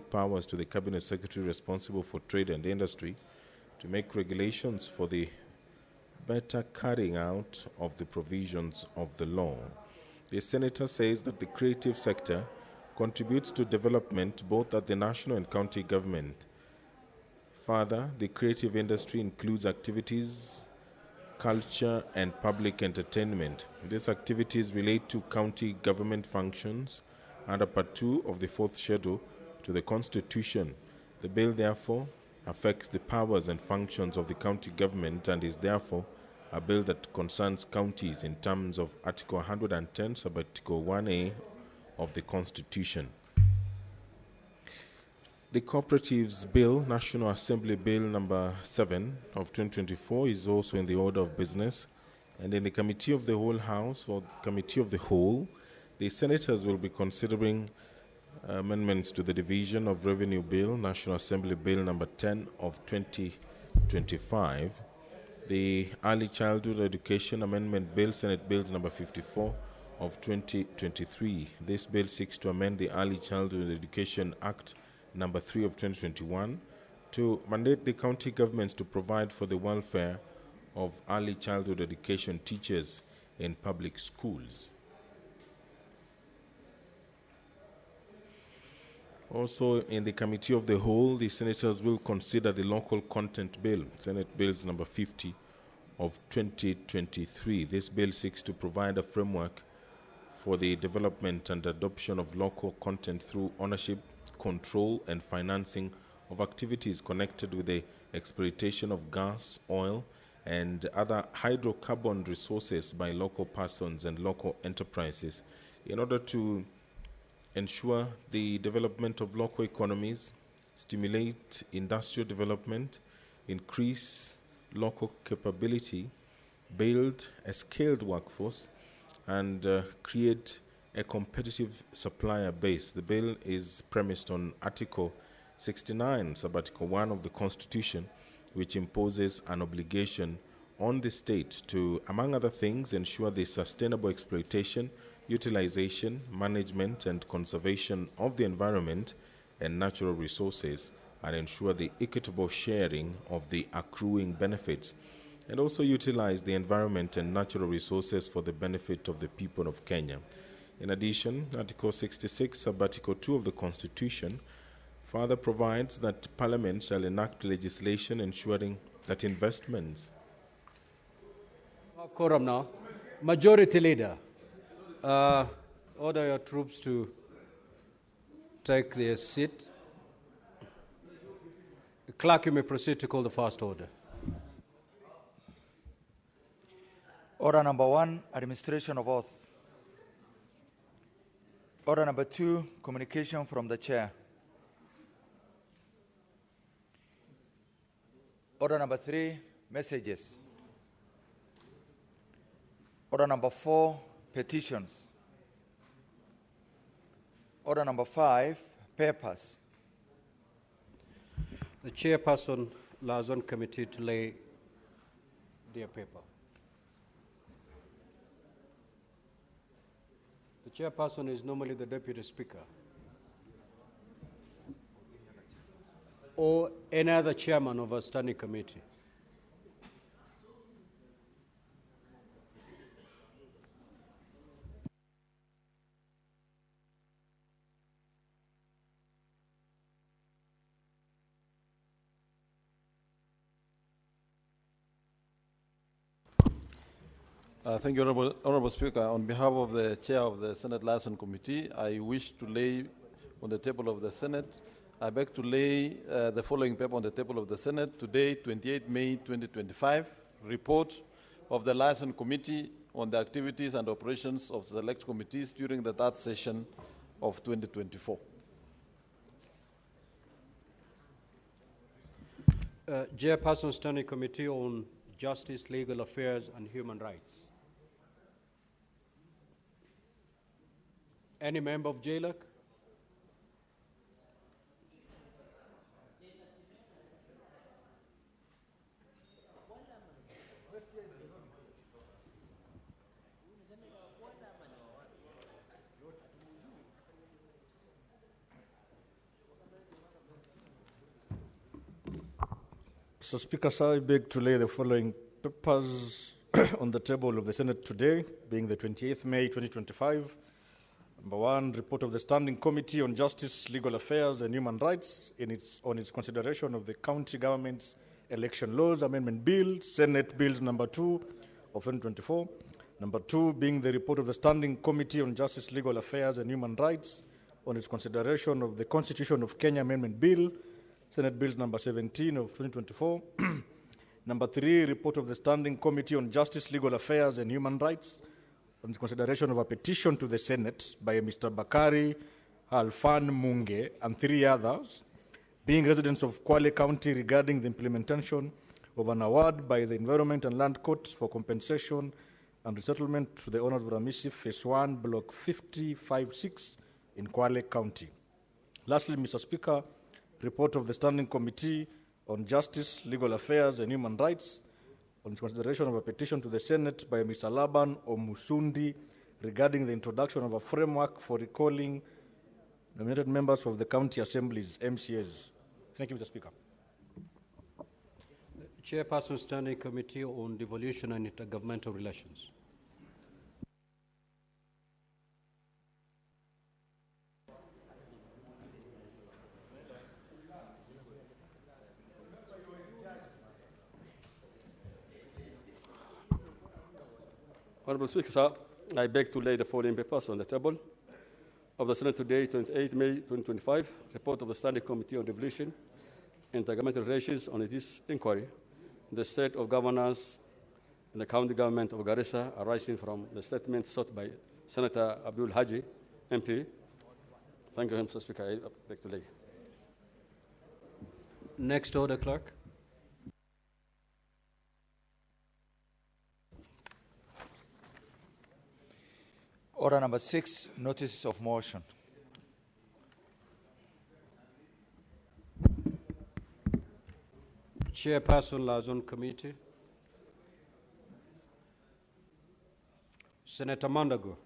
powers to the Cabinet Secretary responsible for trade and industry to make regulations for the better carrying out of the provisions of the law. The senator says that the creative sector contributes to development both at the national and county government. Further, the creative industry includes activities, culture, and public entertainment. These activities relate to county government functions under Part 2 of the 4th Schedule to the Constitution. The bill, therefore, affects the powers and functions of the county government and is therefore a bill that concerns counties in terms of Article 110, Sub-Article 1A of the Constitution. The Cooperatives Bill, National Assembly Bill number 7 of 2024, is also in the order of business. And in the Committee of the Whole House, or Committee of the Whole, the senators will be considering amendments to the Division of Revenue Bill, National Assembly Bill number 10 of 2025, the Early Childhood Education Amendment Bill, Senate Bills number 54 of 2023. This bill seeks to amend the Early Childhood Education Act number 3 of 2021 to mandate the county governments to provide for the welfare of early childhood education teachers in public schools. Also, in the Committee of the Whole, the senators will consider the Local Content Bill, Senate Bills number 50 of 2023. This bill seeks to provide a framework for the development and adoption of local content through ownership, control, and financing of activities connected with the exploitation of gas, oil, and other hydrocarbon resources by local persons and local enterprises in order to ensure the development of local economies, stimulate industrial development, increase local capability, build a skilled workforce, and create a competitive supplier base. The bill is premised on Article 69, Sub-Article 1 of the Constitution, which imposes an obligation on the state to, among other things, ensure the sustainable exploitation, utilization, management, and conservation of the environment and natural resources, and ensure the equitable sharing of the accruing benefits, and also utilize the environment and natural resources for the benefit of the people of Kenya. In addition, Article 66, Sub-Article 2 of the Constitution further provides that Parliament shall enact legislation ensuring that investments. Of quorum now. Majority Leader, order your troops to take their seat. Clerk, you may proceed to call the first order. Order number 1, administration of oath. Order number 2, communication from the chair. Order number 3, messages. Order number 4, petitions. Order number 5, papers. The chairperson lies on committee to lay their paper. The chairperson is normally the deputy speaker or any other chairman of a standing committee. Thank you, Honorable Speaker. On behalf of the Chair of the Senate Liaison Committee, I wish to lay on the table of the Senate. I beg to lay the following paper on the table of the Senate today, 28 May 2025, report of the Liaison Committee on the activities and operations of select committees during the third session of 2024. Chairperson Standing Committee on Justice, Legal Affairs, and Human Rights. Any member of JLAC? Mr. Speaker, sir, I beg to lay the following papers on the table of the Senate today, being the 28th May 2025. Number one, report of the Standing Committee on Justice, Legal Affairs and Human Rights on its consideration of the County Government's Election Laws Amendment Bill, Senate Bills number 2 of 2024. Number two, being the report of the Standing Committee on Justice, Legal Affairs and Human Rights on its consideration of the Constitution of Kenya Amendment Bill, Senate Bills number 17 of 2024. Number three, report of the Standing Committee on Justice, Legal Affairs and Human Rights on the consideration of a petition to the Senate by Mr. Bakari Alfan Munge and three others, being residents of Kwale County, regarding the implementation of an award by the Environment and Land Court for compensation and resettlement to the owners of Ramisi Phase 1, Block 5056 in Kwale County. Lastly, Mr. Speaker, report of the Standing Committee on Justice, Legal Affairs and Human Rights on consideration of a petition to the Senate by Mr. Laban Omusundi regarding the introduction of a framework for recalling nominated members of the county assemblies, MCAs. Thank you, Mr. Speaker. Chairperson, Standing Committee on Devolution and Intergovernmental Relations. Honorable Speaker, sir, I beg to lay the following papers on the table of the Senate today, 28 May 2025, report of the Standing Committee on Devolution and Intergovernmental Relations on this inquiry, the state of governance and the county government of Garissa, arising from the statement sought by Senator Abdul Haji, MP. Thank you, Mr. Speaker. I beg to lay. Next order, clerk. Order number 6, notice of motion. Chairperson, Liaison Committee. Senator Mandago.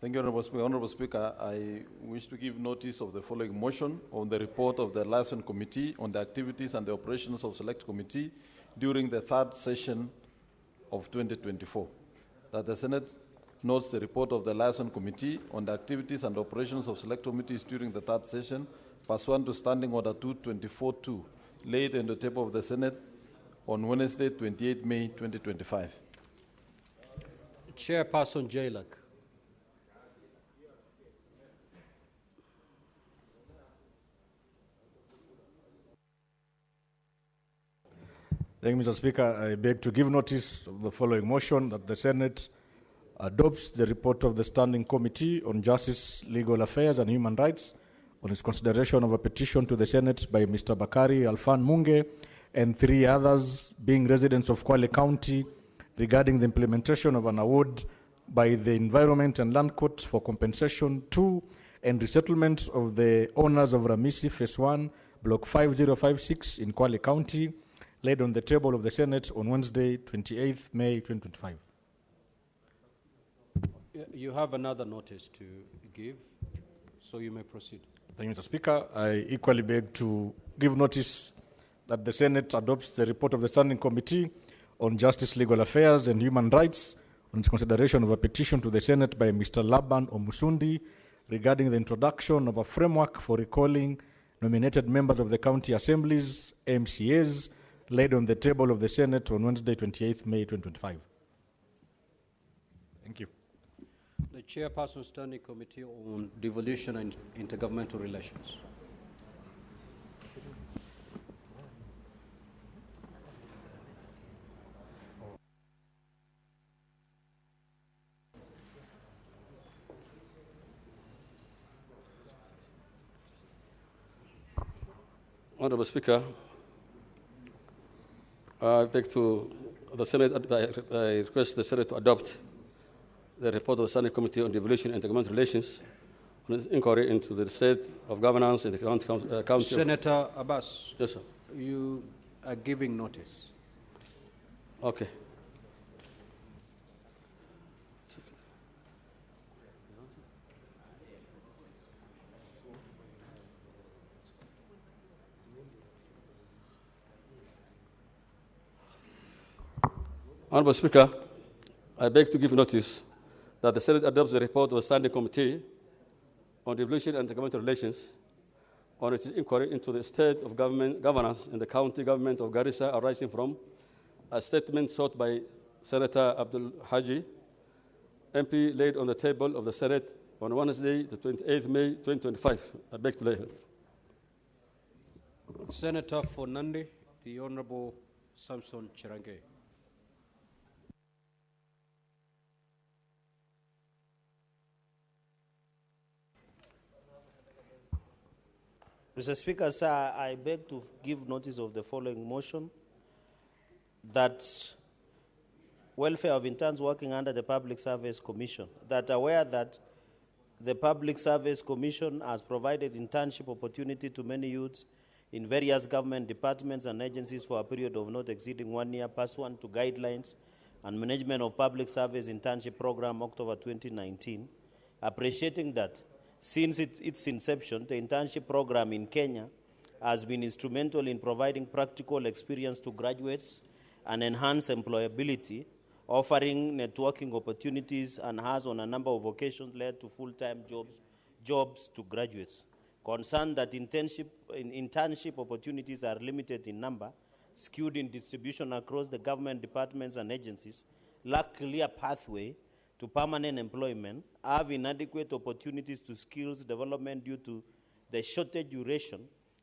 Thank you, Honorable Speaker. Honorable Speaker, I wish to give notice of the following motion on the report of the Liaison Committee on the activities and the operations of Select Committee during the third session of 2024. That the Senate notes the report of the Liaison Committee on the activities and operations of Select Committees during the third session, pursuant to Standing Order 224-2, laid on the table of the Senate on Wednesday, 28 May 2025. Chairperson Jailak. Thank you, Mr. Speaker. I beg to give notice of the following motion that the Senate adopts the report of the Standing Committee on Justice, Legal Affairs and Human Rights on its consideration of a petition to the Senate by Mr. Bakari Alfan Munge and three others, being residents of Kwale County, regarding the implementation of an award by the Environment and Land Court for compensation to and resettlement of the owners of Ramisi Phase 1, Block 5056 in Kwale County, laid on the table of the Senate on Wednesday, 28th May 2025. You have another notice to give, so you may proceed. Thank you, Mr. Speaker. I equally beg to give notice that the Senate adopts the report of the Standing Committee on Justice, Legal Affairs and Human Rights on its consideration of a petition to the Senate by Mr. Laban Omusundi regarding the introduction of a framework for recalling nominated members of the county assemblies, MCAs, laid on the table of the Senate on Wednesday, 28th May 2025. Thank you. The Chairperson, Standing Committee on Devolution and Intergovernmental Relations. Honorable Speaker, I beg to the Senate, I request the Senate to adopt the report of the Standing Committee on Devolution and Intergovernmental Relations on its inquiry into the state of governance in the county Senator Abbas, Yes, sir. you are giving notice. Okay. Honorable Speaker, I beg to give notice that the Senate adopts the report of the Standing Committee on Devolution and Intergovernmental Relations on its inquiry into the state of governance in the county government of Garissa arising from a statement sought by Senator Abdul Haji, MP, laid on the table of the Senate on Wednesday, the 28th May 2025. I beg to lay it. Senator for Nandi, the Honorable Samson Chirange. Mr. Speaker, sir, I beg to give notice of the following motion, that welfare of interns working under the Public Service Commission, that aware that the Public Service Commission has provided internship opportunity to many youths in various government departments and agencies for a period of not exceeding 1 year pursuant to guidelines and management of public service internship program October 2019, appreciating that since its inception, the internship program in Kenya has been instrumental in providing practical experience to graduates and enhance employability, offering networking opportunities, and has on a number of occasions led to full-time jobs to graduates. Concerned that internship opportunities are limited in number, skewed in distribution across the government departments and agencies, lack clear pathway to permanent employment, have inadequate opportunities to skills development due to the shorter duration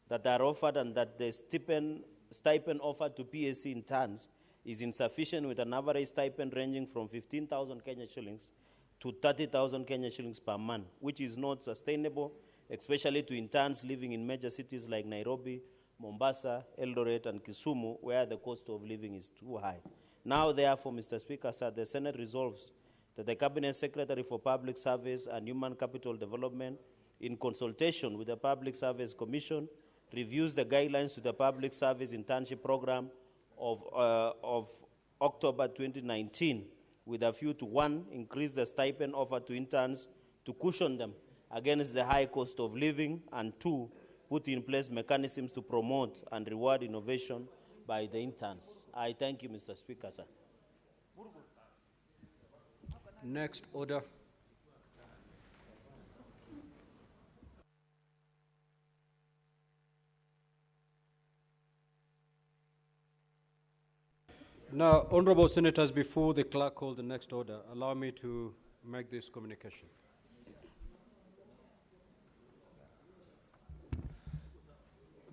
that are offered, and that the stipend offered to PSC interns is insufficient, with an average stipend ranging from 15,000 Kenya shillings to 30,000 Kenya shillings per month, which is not sustainable, especially to interns living in major cities like Nairobi, Mombasa, Eldoret, and Kisumu, where the cost of living is too high. Now, therefore, Mr. Speaker, sir, the Senate resolves that the Cabinet Secretary for Public Service and Human Capital Development, in consultation with the Public Service Commission, reviews the guidelines to the Public Service Internship Program of October 2019, with a view to, 1, increase the stipend offered to interns to cushion them against the high cost of living, and 2, put in place mechanisms to promote and reward innovation by the interns. I thank you, Mr. Speaker, sir. Next order. Now, honorable senators, before the clerk calls the next order, allow me to make this communication.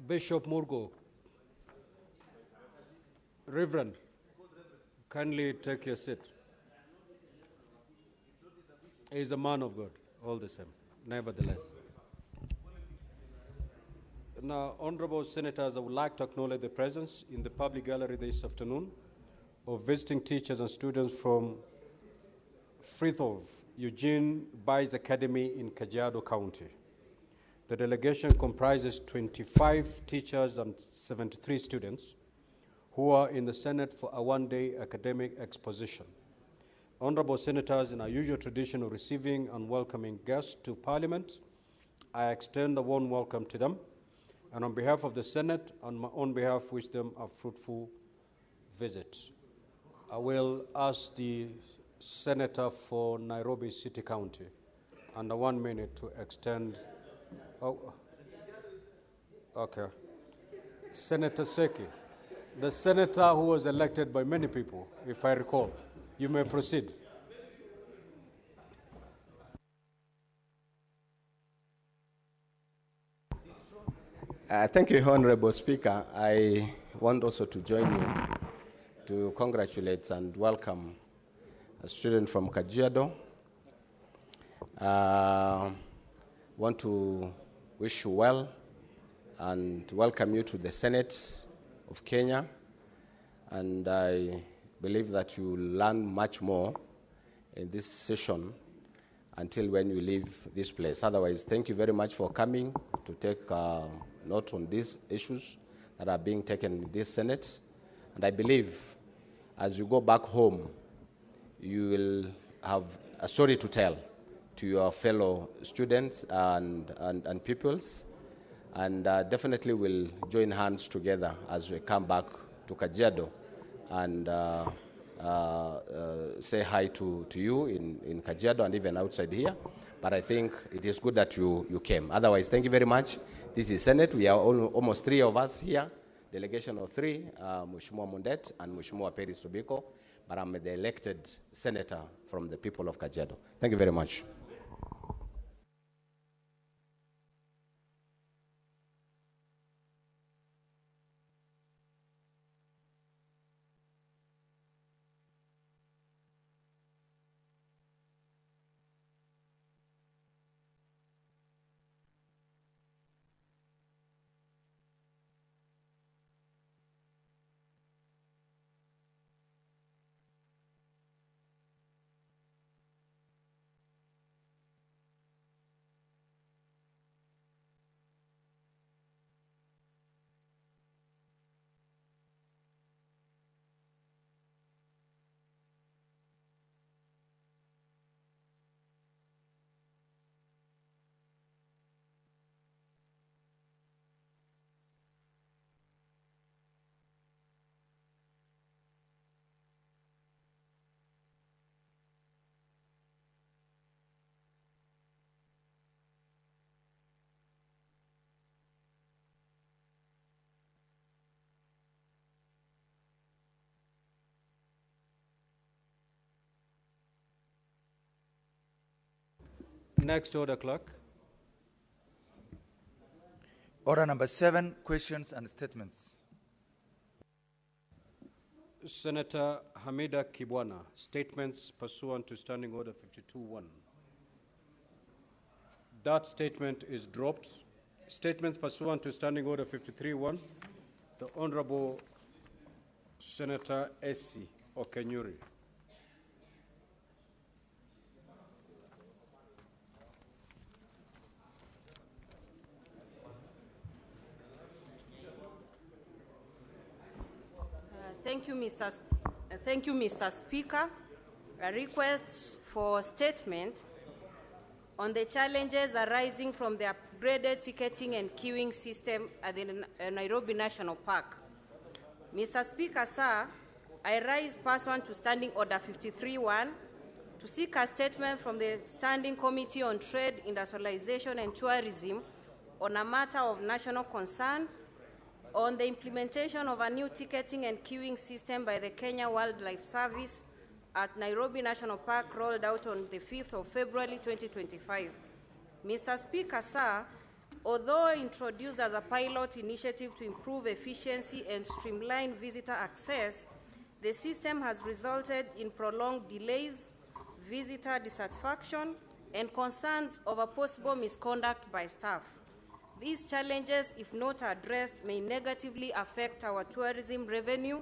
Bishop Murgo, Reverend, kindly take your seat. He is a man of God, all the same, nevertheless. Now, honorable senators, I would like to acknowledge the presence in the public gallery this afternoon of visiting teachers and students from Frithov Eugene Bice Academy in Kajiado County. The delegation comprises 25 teachers and 73 students who are in the Senate for a one-day academic exposition. Honorable senators, in our usual tradition of receiving and welcoming guests to Parliament, I extend a warm welcome to them, and on behalf of the Senate and my own behalf, wish them a fruitful visit. I will ask the Senator for Nairobi City County under 1 minute to extend. Oh, okay. Senator Seki, the senator who was elected by many people, if I recall. You may proceed. Thank you, Honorable Speaker. I want also to join you to congratulate and welcome a student from Kajiado. Want to wish you well and welcome you to the Senate of Kenya. And I believe that you will learn much more in this session until when you leave this place. Otherwise, thank you very much for coming to take note on these issues that are being taken in this Senate. And I believe as you go back home, you will have a story to tell to your fellow students and pupils, and definitely will join hands together as we come back to Kajiado and say hi to you in Kajiado and even outside here. But I think it is good that you came. Otherwise, thank you very much. This is Senate. We are almost 3 of us here, delegation of 3, Mheshimiwa Mundet and Mheshimiwa Peris Tobiko, but I'm the elected senator from the people of Kajiado. Thank you very much. Next order, clerk. Order number 7, questions and statements. Senator Hamida Kibwana, statements pursuant to Standing Order 52-1. That statement is dropped. Statements pursuant to Standing Order 53-1. The Honorable Senator Essi Okenyuri. Thank you, Mr. Speaker. A request for statement on the challenges arising from the upgraded ticketing and queuing system at the Nairobi National Park. Mr. Speaker, sir, I rise pursuant to Standing Order 53-1 to seek a statement from the Standing Committee on Trade, Industrialization and Tourism on a matter of national concern on the implementation of a new ticketing and queuing system by the Kenya Wildlife Service at Nairobi National Park, rolled out on the 5th of February 2025. Mr. Speaker, sir, although introduced as a pilot initiative to improve efficiency and streamline visitor access, the system has resulted in prolonged delays, visitor dissatisfaction, and concerns over possible misconduct by staff. These challenges, if not addressed, may negatively affect our tourism revenue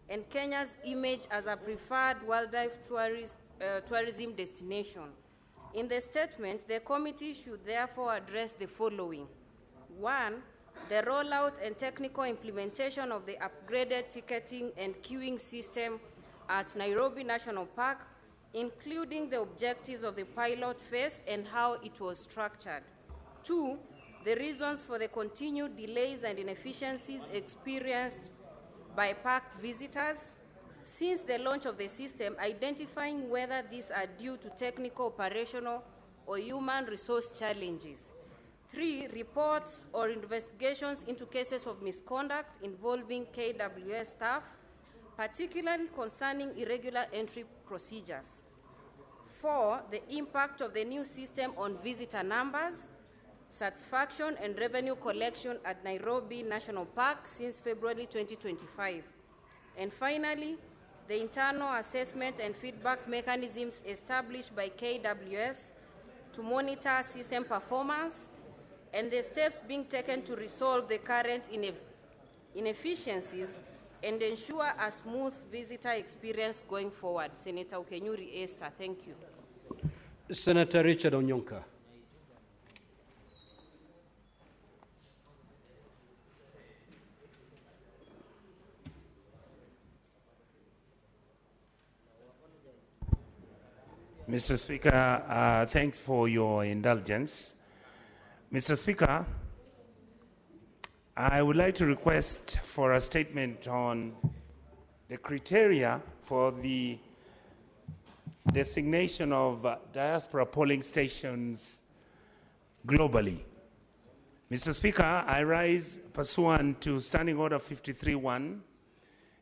and Kenya's image as a preferred wildlife tourism destination. In the statement, the committee should therefore address the following. 1, the rollout and technical implementation of the upgraded ticketing and queuing system at Nairobi National Park, including the objectives of the pilot phase and how it was structured. 2, the reasons for the continued delays and inefficiencies experienced by park visitors since the launch of the system, identifying whether these are due to technical, operational, or human resource challenges. 3, reports or investigations into cases of misconduct involving KWS staff, particularly concerning irregular entry procedures. 4, the impact of the new system on visitor numbers, satisfaction and revenue collection at Nairobi National Park since February 2025. And finally, the internal assessment and feedback mechanisms established by KWS to monitor system performance and the steps being taken to resolve the current inefficiencies and ensure a smooth visitor experience going forward. Senator Okenyuri Esther, thank you. Senator Richard Onyonka. Mr. Speaker, thanks for your indulgence. Mr. Speaker, I would like to request for a statement on the criteria for the designation of diaspora polling stations globally. Mr. Speaker, I rise pursuant to Standing Order 53-1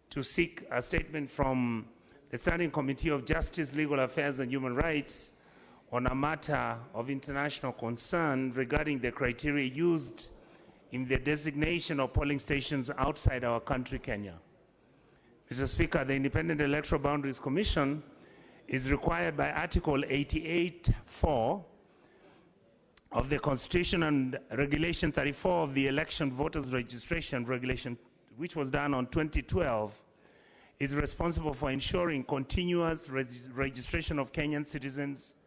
to seek a statement from the Standing Committee of Justice, Legal Affairs and Human Rights on a matter of international concern regarding the criteria used in the designation of polling stations outside our country, Kenya. Mr. Speaker, the Independent Electoral Boundaries Commission is required by Article 88(4) of the Constitution and Regulation 34 of the Election Voters Registration Regulation, which was done on 2012, is responsible for ensuring continuous registration of Kenyan citizens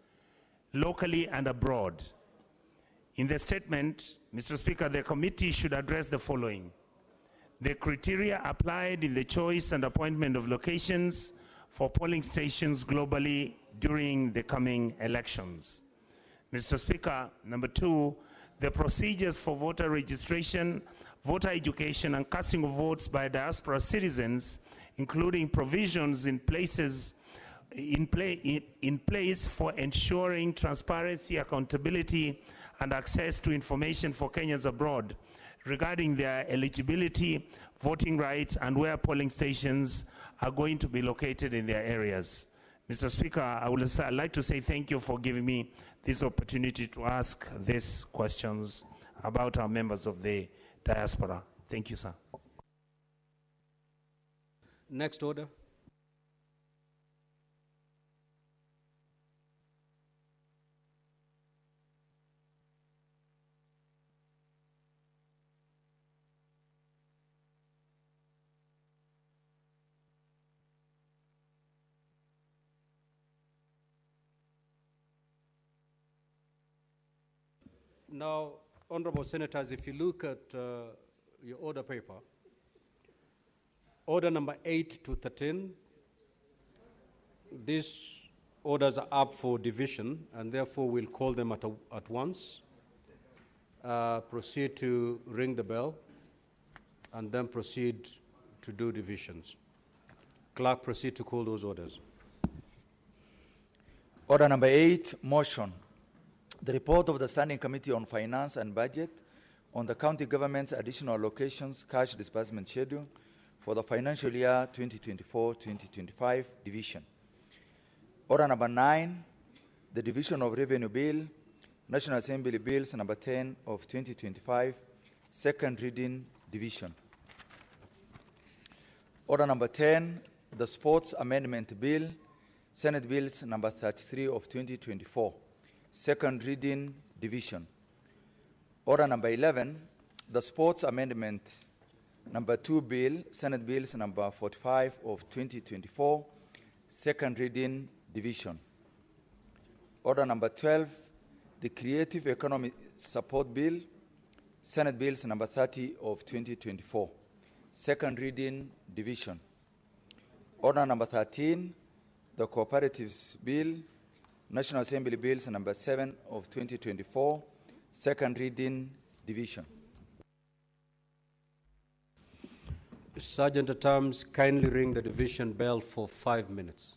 locally and abroad. In the statement, Mr. Speaker, the committee should address the following: the criteria applied in the choice and appointment of locations for polling stations globally during the coming elections. Mr. Speaker, number 2, the procedures for voter registration, voter education, and casting of votes by diaspora citizens, including provisions in place for ensuring transparency, accountability, and access to information for Kenyans abroad regarding their eligibility, voting rights, and where polling stations are going to be located in their areas. Mr. Speaker, I would like to say thank you for giving me this opportunity to ask these questions about our members of the diaspora. Thank you, sir. Next order. Now, honorable senators, if you look at your order paper, order number 8 to 13, these orders are up for division, and therefore we'll call them at once. Proceed to ring the bell, and then proceed to do divisions. Clerk, proceed to call those orders. Order number 8, motion. The report of the Standing Committee on Finance and Budget on the county government's additional allocations cash disbursement schedule for the financial year 2024-2025 division. Order number 9, the division of revenue bill, National Assembly bills number 10 of 2025, second reading division. Order number 10, the sports amendment bill, Senate bills number 33 of 2024, second reading division. Order number 11, the sports amendment number 2 bill, Senate bills number 45 of 2024, second reading division. Order number 12, the creative economy support bill, Senate bills number 30 of 2024, second reading division. Order number 13, the cooperatives bill, National Assembly bills number 7 of 2024, second reading division. Sergeant at Arms, kindly ring the division bell for 5 minutes.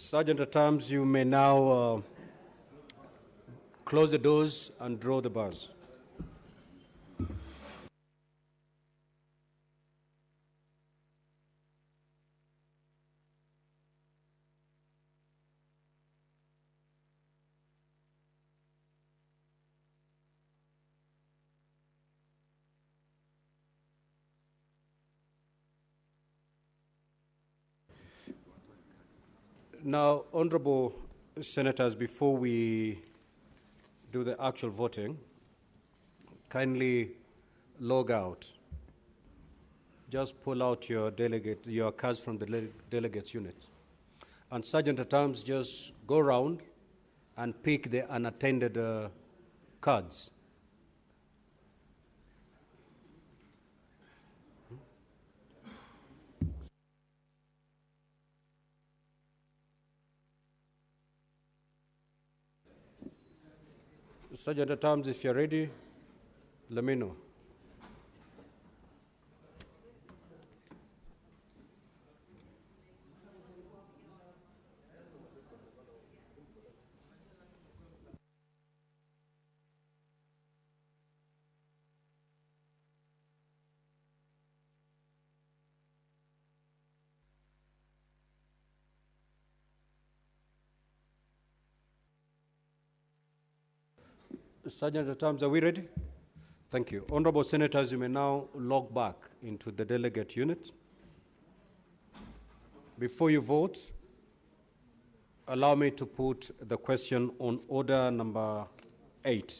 Sergeant at Arms, you may now close the doors and draw the bars. Now, honorable senators, before we do the actual voting, kindly log out. Just pull out your cards from the delegates unit. And Sergeant at Arms, just go around and pick the unattended cards. Sergeant at Arms, if you're ready, let me know. Sergeant at Arms, are we ready? Thank you. Honorable Senators, you may now log back into the delegate unit. Before you vote, allow me to put the question on order number 8.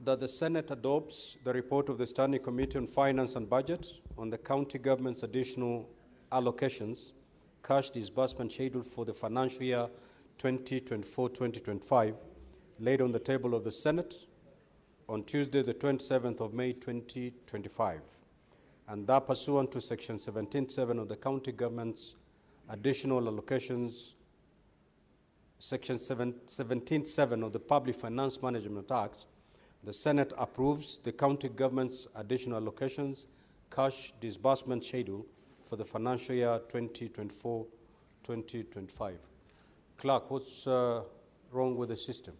That the Senate adopts the report of the Standing Committee on Finance and Budget on the county government's additional allocations, cash disbursement schedule for the financial year 2024-2025, laid on the table of the Senate on Tuesday, the 27th of May, 2025, and that pursuant to Section 17.7 of the County Government's Additional Allocations, Section 17.7 of the Public Finance Management Act, the Senate approves the County Government's Additional Allocations Cash Disbursement Schedule for the financial year 2024-2025. Clerk, what's wrong with the system?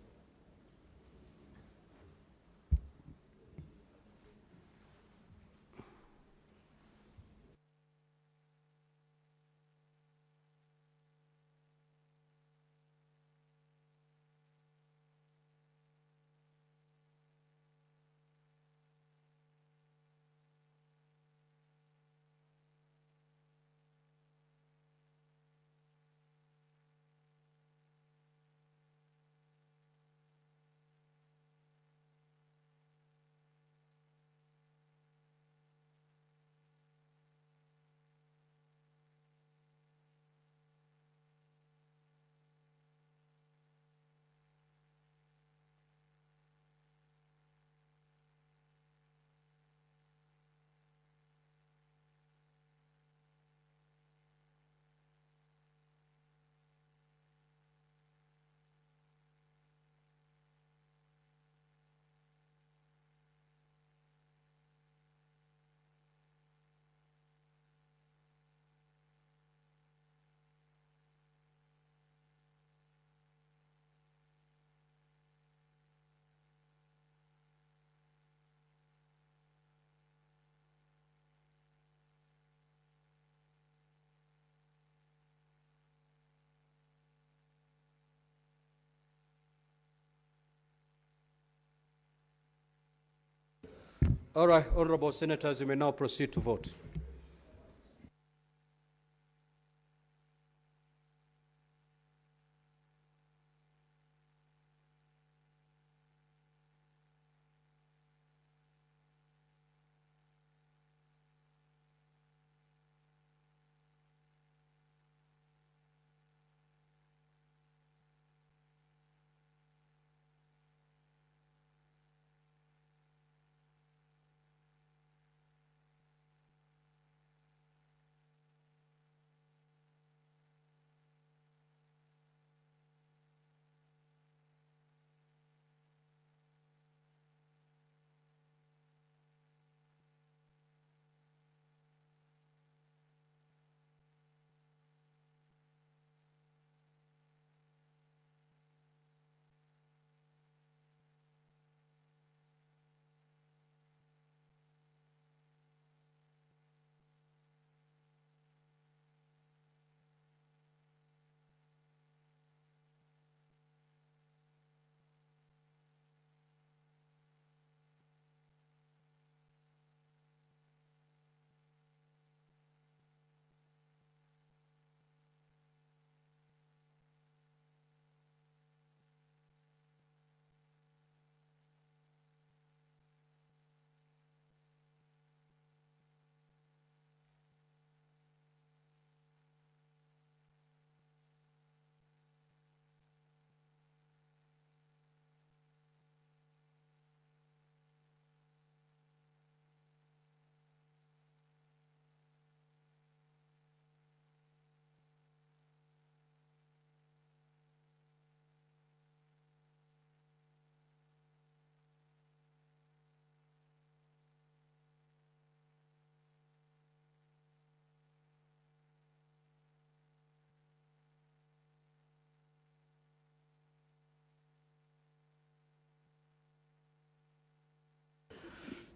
All right, honorable senators, you may now proceed to vote.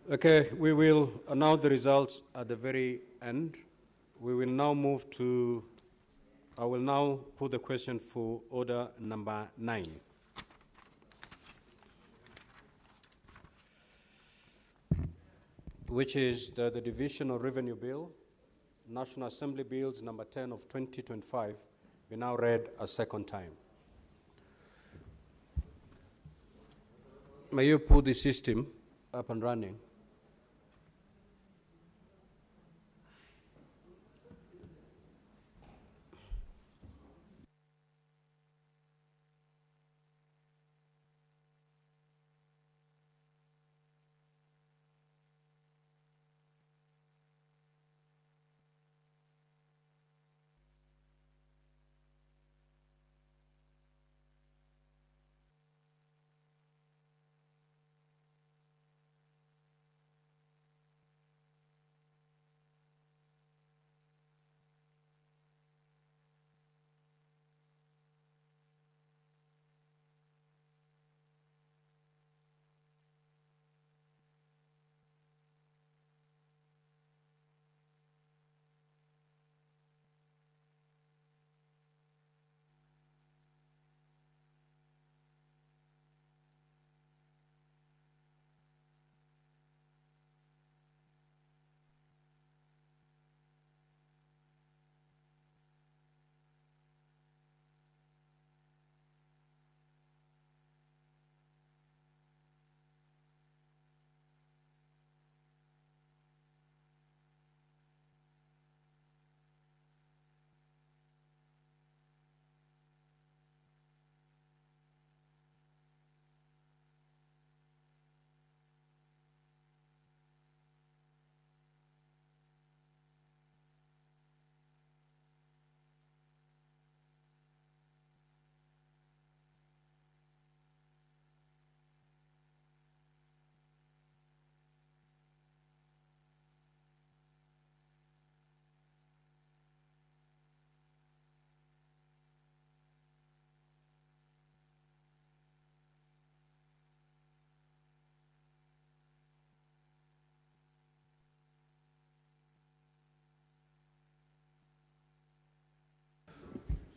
Okay, we will announce the results at the very end. We will now move to, I will now put the question for order number 9. Which is the Division of Revenue Bill, National Assembly Bills number 10 of 2025, be now read a second time. May you put the system up and running?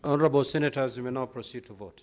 Honorable Senators, you may now proceed to vote.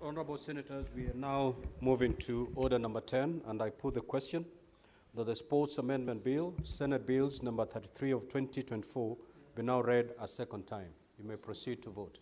Honorable Senators, we are now moving to order number 10, and I put the question that the Sports Amendment Bill, Senate Bills number 33 of 2024, be now read a second time. You may proceed to vote.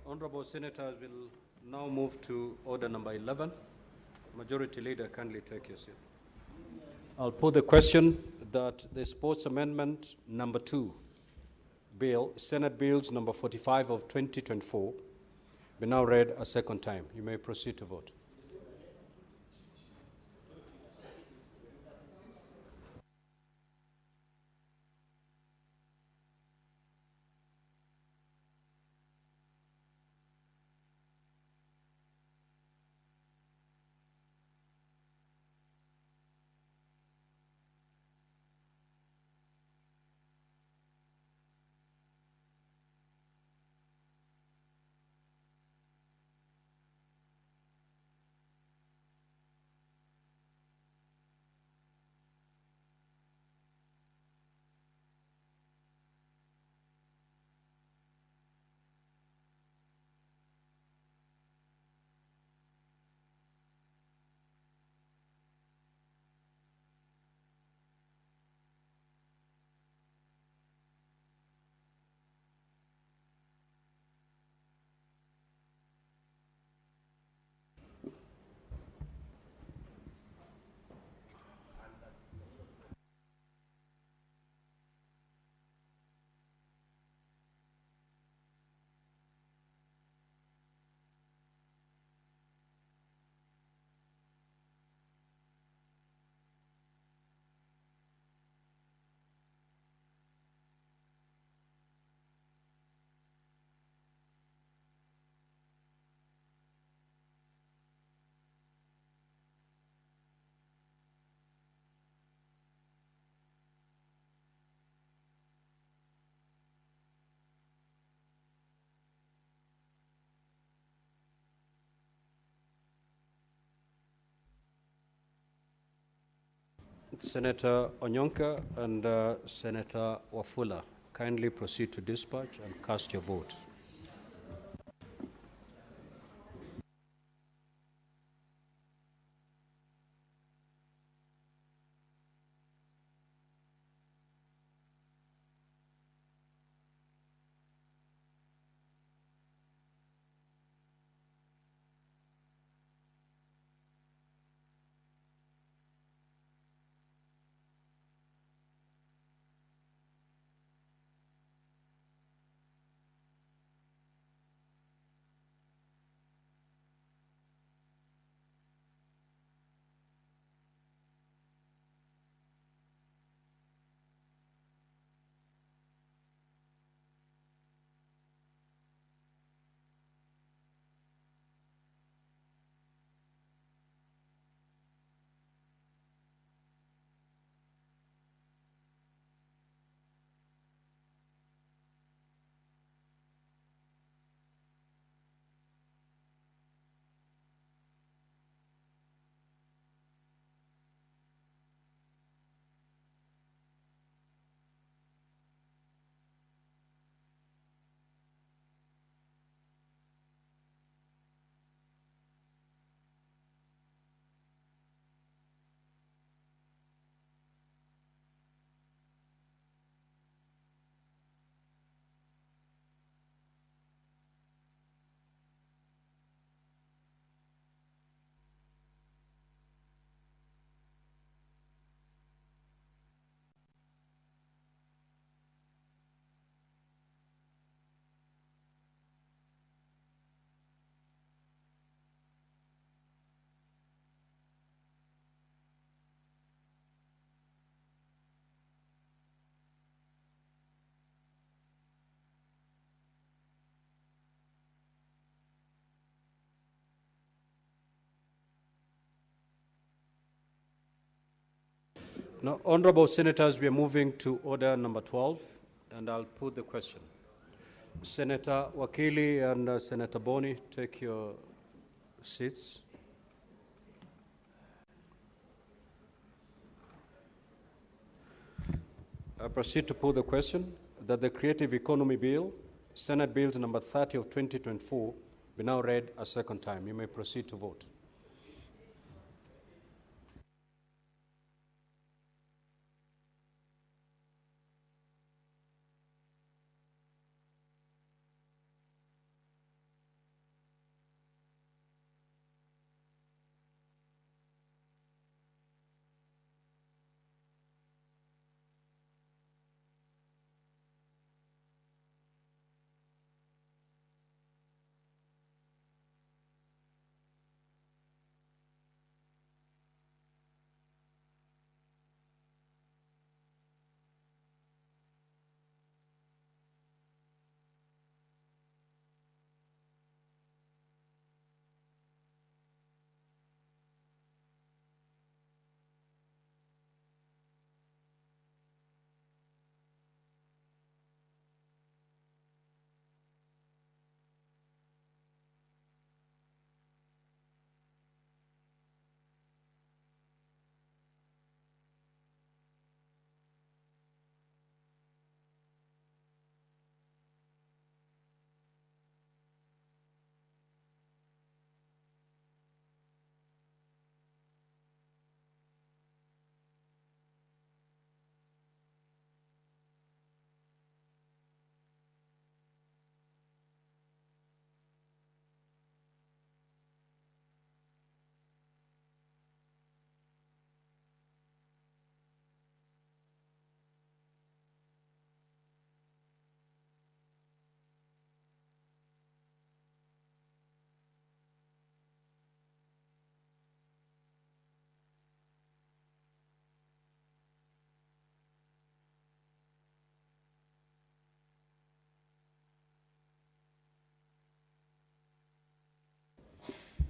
Honorable Senators, will now move to order number 11. Majority Leader, kindly take your seat. I'll put the question that the Sports Amendment number 2 bill, Senate Bills number 45 of 2024, be now read a second time. You may proceed to vote. Senator Onyonka and Senator Wafula, kindly proceed to dispatch and cast your vote. Now, honorable senators, we are moving to order number 12, and I'll put the question. Senator Wakili and Senator Boni, take your seats. I proceed to put the question that the Creative Economy Bill, Senate Bill number 30 of 2024, be now read a second time. You may proceed to vote.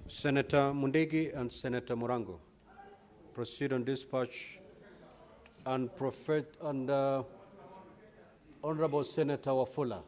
Senator Mundigi and Senator Murango, proceed on dispatch and Honorable Senator Wafula.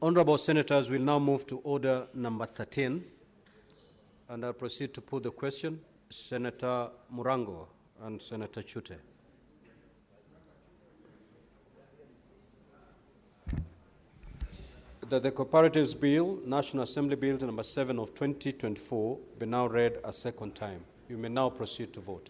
Honorable Senators, we'll now move to order number 13, and I'll proceed to put the question. Senator Murango and Senator Chute. That the Cooperatives Bill, National Assembly Bill number 7 of 2024, be now read a second time. You may now proceed to vote.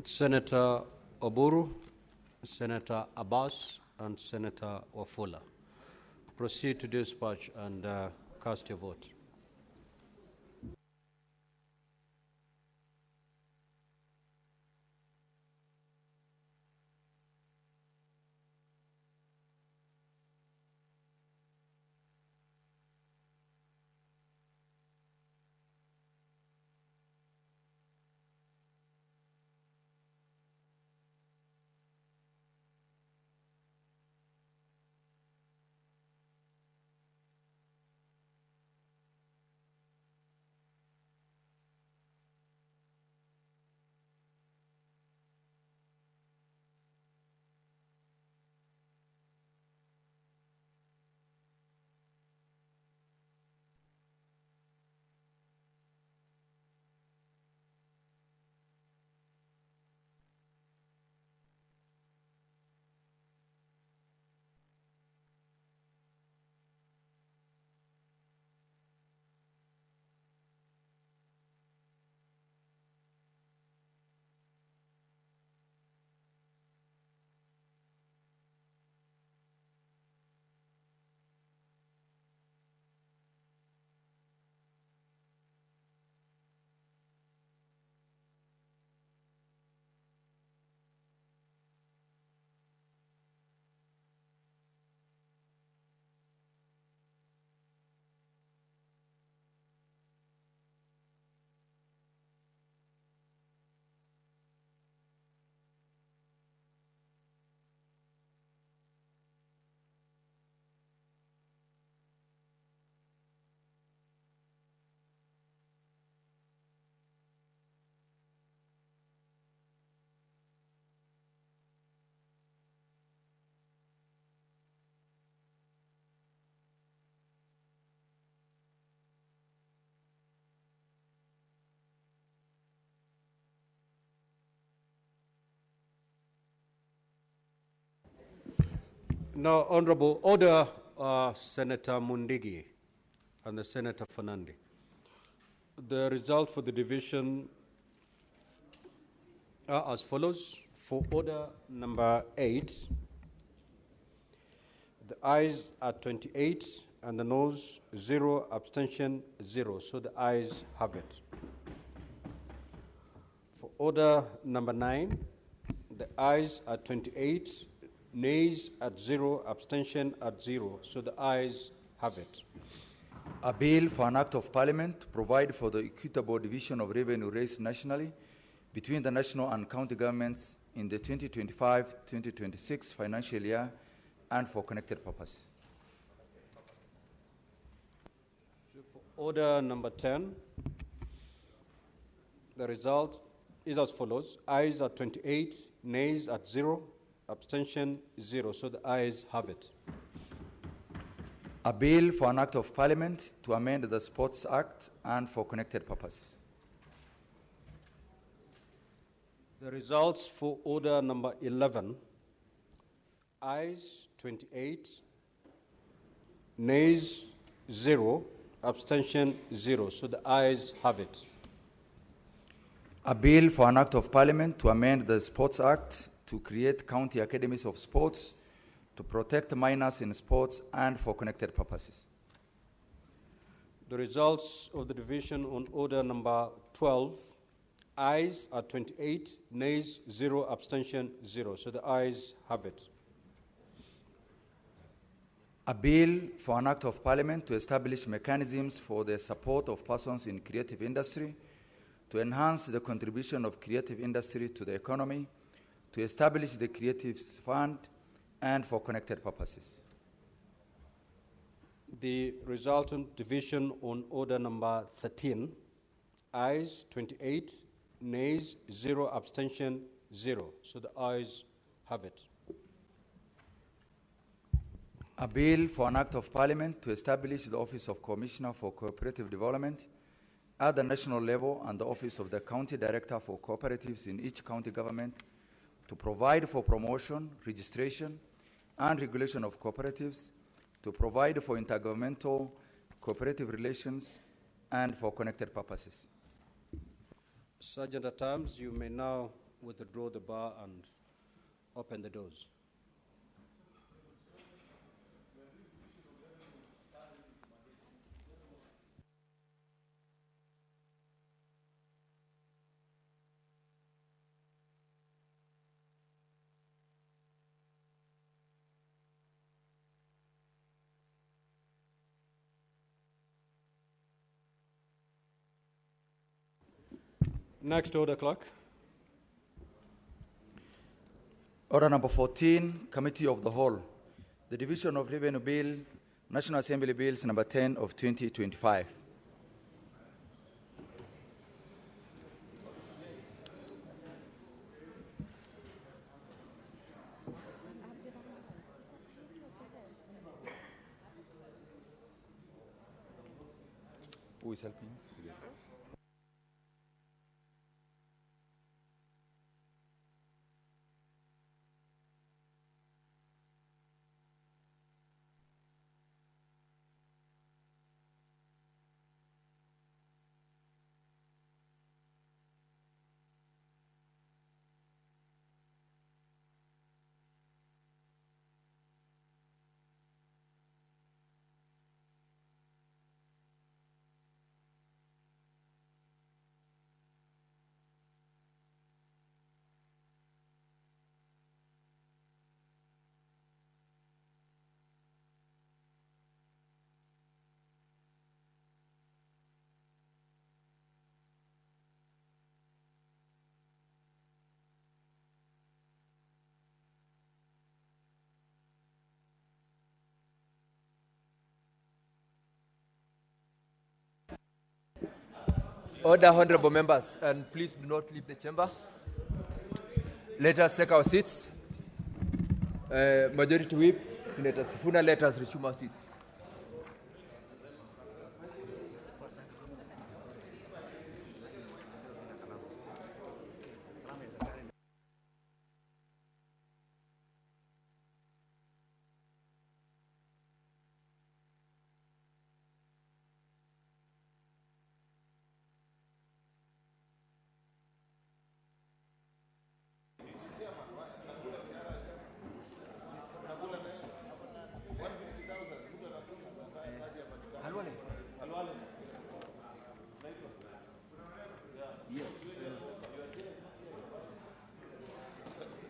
Senator Oburu, Senator Abbas, and Senator Wafula. Proceed to dispatch and cast your vote. Now, Honorable, order Senator Mundigi and the Senator Fernandi. The result for the division are as follows. For order number 8, the ayes are 28 and the noes 0, abstention 0. So the ayes have it. For order number 9, the ayes are 28, nays at 0, abstention at 0. So the ayes have it. A bill for an act of parliament to provide for the equitable division of revenue raised nationally between the national and county governments in the 2025-2026 financial year and for connected purposes. For order number 10, the result is as follows. Ayes are 28, nays at 0, abstention 0. So the ayes have it. A bill for an act of parliament to amend the Sports Act and for connected purposes. The results for order number 11, ayes 28, nays 0, abstention 0. So the ayes have it. A bill for an act of parliament to amend the Sports Act to create county academies of sports to protect minors in sports and for connected purposes. The results of the division on order number 12, ayes are 28, nays 0, abstention 0. So the ayes have it. A bill for an act of parliament to establish mechanisms for the support of persons in creative industry, to enhance the contribution of creative industry to the economy, to establish the Creatives Fund, and for connected purposes. The resultant division on order number 13, ayes 28, nays 0, abstention 0. So the ayes have it. A bill for an act of parliament to establish the Office of Commissioner for Cooperative Development at the national level and the Office of the County Director for Cooperatives in each county government to provide for promotion, registration, and regulation of cooperatives, to provide for intergovernmental cooperative relations, and for connected purposes. Sergeant at Arms, you may now withdraw the bar and open the doors. Next order, clerk. Order number 14, Committee of the Whole. The Division of Revenue Bill, National Assembly Bills number 10 of 2025. Who is helping? Order, honorable members, and please do not leave the chamber. Let us take our seats. Majority Whip, Senator Sifuna, let us resume our seats.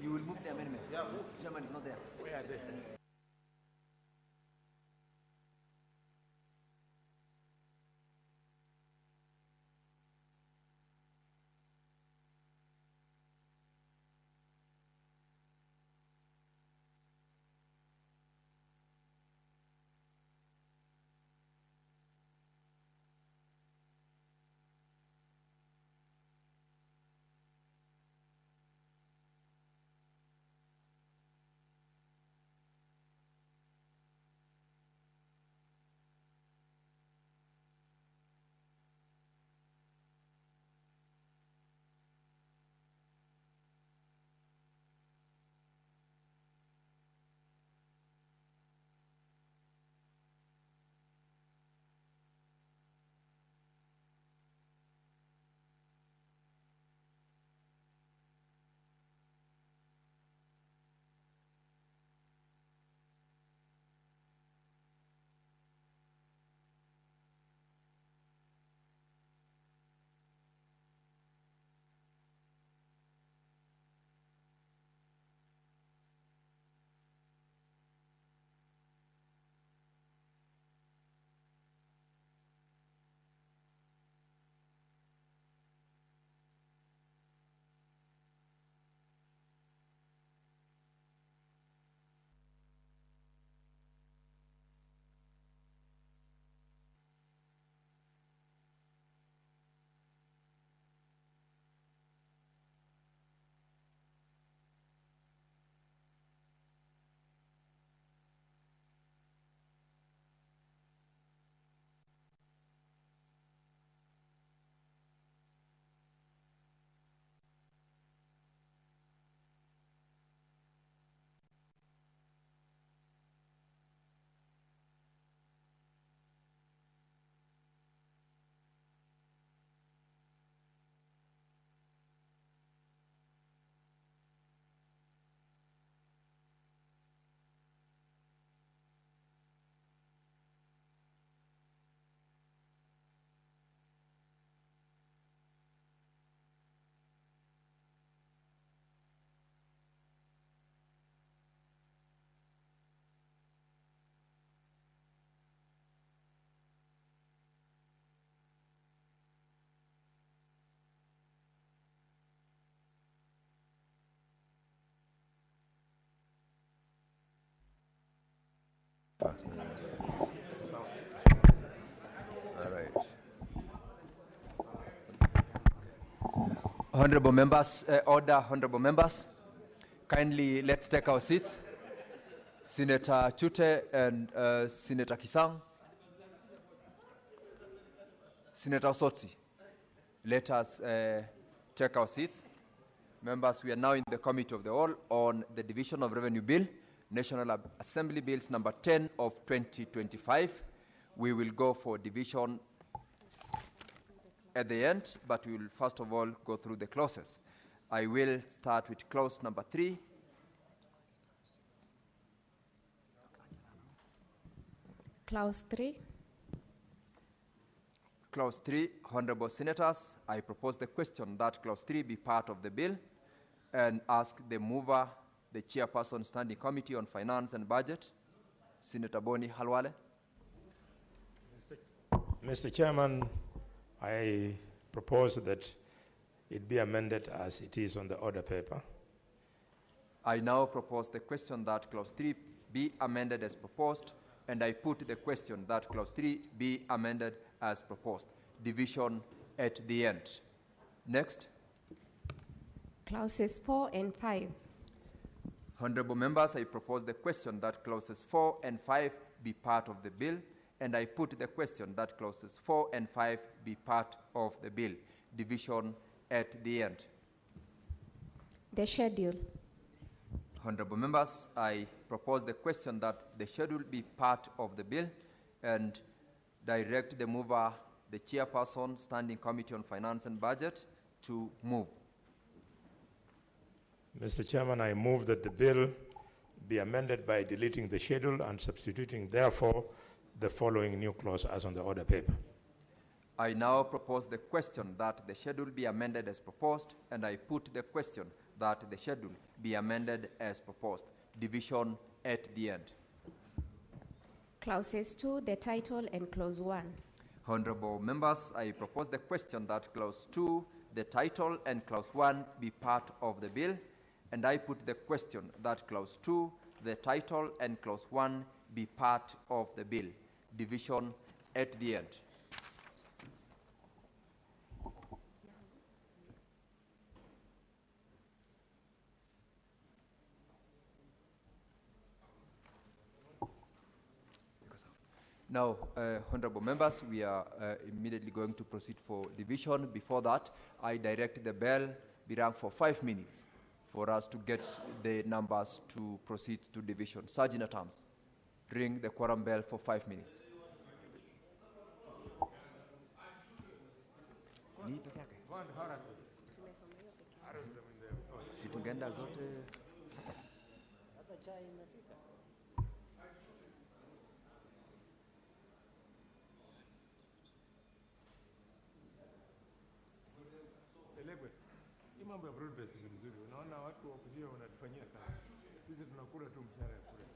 You will move the amendments. Yeah, move. Chairman is not there. Where are they? All right. Honorable members, order, honorable members. Kindly let's take our seats. Senator Chute and Senator Kisang. Senator Sotsi, let us take our seats. Members, we are now in the Committee of the Whole on the Division of Revenue Bill, National Assembly Bills number 10 of 2025. We will go for division at the end, but we will first of all go through the clauses. I will start with clause number 3. Clause 3. Clause 3, honorable senators, I propose the question that clause 3 be part of the bill and ask the mover, the chairperson, Standing Committee on Finance and Budget, Senator Boni Halwale. Mr. Chairman, I propose that it be amended as it is on the order paper. I now propose the question that clause 3 be amended as proposed, and I put the question that clause 3 be amended as proposed. Division at the end. Next. Clauses 4 and 5. Honorable members, I propose the question that clauses 4 and 5 be part of the bill, and I put the question that clauses 4 and 5 be part of the bill. Division at the end. The schedule. Honorable members, I propose the question that the schedule be part of the bill and direct the mover, the chairperson, Standing Committee on Finance and Budget, to move. Mr. Chairman, I move that the bill be amended by deleting the schedule and substituting, therefore, the following new clause as on the order paper. I now propose the question that the schedule be amended as proposed, and I put the question that the schedule be amended as proposed. Division at the end. Clauses 2, the title, and clause 1. Honorable members, I propose the question that clause 2, the title, and clause 1 be part of the bill, and I put the question that clause 2, the title, and clause 1 be part of the bill. Division at the end. Now, honorable members, we are immediately going to proceed for division. Before that, I direct the bell be rung for 5 minutes for us to get the numbers to proceed to division. Sergeant at Arms, ring the quorum bell for 5 minutes. Situngenda zote. Hii mambo ya broad based ni nzuri. Unaona watu wa opposition wanatufanyia kazi. Sisi tunakula tu mshahara ya kule.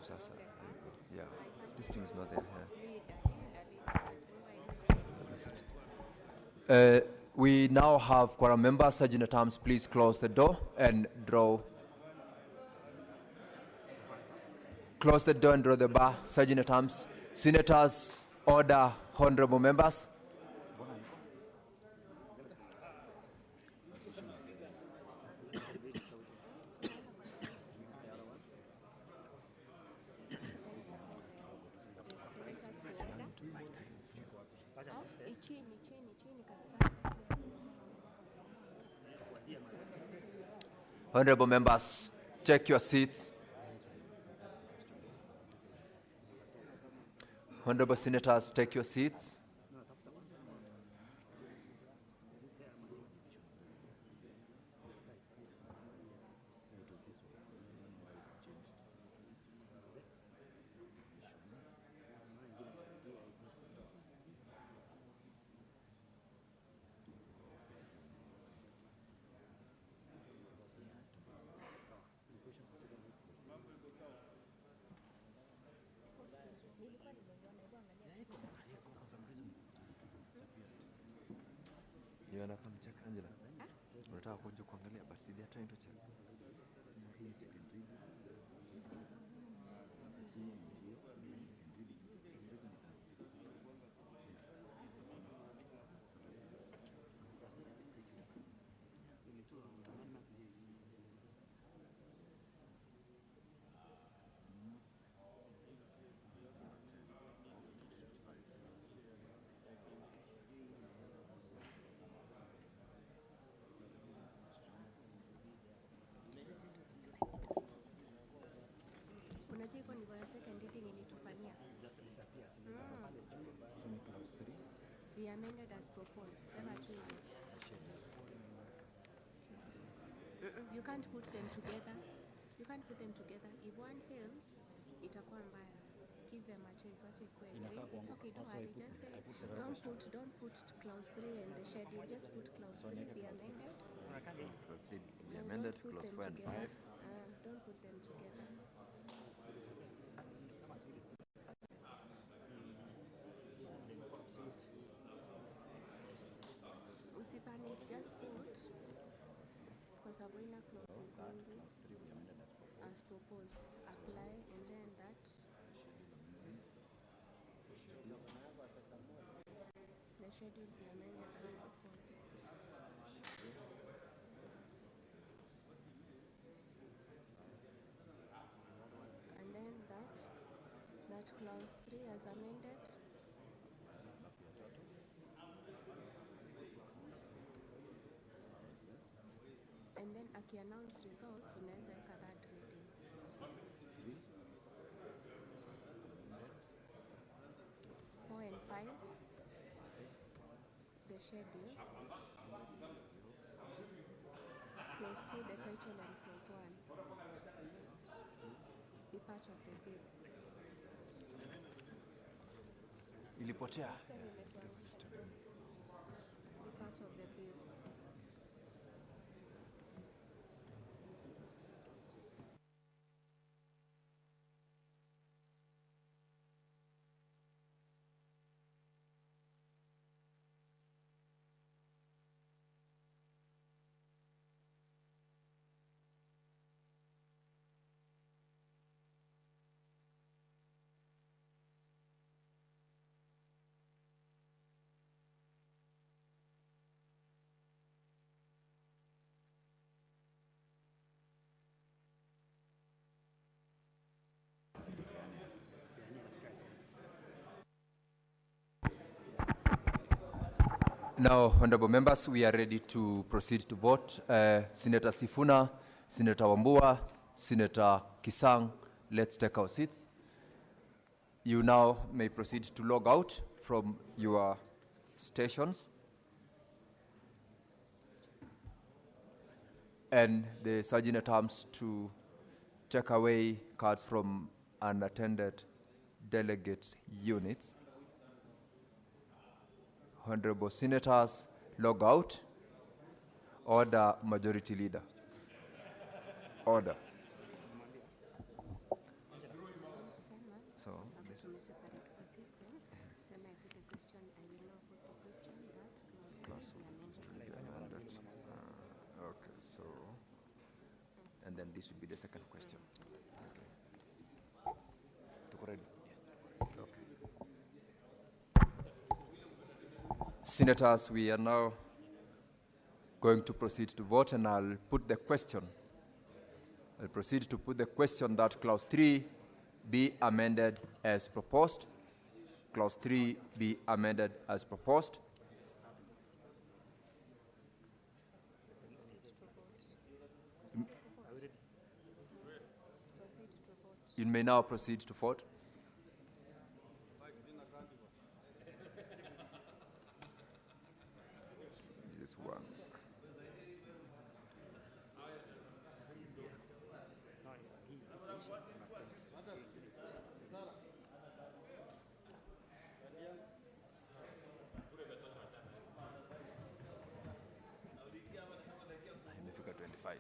sasa. Yeah, this thing is not there. We now have quorum members. Sergeant at Arms, please close the door and draw. Close the door and draw the bar. Sergeant at Arms. Senators, order, honorable members. Honorable members, take your seats. Honorable senators, take your seats. Be amended as proposed. You can't put them together. You can't put them together. If one fails, itakuwa mbaya. Give them a choice. What if it's okay, don't worry. Just say don't put clause 3 in the schedule. Just put clause 3 be amended. Clause 3 be amended. Clause 4 and 5. Don't put them together. Usipanic, just put Sabrina clauses only as proposed. Apply and then that. The schedule be amended as proposed. And then that clause 3 as amended. And then aki-announce results, unaweza eka that reading. 4 and 5, the schedule. Clause 2, the title, and clause 1. Be part of the bill. Ilipotea. Be part of the bill. Now, honorable members, we are ready to proceed to vote. Senator Sifuna, Senator Wambua, Senator Kisang, let's take our seats. You now may proceed to log out from your stations. And the Sergeant at Arms to take away cards from unattended delegates' units. Honorable senators, log out. Order, Majority Leader. Order. and then this would be the second question. Tuko ready? Okay. Senators, we are now going to proceed to vote, and I'll put the question. I'll proceed to put the question that Clause 3 be amended as proposed. Clause 3 be amended as proposed. You may now proceed to vote. This one. Imefika 25.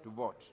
To vote.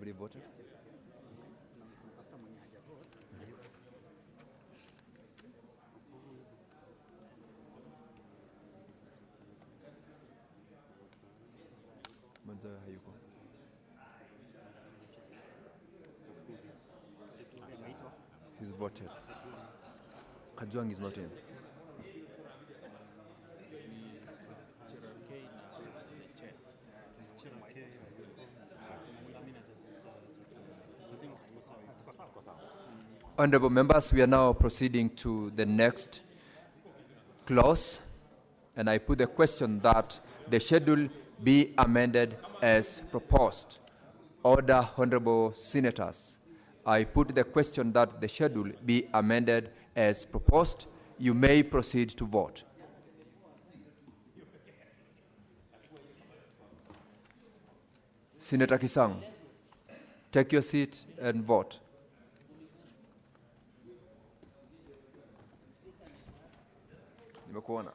Everybody voted? Manzoya hayuko. He's voted. Kajwang is not in. Honorable members, we are now proceeding to the next clause, and I put the question that the schedule be amended as proposed. Order, honorable senators. I put the question that the schedule be amended as proposed. You may proceed to vote. Senator Kisang, take your seat and vote. Nimekuona.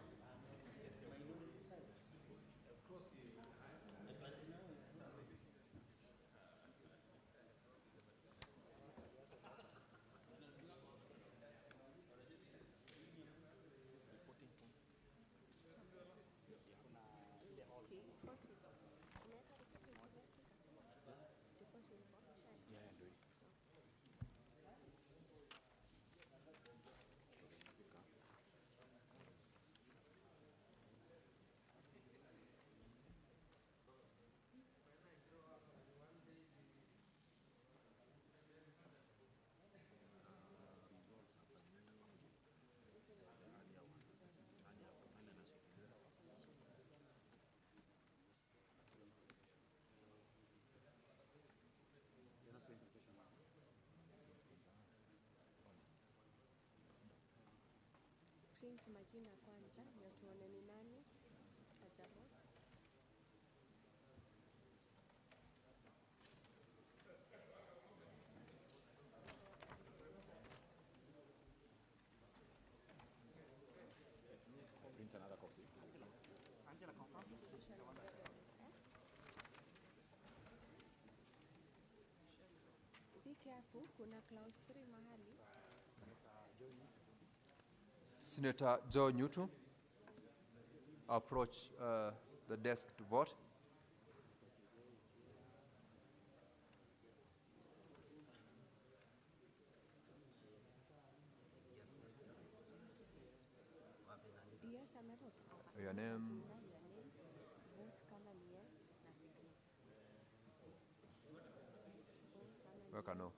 Print majina kwanza ndio tuone ni nani hajavote. Print another copy. Angela, confirm. Be careful, kuna clause 3 mahali. Senator Joe Newton, approach the desk to vote. Yes, amevote. Your name. Vote kama ni yes na signature. Weka no.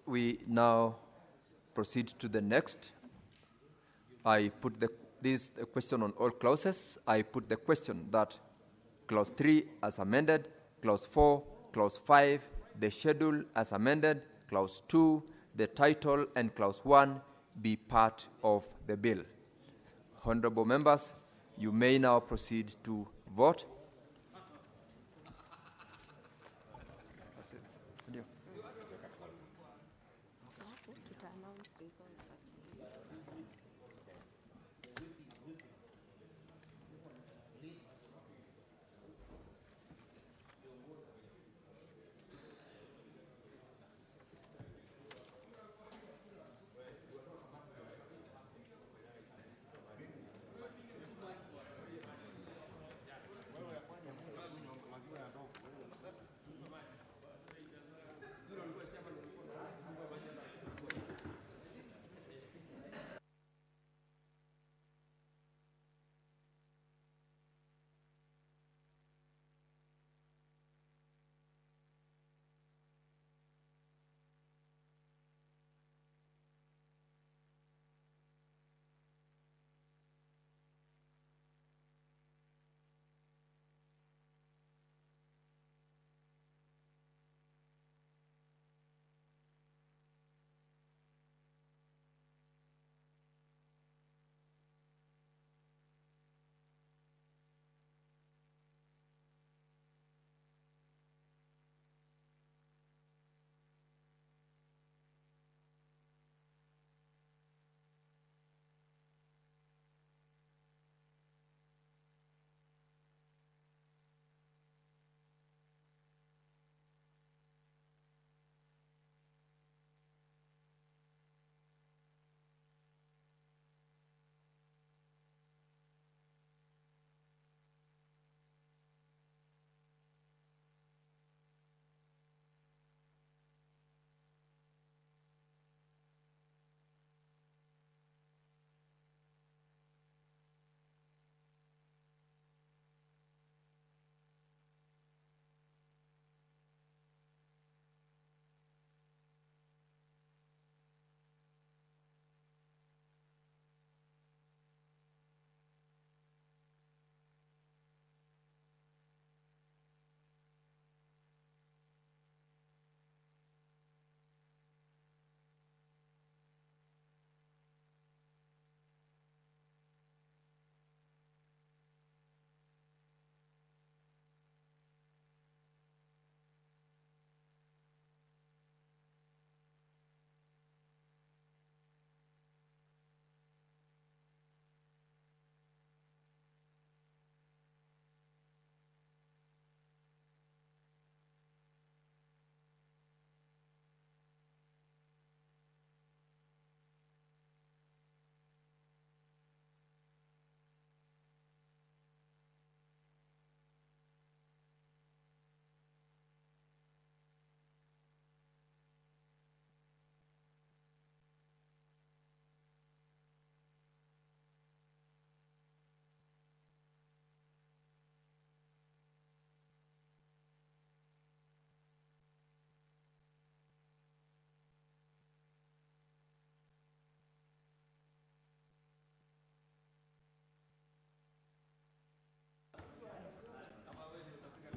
We now proceed to the next. I put this question on all clauses. I put the question that clause 3 as amended, clause 4, clause 5, the schedule as amended, clause 2, the title, and clause 1 be part of the bill. Honorable members, you may now proceed to vote.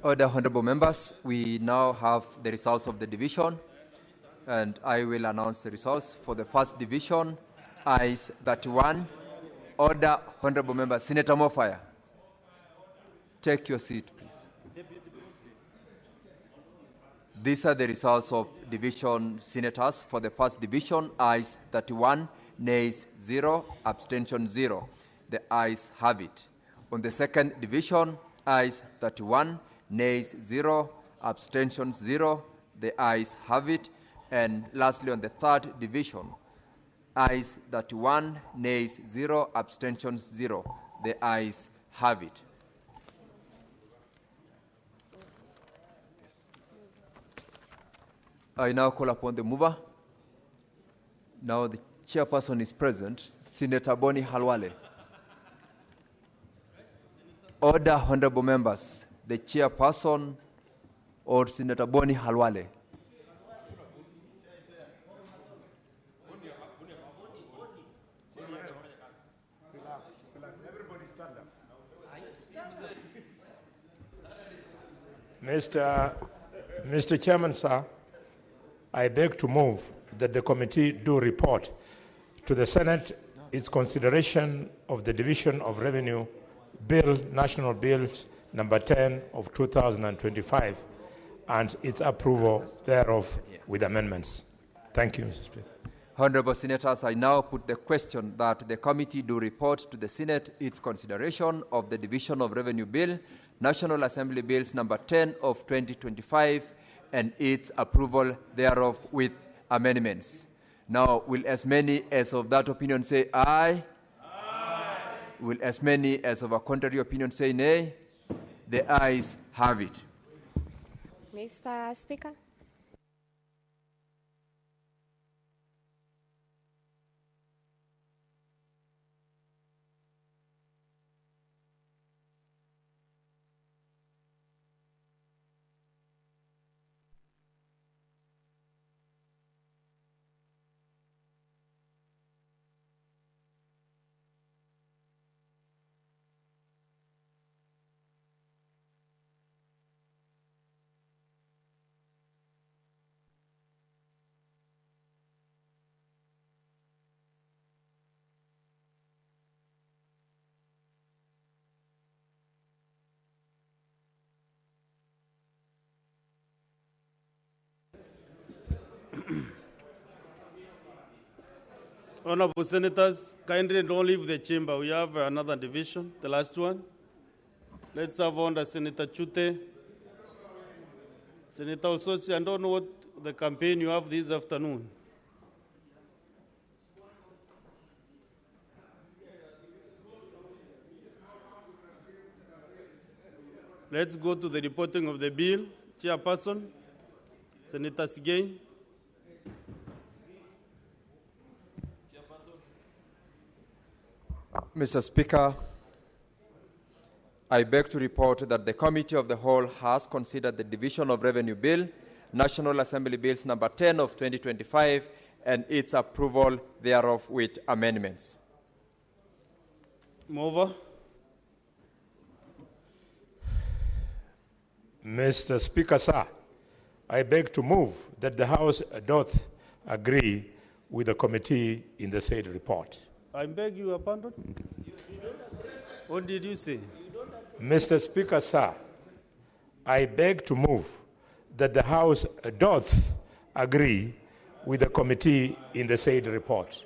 Order, honorable members, we now have the results of the division, and I will announce the results. For the first division, ayes 31. Order, honorable members. Senator Mofaya, take your seat, please. These are the results of division senators. For the first division, ayes 31, nays 0, abstention 0. The ayes have it. On the second division, ayes 31, nays 0, abstentions 0. The ayes have it. And lastly, on the third division, ayes 31, nays 0, abstentions 0. The ayes have it. I now call upon the mover. Now the chairperson is present, Senator Boni Halwale. Order, honorable members, the chairperson or Senator Boni Halwale. Mr. Chairman, sir, I beg to move that the committee do report to the Senate its consideration of the Division of Revenue Bill, National Bills number 10 of 2025, and its approval thereof with amendments. Thank you, Mr. Speaker. Honorable Senators, I now put the question that the committee do report to the Senate its consideration of the Division of Revenue Bill, National Assembly Bills number 10 of 2025, and its approval thereof with amendments. Now, will as many as of that opinion say aye? Aye. Will as many as of a contrary opinion say nay? The ayes have it. Mr. Speaker. Honorable Senators, kindly don't leave the chamber. We have another division, the last one. Let's have on Senator Chute. Senator Olsosi, I don't know what the campaign you have this afternoon. Let's go to the reporting of the bill. Chairperson, Senator Sigay. Mr. Speaker, I beg to report that the Committee of the Whole has considered the Division of Revenue Bill, National Assembly Bills number 10 of 2025, and its approval thereof with amendments. Mover. Mr. Speaker, sir, I beg to move that the House doth agree with the committee in the said report. I beg you, pardon? What did you say? Mr. Speaker, sir, I beg to move that the House doth agree with the committee in the said report.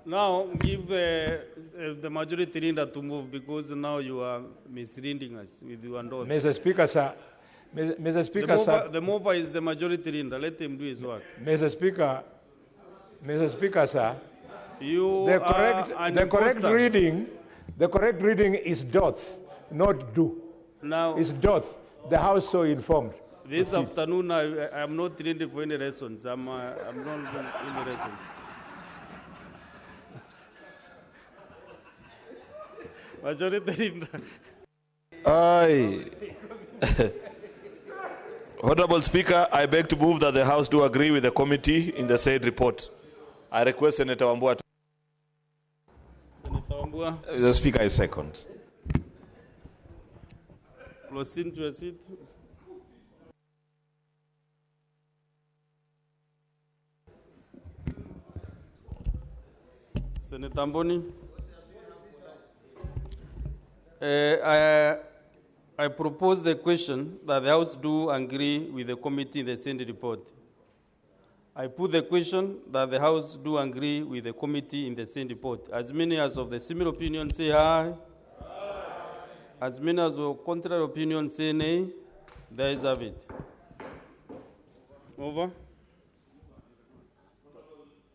Now give the majority leader to move, because now you are misleading us with your endorsement. Mr. Speaker, sir, Mr. Speaker, sir, the mover is the majority leader. Let him do his work. Mr. Speaker, sir, the correct reading is doth, not do. Now it's doth. The House so informed. This afternoon, I am not ready for any lessons. I'm not doing any lessons. Majority leader. Aye. Honorable Speaker, I beg to move that the House do agree with the committee in the said report. I request Senator Wambua. Senator Wambua. The Speaker is second. Proceed to your seat. Senator Mboni. I propose the question that the House do agree with the committee in the Senate report. I put the question that the House do agree with the committee in the Senate report. As many as of the similar opinion say aye. As many as of contrary opinion say nay. The ayes have it. Over.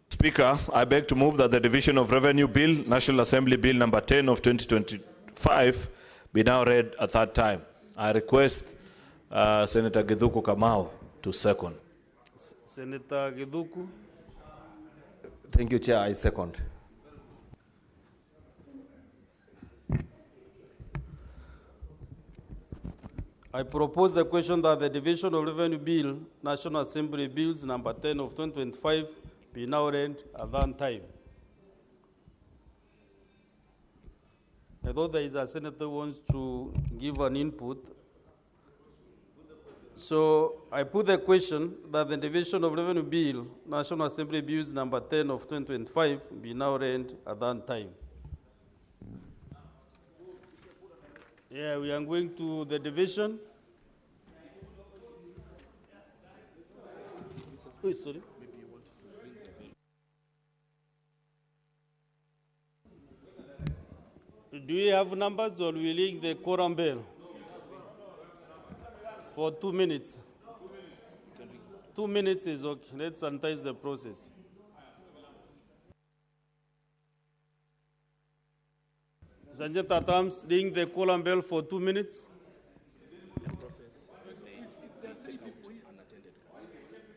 Speaker, I beg to move that the Division of Revenue Bill, National Assembly Bill number 10 of 2025, be now read a third time. I request Senator Githuku Kamau to second. Senator Githuku. Thank you, Chair. I second. I propose the question that the Division of Revenue Bill, National Assembly Bills number 10 of 2025, be now read at that time. I thought there is a senator who wants to give an input. So I put the question that the Division of Revenue Bill, National Assembly Bills number 10 of 2025, be now read at that time. Yeah, we are going to the division. Oh, sorry. Do we have numbers or will we ring the quorum bell? For 2 minutes. 2 minutes is okay. Let's sanitize the process. Sanjay Tatams, ring the quorum bell for 2 minutes.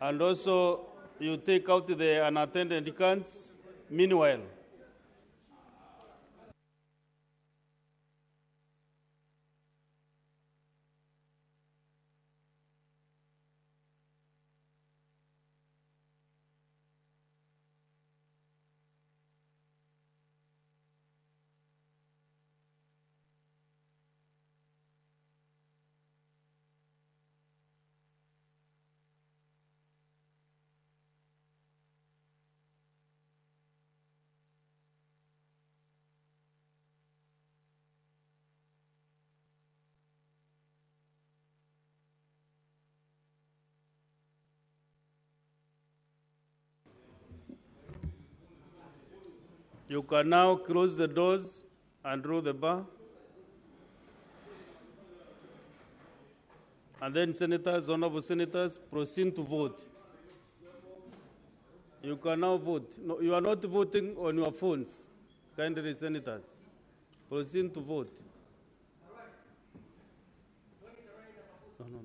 And also, you take out the unattended cards. Meanwhile, you can now close the doors and draw the bar. And then senators, honorable senators, proceed to vote. You can now vote. No, you are not voting on your phones, kindly senators. Proceed to vote. No.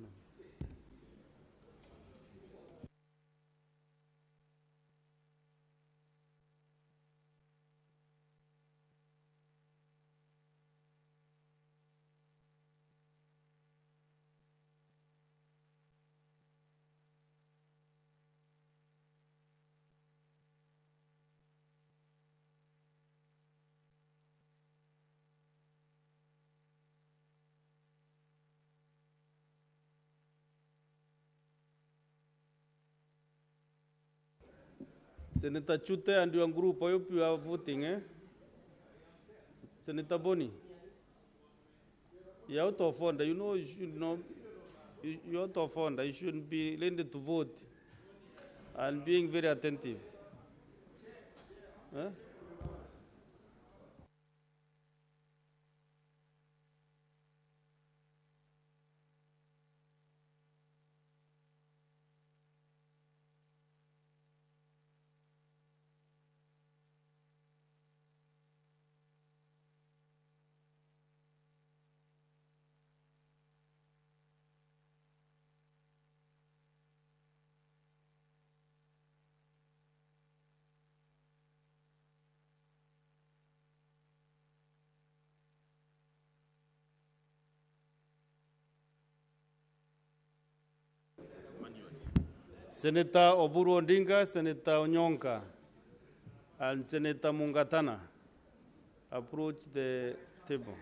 Senator Chute and your group, I hope you are voting, eh? Senator Boni, you're out of order. You know, you should know, you're out of order. You shouldn't be lending to vote and being very attentive. Eh? Senator Oburu Ondinga, Senator Onyonka, and Senator Mungatana approach the table.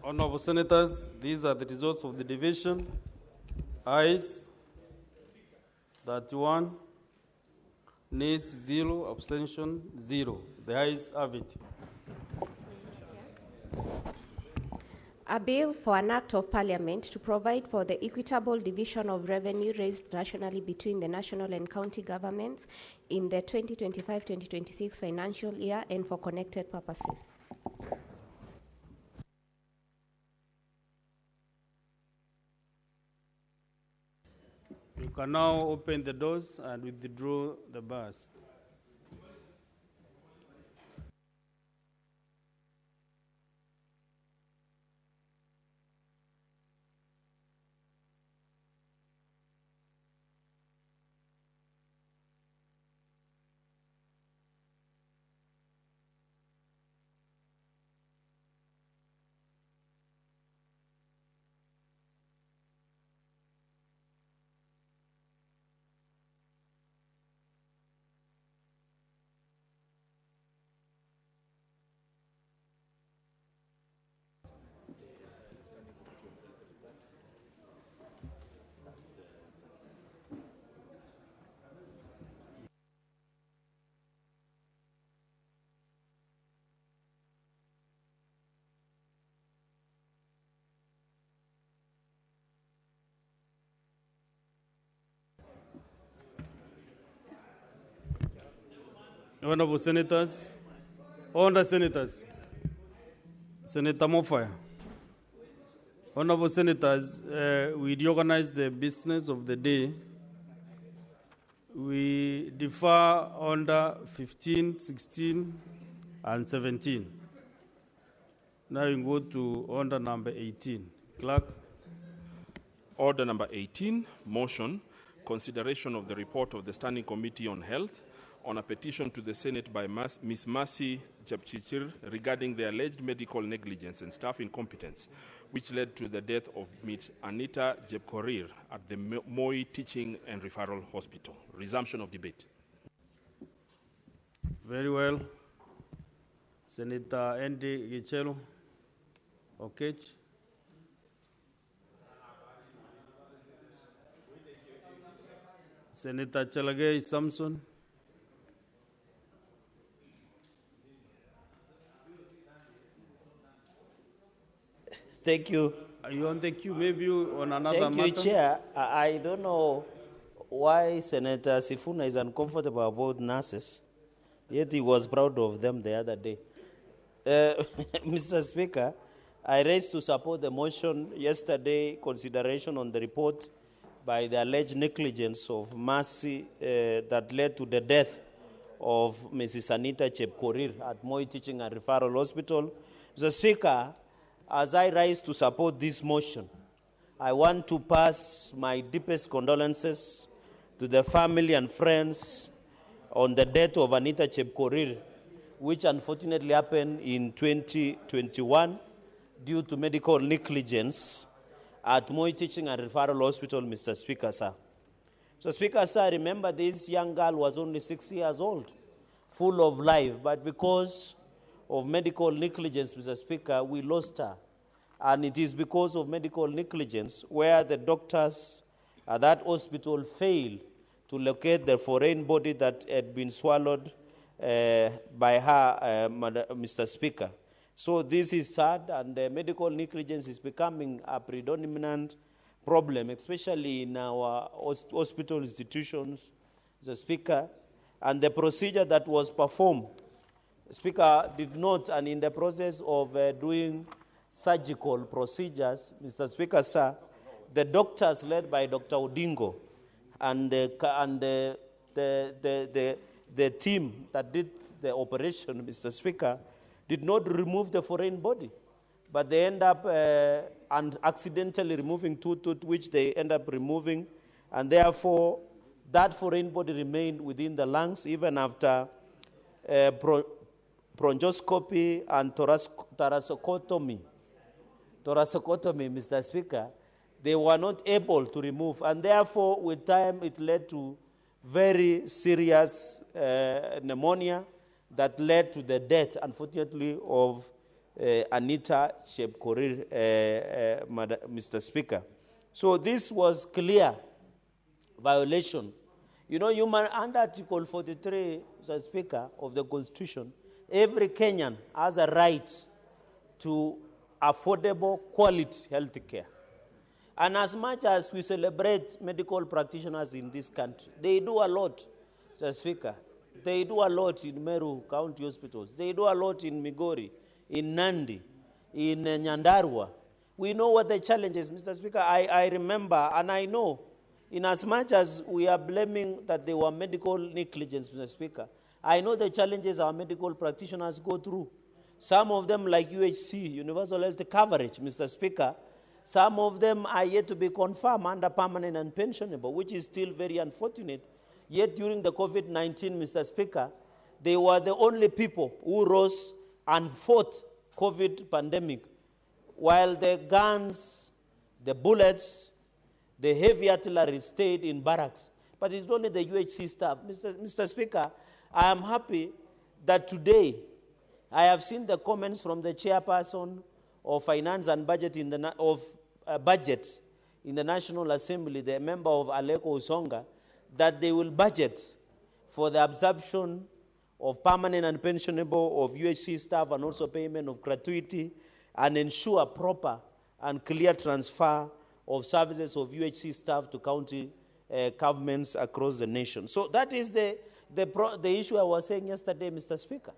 Honorable Senators, these are the results of the division. Ayes 31, nays 0, abstention 0. The ayes have it. A bill for an act of parliament to provide for the equitable division of revenue raised nationally between the national and county governments in the 2025-2026 financial year and for connected purposes. You can now open the doors and withdraw the bars. Honorable Senators, Honorable Senators, Senator Mofaya. Honorable Senators, we reorganize the business of the day. We defer under 15, 16, and 17. Now we go to order number 18. Clerk. Order number 18, motion, consideration of the report of the Standing Committee on Health on a petition to the Senate by Ms. Mercy Chepchichir regarding the alleged medical negligence and staff incompetence, which led to the death of Ms. Anita Jepkorir at the Moi Teaching and Referral Hospital. Resumption of debate. Very well. Senator Andy Gichelo. Okay. Senator Chalagay Samson. Thank you. Are you on the queue? Maybe on another Thank matter? you, Chair. I don't know why Senator Sifuna is uncomfortable about nurses, yet he was proud of them the other day. Mr. Speaker, I raised to support the motion yesterday, consideration on the report by the alleged negligence of Mercy that led to the death of Mrs. Anita Chepkorir at Moi Teaching and Referral Hospital. Mr. Speaker, as I rise to support this motion, I want to pass my deepest condolences to the family and friends on the death of Anita Chepkorir, which unfortunately happened in 2021 due to medical negligence at Moi Teaching and Referral Hospital, Mr. Speaker, sir. Mr. Speaker, sir, remember this young girl was only 6 years old, full of life, but because of medical negligence, Mr. Speaker, we lost her. And it is because of medical negligence where the doctors at that hospital failed to locate the foreign body that had been swallowed by her, Mr. Speaker. So this is sad, and medical negligence is becoming a predominant problem, especially in our hospital institutions, Mr. Speaker. And the procedure that was performed, Speaker, did not, and in the process of doing surgical procedures, Mr. Speaker, sir, the doctors led by Dr. Odingo and the team that did the operation, Mr. Speaker, did not remove the foreign body, but they end up and accidentally removing two tooth, which they end up removing, and therefore that foreign body remained within the lungs even after bronchoscopy and thoracotomy, Mr. Speaker. They were not able to remove, and therefore with time it led to very serious pneumonia that led to the death, unfortunately, of Anita Chepkorir, Mr. Speaker. So this was clear violation. You know, under Article 43, Mr. Speaker, of the Constitution, every Kenyan has a right to affordable, quality health care. And as much as we celebrate medical practitioners in this country, they do a lot, Mr. Speaker. They do a lot in Meru County hospitals. They do a lot in Migori, in Nandi, in Nyandarua. We know what the challenge is, Mr. Speaker. I remember, and I know, in as much as we are blaming that they were medical negligence, Mr. Speaker, I know the challenges our medical practitioners go through. Some of them, like UHC, Universal Health Coverage, Mr. Speaker, some of them are yet to be confirmed under permanent and pensionable, which is still very unfortunate. Yet during the COVID-19, Mr. Speaker, they were the only people who rose and fought COVID pandemic, while the guns, the bullets, the heavy artillery stayed in barracks. But it's only the UHC staff. Mr. Speaker, I am happy that today I have seen the comments from the chairperson of Finance and Budget in the Budget in the National Assembly, the member of Aleko Usonga, that they will budget for the absorption of permanent and pensionable of UHC staff and also payment of gratuity and ensure proper and clear transfer of services of UHC staff to county governments across the nation. So that is the issue I was saying yesterday, Mr. Speaker,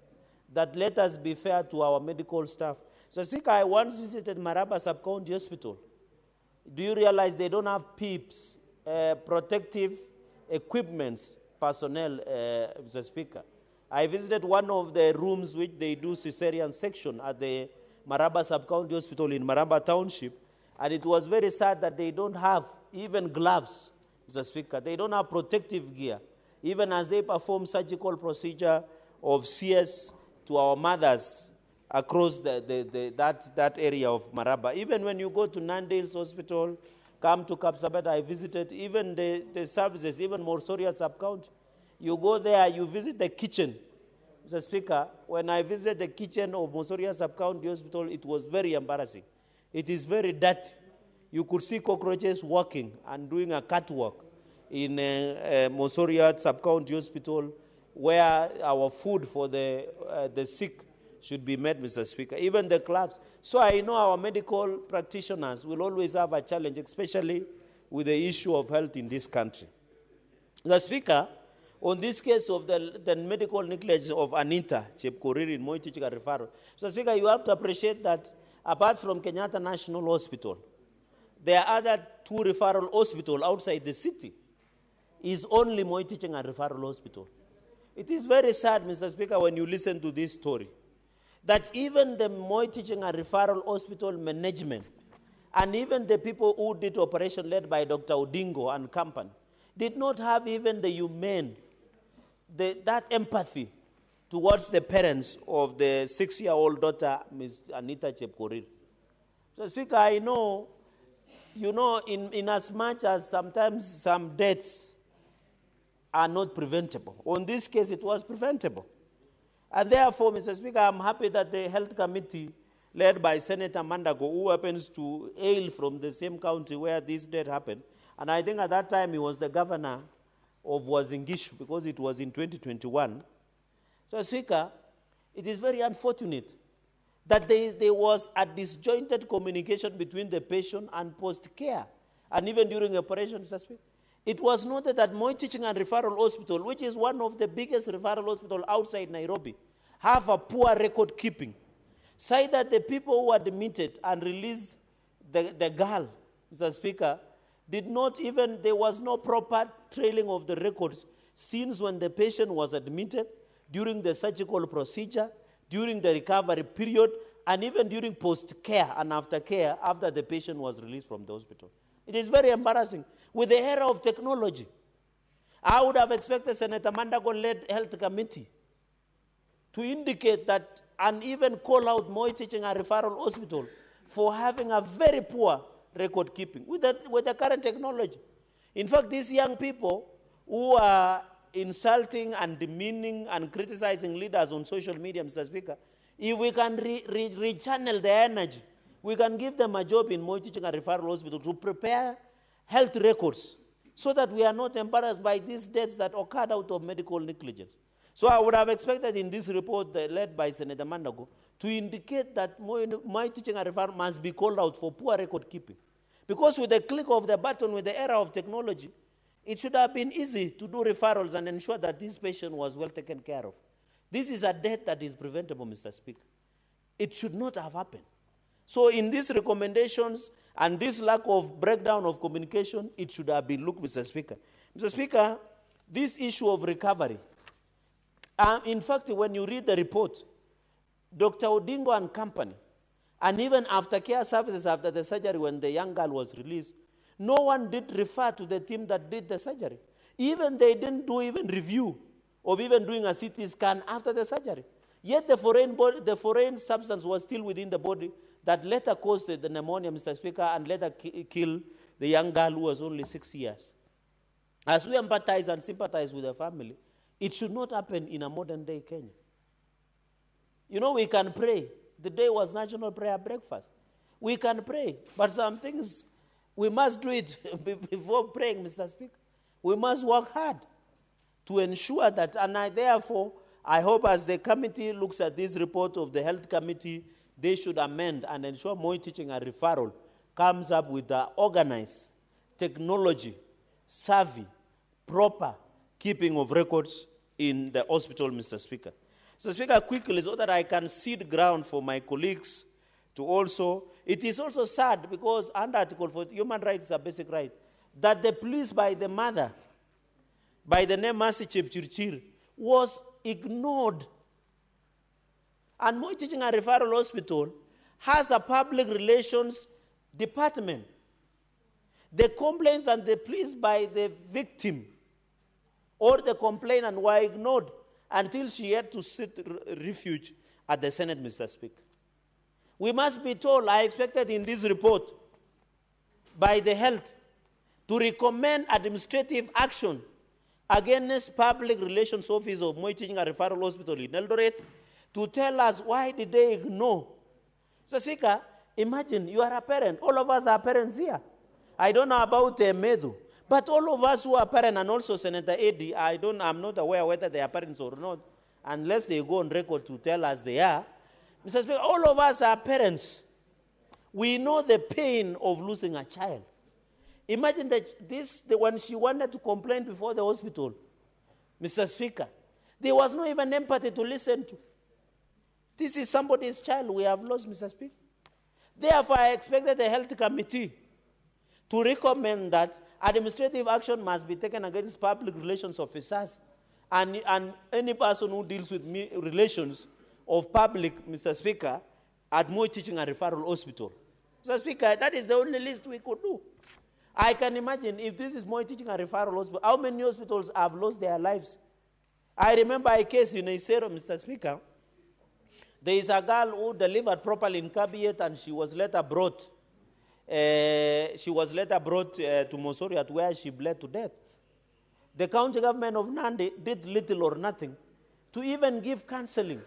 that let us be fair to our medical staff. So, Speaker, I once visited Maraba Sub-County Hospital. Do you realize they don't have PEEPs, protective equipments, personnel, Mr. Speaker? I visited one of the rooms which they do cesarean section at the Maraba Sub-County Hospital in Maraba Township, and it was very sad that they don't have even gloves, Mr. Speaker. They don't have protective gear, even as they perform surgical procedure of CS to our mothers across that area of Maraba. Even when you go to Nandales Hospital, come to Kapsabet, I visited, even the services, even Morsoriat Sub-County, you go there, you visit the kitchen. Mr. Speaker, when I visited the kitchen of Morsoriat Sub-County Hospital, it was very embarrassing. It is very dirty. You could see cockroaches walking and doing a catwalk in Morsoriat Sub-County Hospital, where our food for the sick should be made, Mr. Speaker, even the clubs. So I know our medical practitioners will always have a challenge, especially with the issue of health in this country. Mr. Speaker, on this case of the medical negligence of Anita Chepkorir in Moi Teaching and Referral, Mr. Speaker, you have to appreciate that apart from Kenyatta National Hospital, there are other 2 referral hospitals outside the city. Is only Moi Teaching and Referral Hospital. It is very sad, Mr. Speaker, when you listen to this story, that even the Moi Teaching and Referral Hospital management and even the people who did operation led by Dr. Odingo and company did not have even the humane, that empathy towards the parents of the 6-year-old daughter, Ms. Anita Chepkorir. So, Speaker, I know, you know, in as much as sometimes some deaths are not preventable. On this case, it was preventable. And therefore, Mr. Speaker, I'm happy that the Health Committee, led by Senator Mandago, who happens to hail from the same county where this death happened, and I think at that time he was the governor of Wazingishu, because it was in 2021. So, Speaker, it is very unfortunate that there was a disjointed communication between the patient and post-care, and even during operation, Mr. Speaker. It was noted that Moi Teaching and Referral Hospital, which is one of the biggest referral hospitals outside Nairobi, have a poor record keeping. Say that the people who admitted and released the girl, Mr. Speaker, did not even, there was no proper trailing of the records since when the patient was admitted, during the surgical procedure, during the recovery period, and even during post-care and after-care after the patient was released from the hospital. It is very embarrassing. With the era of technology, I would have expected Senator Mandago-led Health Committee to indicate that and even call out Moi Teaching and Referral Hospital for having a very poor record keeping with the current technology. In fact, these young people who are insulting and demeaning and criticizing leaders on social media, Mr. Speaker, If we can rechannel the energy, we can give them a job in Moi Teaching and Referral Hospital to prepare health records so that we are not embarrassed by these deaths that occurred out of medical negligence. So I would have expected in this report led by Senator Mandago to indicate that Moi Teaching and Referral must be called out for poor record keeping. Because with the click of the button, with the era of technology, it should have been easy to do referrals and ensure that this patient was well taken care of. This is a death that is preventable, Mr. Speaker. It should not have happened. So in these recommendations and this lack of breakdown of communication, it should have been looked, Mr. Speaker. Mr. Speaker, this issue of recovery, in fact, when you read the report, Dr. Odingo and company, and even aftercare services after the surgery when the young girl was released, no one did refer to the team that did the surgery. Even they didn't do even review of even doing a CT scan after the surgery. Yet the foreign substance was still within the body that later caused the pneumonia, Mr. Speaker, and later killed the young girl who was only 6 years. As we empathize and sympathize with the family, it should not happen in a modern day Kenya. You know, we can pray. The day was National Prayer Breakfast. We can pray, but some things, we must do it before praying, Mr. Speaker. We must work hard to ensure that, and therefore, I hope as the committee looks at this report of the Health Committee, they should amend and ensure Moi Teaching and Referral comes up with the organized, technology, savvy, proper keeping of records in the hospital, Mr. Speaker. Mr. Speaker, quickly, so that I can cede ground for my colleagues to also, it is also sad because under Article 40, human rights is a basic right, that the police by the mother, by the name Mercy Chepchirchir, was ignored. And Moi Teaching and Referral Hospital has a public relations department. The complaints and the pleas by the victim or the complainant were ignored until she had to seek refuge at the Senate, Mr. Speaker. We must be told, I expected in this report by the health to recommend administrative action against Public Relations Office of Moi Teaching and Referral Hospital in Eldoret to tell us why did they ignore. So, Speaker, imagine you are a parent. All of us are parents here. I don't know about Medu, but all of us who are parents, and also Senator Eddy, I'm not aware whether they are parents or not, unless they go on record to tell us they are. Mr. Speaker, all of us are parents. We know the pain of losing a child. Imagine that when she wanted to complain before the hospital, Mr. Speaker, there was no even empathy to listen to. This is somebody's child we have lost, Mr. Speaker. Therefore, I expected the Health Committee to recommend that administrative action must be taken against public relations officers and any person who deals with relations of public, Mr. Speaker, at Moi Teaching and Referral Hospital. Mr. Speaker, that is the only list we could do. I can imagine if this is Moi Teaching and Referral Hospital, how many hospitals have lost their lives? I remember a case in Isero, Mr. Speaker. There is a girl who delivered properly in Kabiet and she was later brought to Mosoriat where she bled to death. The county government of Nandi did little or nothing to even give counseling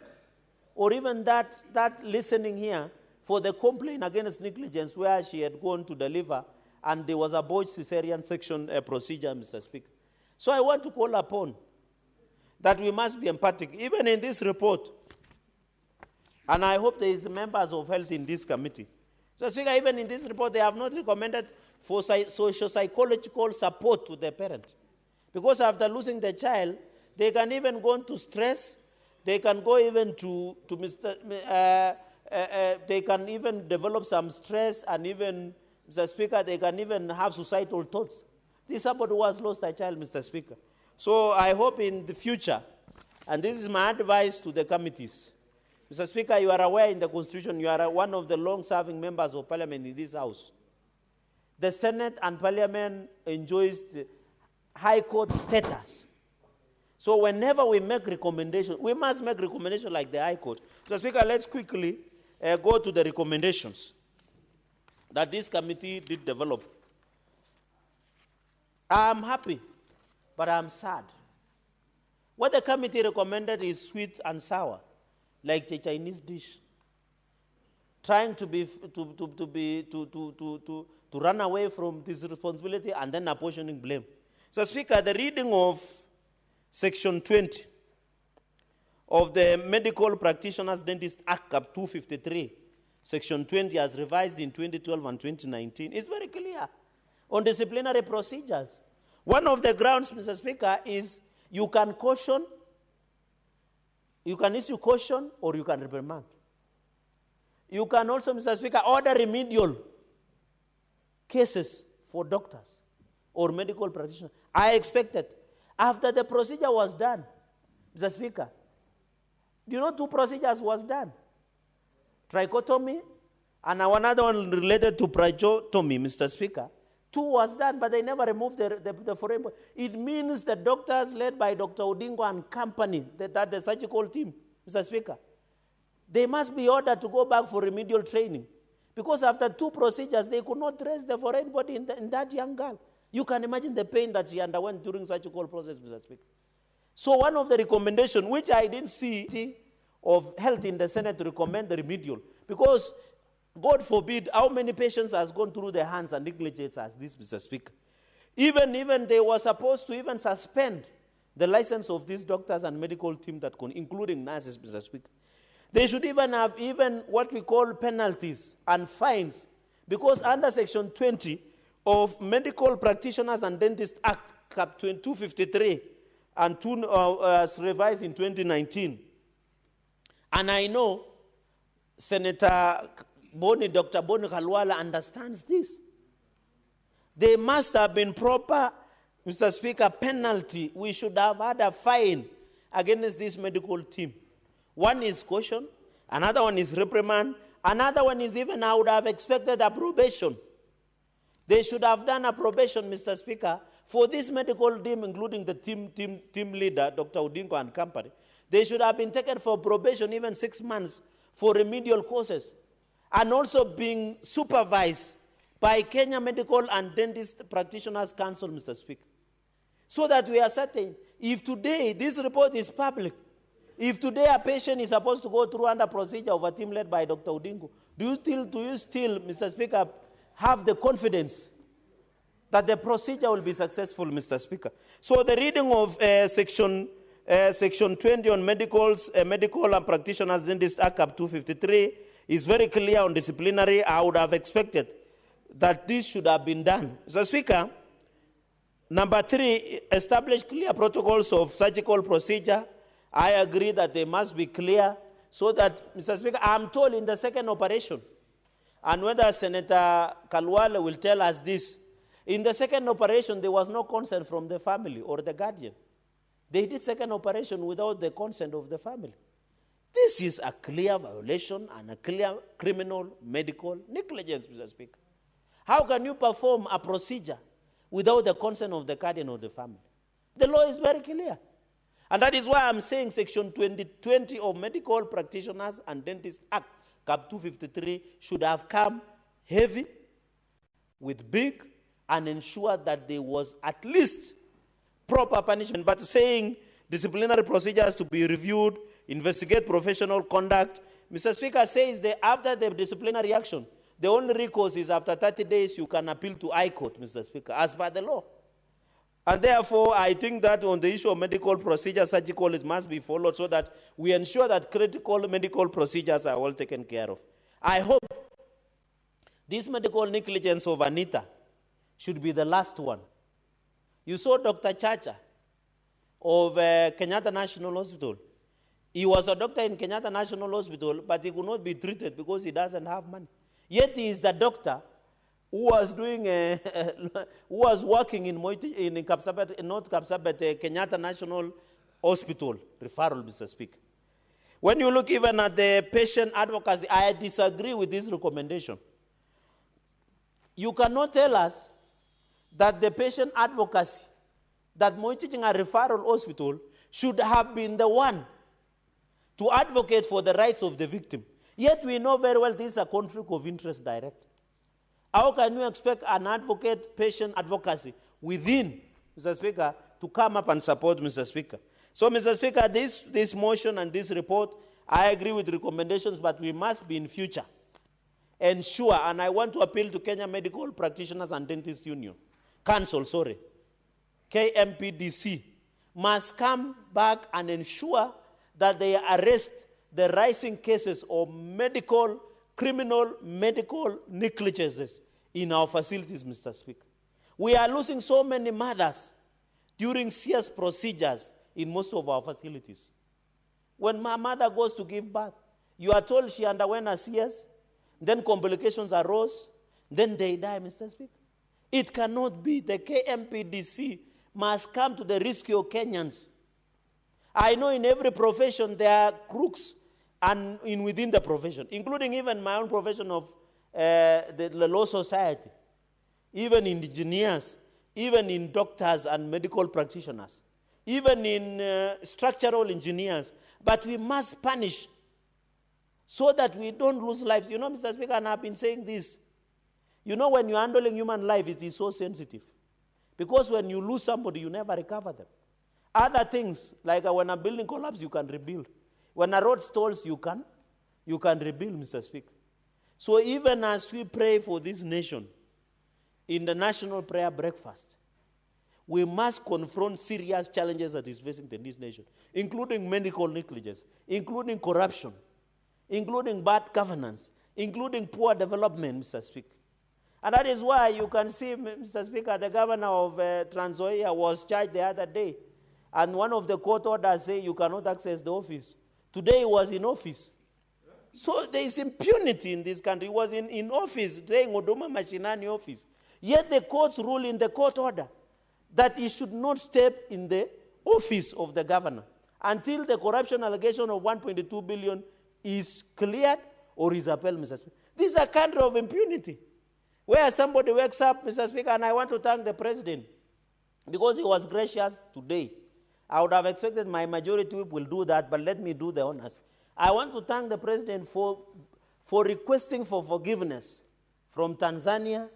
or even that listening here for the complaint against negligence where she had gone to deliver and there was a botched cesarean section procedure, Mr. Speaker. So I want to call upon that we must be empathic, even in this report. And I hope there is members of health in this committee. So, Speaker, even in this report, they have not recommended for socio-psychological support to the parent. Because after losing the child, they can even go into stress. They can go even they can even develop some stress and even, Mr. Speaker, they can even have suicidal thoughts. This is somebody who has lost a child, Mr. Speaker. So I hope in the future, and this is my advice to the committees, Mr. Speaker, you are aware in the Constitution, you are one of the long-serving members of Parliament in this House. The Senate and Parliament enjoys the High Court status. So whenever we make recommendations, we must make recommendations like the High Court. Mr. Speaker, let's quickly go to the recommendations that this committee did develop. I'm happy, but I'm sad. What the committee recommended is sweet and sour. like a Chinese dish, trying to run away from this responsibility and then apportioning blame. So, Speaker, the reading of Section 20 of the Medical Practitioners Dentist Act, Cap 253, Section 20 as revised in 2012 and 2019, is very clear on disciplinary procedures. One of the grounds, Mr. Speaker, is you can caution, you can issue caution, or you can reprimand. You can also, Mr. Speaker, order remedial cases for doctors or medical practitioners. I expected, after the procedure was done, Mr. Speaker, do you know 2 procedures was done? Trichotomy and another one related to brachiotomy, Mr. Speaker. 2 was done, but they never removed the foreign body. It means the doctors led by Dr. Odingo and company, that the surgical team, Mr. Speaker, they must be ordered to go back for remedial training. Because after 2 procedures, they could not trace the foreign body in that young girl. You can imagine the pain that she underwent during surgical process, Mr. Speaker. So one of the recommendations, which I didn't see of health in the Senate to recommend the remedial, because God forbid how many patients has gone through their hands and negligence as this, Mr. Speaker. Even they were supposed to even suspend the license of these doctors and medical team including nurses, Mr. Speaker. They should even have what we call penalties and fines, because under Section 20 of Medical Practitioners and Dentists Act, Cap 253, and revised in 2019. And I know Senator Dr. Boni Khalwala understands this. There must have been proper, Mr. Speaker, penalty. We should have had a fine against this medical team. One is caution, another one is reprimand, another one is even I would have expected a probation. They should have done a probation, Mr. Speaker, for this medical team, including the team leader, Dr. Odingo and company. They should have been taken for probation even 6 months for remedial courses, and also being supervised by Kenya Medical and Dentist Practitioners Council, Mr. Speaker, so that we are certain, if today this report is public, if today a patient is supposed to go through under procedure of a team led by Dr. Odingo, do you still, Mr. Speaker, have the confidence that the procedure will be successful, Mr. Speaker? So the reading of Section 20 on medical and practitioners dentist Act 253 is very clear on disciplinary. I would have expected that this should have been done. Mr. Speaker, number 3, establish clear protocols of surgical procedure. I agree that they must be clear so that, Mr. Speaker, I'm told in the second operation, and whether Senator Kalwale will tell us this, in the second operation, there was no consent from the family or the guardian. They did second operation without the consent of the family. This is a clear violation and a clear criminal medical negligence, Mr. Speaker. How can you perform a procedure without the consent of the guardian or the family? The law is very clear. And that is why I'm saying Section 20 of Medical Practitioners and Dentists Act, Cap 253, should have come heavy with big and ensure that there was at least proper punishment. But saying disciplinary procedures to be reviewed, investigate professional conduct, Mr. Speaker says that after the disciplinary action, the only recourse is after 30 days you can appeal to High Court, Mr. Speaker, as per the law. And therefore, I think that on the issue of medical procedures, surgical, it must be followed so that we ensure that critical medical procedures are all taken care of. I hope this medical negligence of Anita should be the last one. You saw Dr. Chacha of Kenyatta National Hospital. He was a doctor in Kenyatta National Hospital, but he could not be treated because he doesn't have money. Yet he is the doctor who was doing, who was working in Kapsabet, not Kapsabet, Kenyatta National Hospital referral, Mr. Speaker. When you look even at the patient advocacy, I disagree with this recommendation. You cannot tell us that the patient advocacy, that Moi Teaching a referral hospital should have been the one to advocate for the rights of the victim. Yet we know very well this is a conflict of interest direct. How can you expect an advocate, patient advocacy within, Mr. Speaker, to come up and support, Mr. Speaker? So, Mr. Speaker, this motion and this report, I agree with recommendations, but we must be in future ensure, and I want to appeal to Kenya Medical Practitioners and Dentists Union, Council, KMPDC, must come back and ensure that they arrest the rising cases of criminal medical negligences in our facilities, Mr. Speaker. We are losing so many mothers during CS procedures in most of our facilities. When my mother goes to give birth, you are told she underwent a CS, then complications arose, then they die, Mr. Speaker. It cannot be. The KMPDC must come to the rescue of Kenyans. I know in every profession there are crooks and within the profession, including even my own profession of the law society, even in engineers, even in doctors and medical practitioners, even in structural engineers. But we must punish so that we don't lose lives. You know, Mr. Speaker, and I've been saying this. You know, when you're handling human life, it is so sensitive. Because when you lose somebody, you never recover them. Other things, like when a building collapses, you can rebuild. When a road stalls, you can rebuild, Mr. Speaker. So even as we pray for this nation, in the national prayer breakfast, we must confront serious challenges that is facing this nation, including medical negligence, including corruption, including bad governance, including poor development, Mr. Speaker. And that is why you can see, Mr. Speaker, the governor of Trans Nzoia was charged the other day, and one of the court orders say you cannot access the office. Today he was in office. So there is impunity in this country. He was in office, saying Odoma Mashinani office. Yet the courts rule in the court order that he should not step in the office of the governor until the corruption allegation of 1.2 billion is cleared or is upheld, Mr. Speaker. This is a country of impunity, where somebody wakes up, Mr. Speaker, and I want to thank the president because he was gracious today. I would have expected my majority whip will do that, but let me do the honors. I want to thank the president for requesting for forgiveness from Tanzania,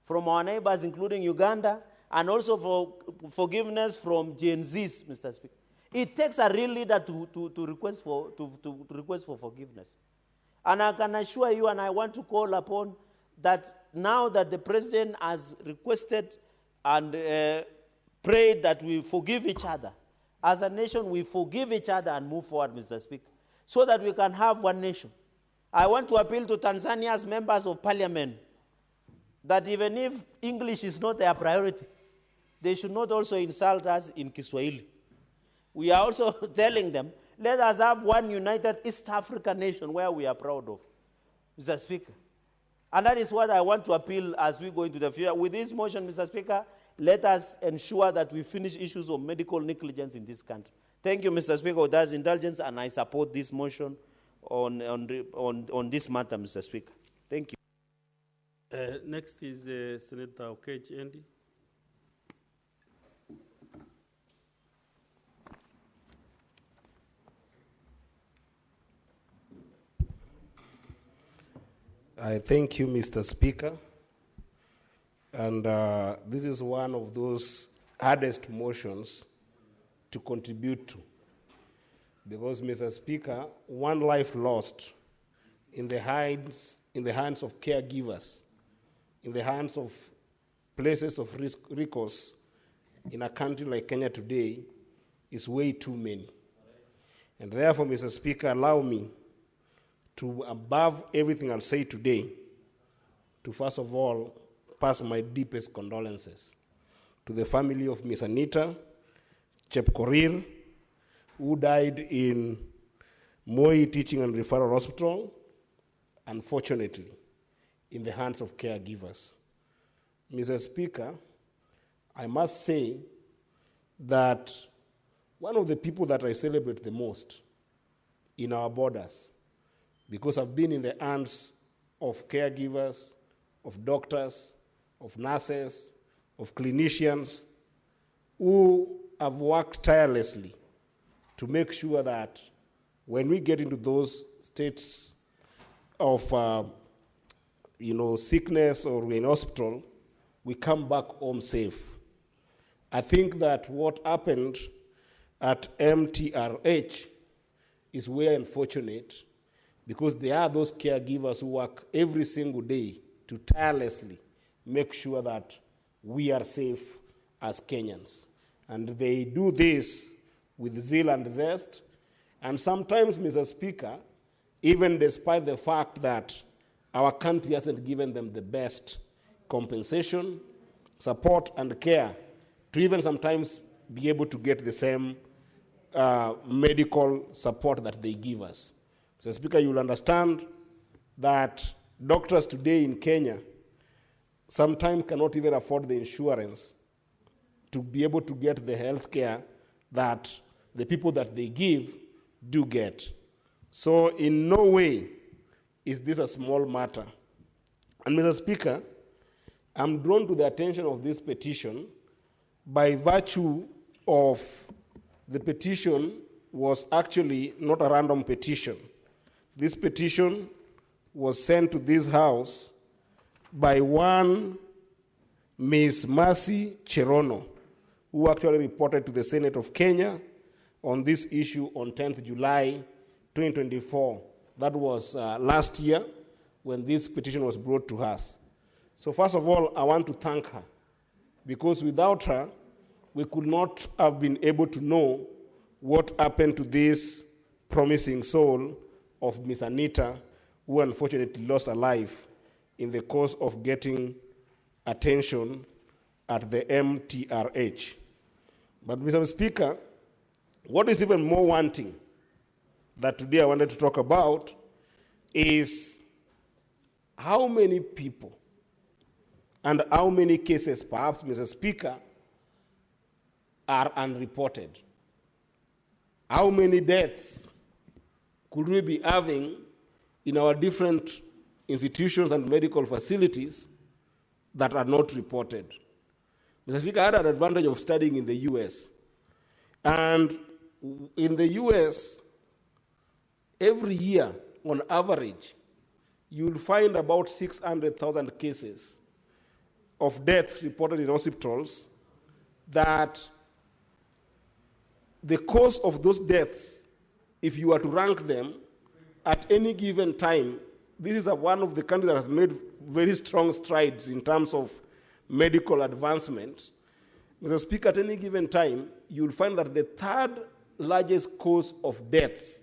from our neighbors, including Uganda, and also for forgiveness from Gen Zs, Mr. Speaker. It takes a real leader to request for forgiveness. And I can assure you, and I want to call upon that now that the president has requested and prayed that we forgive each other, as a nation we forgive each other and move forward, Mr. Speaker, so that we can have one nation. I want to appeal to Tanzania's members of parliament that even if English is not their priority, they should not also insult us in Kiswahili. We are also telling them, let us have one united East African nation where we are proud of, Mr. Speaker. And that is what I want to appeal as we go into the future. With this motion, Mr. Speaker, let us ensure that we finish issues of medical negligence in this country. Thank you, Mr. Speaker, for that indulgence, and I support this motion on this matter, Mr. Speaker. Thank you. Next is Senator Okech Andy. I thank you, Mr. Speaker. And this is one of those hardest motions to contribute to. Because, Mr. Speaker, one life lost in the hands of caregivers, in the hands of places of recourse in a country like Kenya today is way too many. And therefore, Mr. Speaker, allow me to, above everything I'll say today, to first of all pass my deepest condolences to the family of Ms. Anita Chepkorir, who died in Moi Teaching and Referral Hospital, unfortunately, in the hands of caregivers. Mr. Speaker, I must say that one of the people that I celebrate the most in our borders, because I've been in the hands of caregivers, of doctors, of nurses, of clinicians, who have worked tirelessly to make sure that when we get into those states of sickness or we're in hospital, we come back home safe. I think that what happened at MTRH is very unfortunate because there are those caregivers who work every single day to tirelessly make sure that we are safe as Kenyans. And they do this with zeal and zest. And sometimes, Mr. Speaker, even despite the fact that our country hasn't given them the best compensation, support, and care to even sometimes be able to get the same medical support that they give us. Mr. Speaker, you'll understand that doctors today in Kenya sometimes cannot even afford the insurance to be able to get the health care that the people that they give do get. So in no way is this a small matter. And Mr. Speaker, I'm drawn to the attention of this petition by virtue of the petition was actually not a random petition. This petition was sent to this House by one Ms. Mercy Cherono, who actually reported to the Senate of Kenya on this issue on 10th July 2024. That was last year when this petition was brought to us. So first of all, I want to thank her, because without her, we could not have been able to know what happened to this promising soul of Miss Anita, who unfortunately lost her life in the course of getting attention at the MTRH. But Mr. Speaker, what is even more wanting that today I wanted to talk about is how many people and how many cases, perhaps, Mr. Speaker, are unreported. How many deaths could we be having in our different institutions and medical facilities that are not reported? Mr. Speaker, I had an advantage of studying in the US. And in the US, every year, on average, you'll find about 600,000 cases of deaths reported in hospitals that the cause of those deaths, if you were to rank them at any given time, this is one of the countries that has made very strong strides in terms of medical advancement. Mr. Speaker, at any given time, you'll find that the third largest cause of death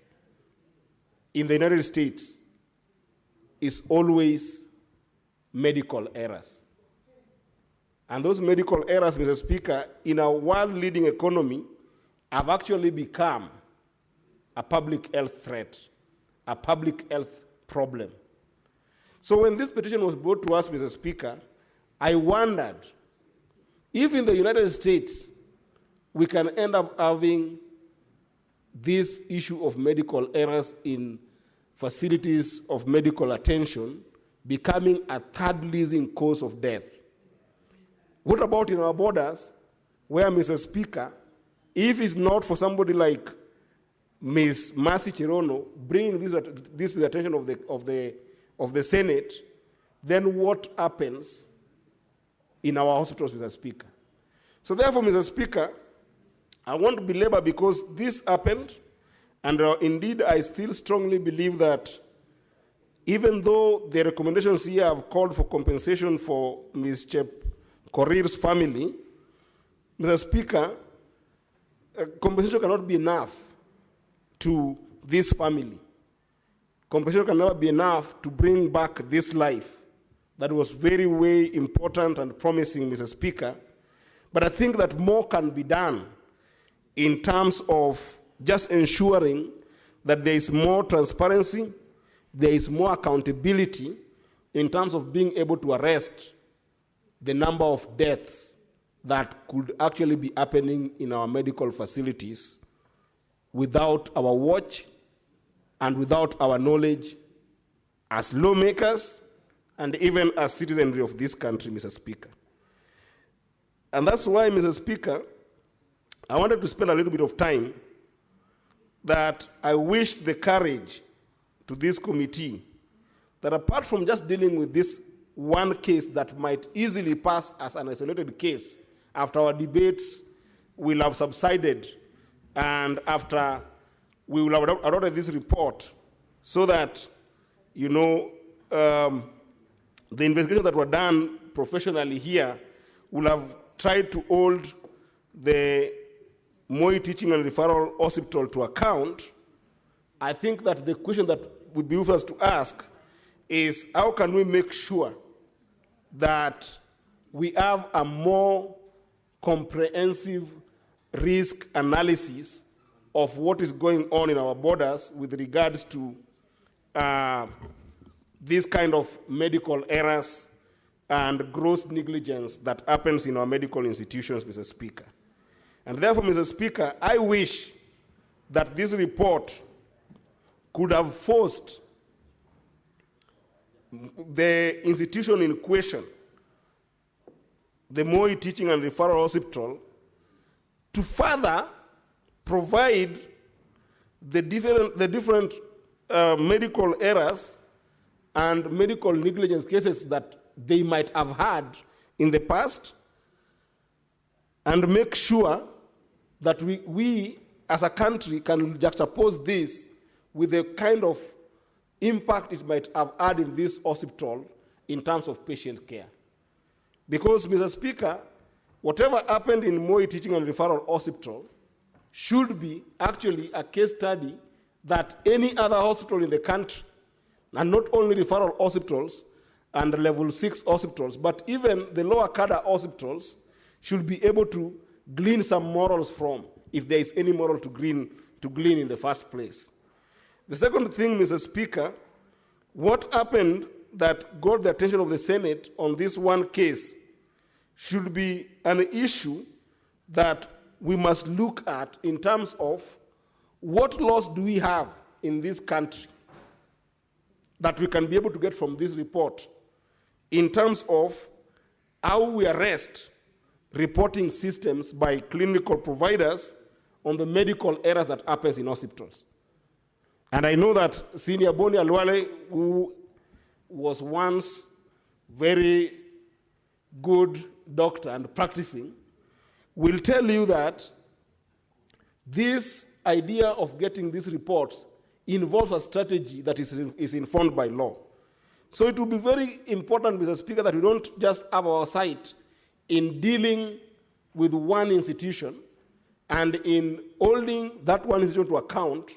in the United States is always medical errors. And those medical errors, Mr. Speaker, in a world-leading economy, have actually become a public health threat, a public health problem. So when this petition was brought to us, Mr. Speaker, I wondered if in the United States we can end up having this issue of medical errors in facilities of medical attention becoming a third leading cause of death. What about in our borders, where, Mr. Speaker, if it's not for somebody like Ms. Mercy Cherono bringing this to the attention of the Senate, then what happens in our hospitals, Mr. Speaker? So therefore, Mr. Speaker, I want to belabor, because this happened, and indeed I still strongly believe that even though the recommendations here have called for compensation for Ms. Chep Korir's family, Mr. Speaker, compensation cannot be enough to this family. Compensation can never be enough to bring back this life. That was very, very important and promising, Mr. Speaker. But I think that more can be done in terms of just ensuring that there is more transparency, there is more accountability in terms of being able to arrest the number of deaths that could actually be happening in our medical facilities without our watch and without our knowledge as lawmakers and even as citizenry of this country, Mr. Speaker. And that's why, Mr. Speaker, I wanted to spend a little bit of time that I wished the courage to this committee that apart from just dealing with this one case that might easily pass as an isolated case after our debates will have subsided and after we will have adopted this report so that, you know, the investigations that were done professionally here will have tried to hold the Moi Teaching and Referral Hospital to account. I think that the question that would be for us to ask is, how can we make sure that we have a more comprehensive risk analysis of what is going on in our borders with regards to this kind of medical errors and gross negligence that happens in our medical institutions, Mr. Speaker. And therefore, Mr. Speaker, I wish that this report could have forced the institution in question, the Moi Teaching and Referral Hospital, to further provide the different medical errors and medical negligence cases that they might have had in the past, and make sure that we as a country can juxtapose this with the kind of impact it might have had in this hospital in terms of patient care. Because, Mr. Speaker, whatever happened in Moi Teaching and Referral Hospital should be actually a case study that any other hospital in the country, and not only referral hospitals and level 6 hospitals, but even the lower cadre hospitals, should be able to glean some morals from, if there is any moral to glean in the first place. The second thing, Mr. Speaker, what happened that got the attention of the Senate on this one case should be an issue that we must look at in terms of what laws do we have in this country that we can be able to get from this report in terms of how we arrest reporting systems by clinical providers on the medical errors that happens in hospitals. And I know that Senior Boni Alwale, who was once very good doctor and practicing, will tell you that this idea of getting these reports involves a strategy that is informed by law. So it will be very important, Mr. Speaker, that we don't just have our sight in dealing with one institution and in holding that one institution to account,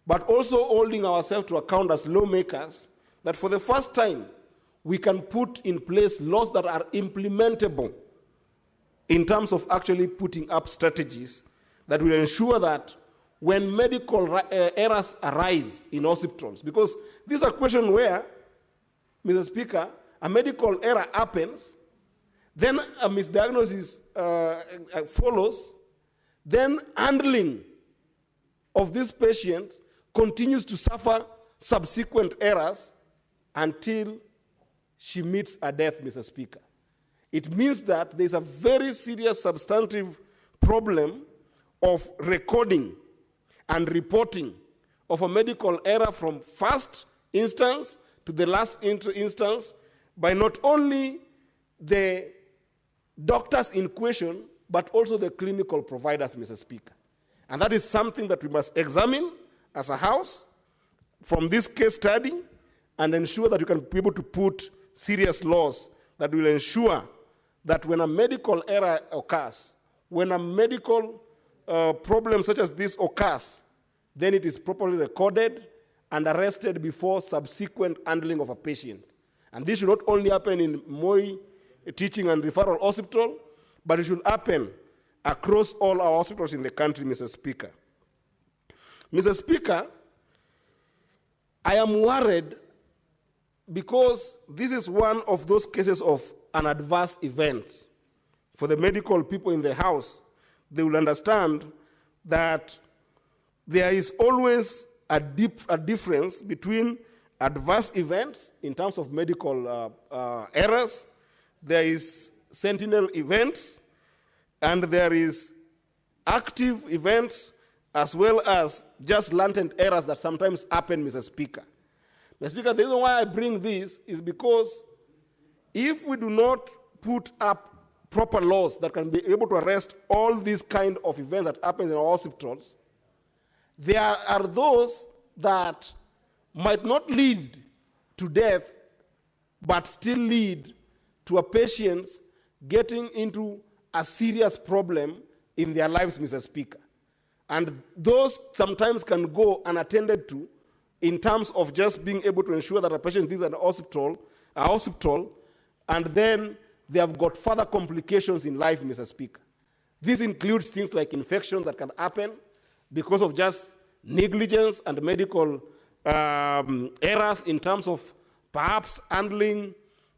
but also holding ourselves to account as lawmakers, that for the first time we can put in place laws that are implementable in terms of actually putting up strategies that will ensure that when medical errors arise in hospitals, because these are questions where, Mr. Speaker, a medical error happens, then a misdiagnosis follows, then handling of this patient continues to suffer subsequent errors until she meets a death, Mr. Speaker. It means that there's a very serious substantive problem of recording and reporting of a medical error from first instance to the last instance by not only the doctors in question, but also the clinical providers, Mr. Speaker. And that is something that we must examine as a House from this case study and ensure that we can be able to put serious laws that will ensure that when a medical error occurs, when a medical problem such as this occurs, then it is properly recorded and arrested before subsequent handling of a patient. And this should not only happen in Moi Teaching and Referral Hospital, but it should happen across all our hospitals in the country, Mr. Speaker. Mr. Speaker, I am worried because this is one of those cases of an adverse event. For the medical people in the House, they will understand that there is always a difference between adverse events in terms of medical errors, there is sentinel events, and there is active events as well as just latent errors that sometimes happen, Mr. Speaker. Mr. Speaker, the reason why I bring this is because if we do not put up proper laws that can be able to arrest all these kind of events that happen in our hospitals, There are those that might not lead to death, but still lead to a patient getting into a serious problem in their lives, Mr. Speaker. And those sometimes can go unattended to in terms of just being able to ensure that a patient is in a hospital, and then they have got further complications in life, Mr. Speaker. This includes things like infections that can happen because of just negligence and medical errors in terms of perhaps handling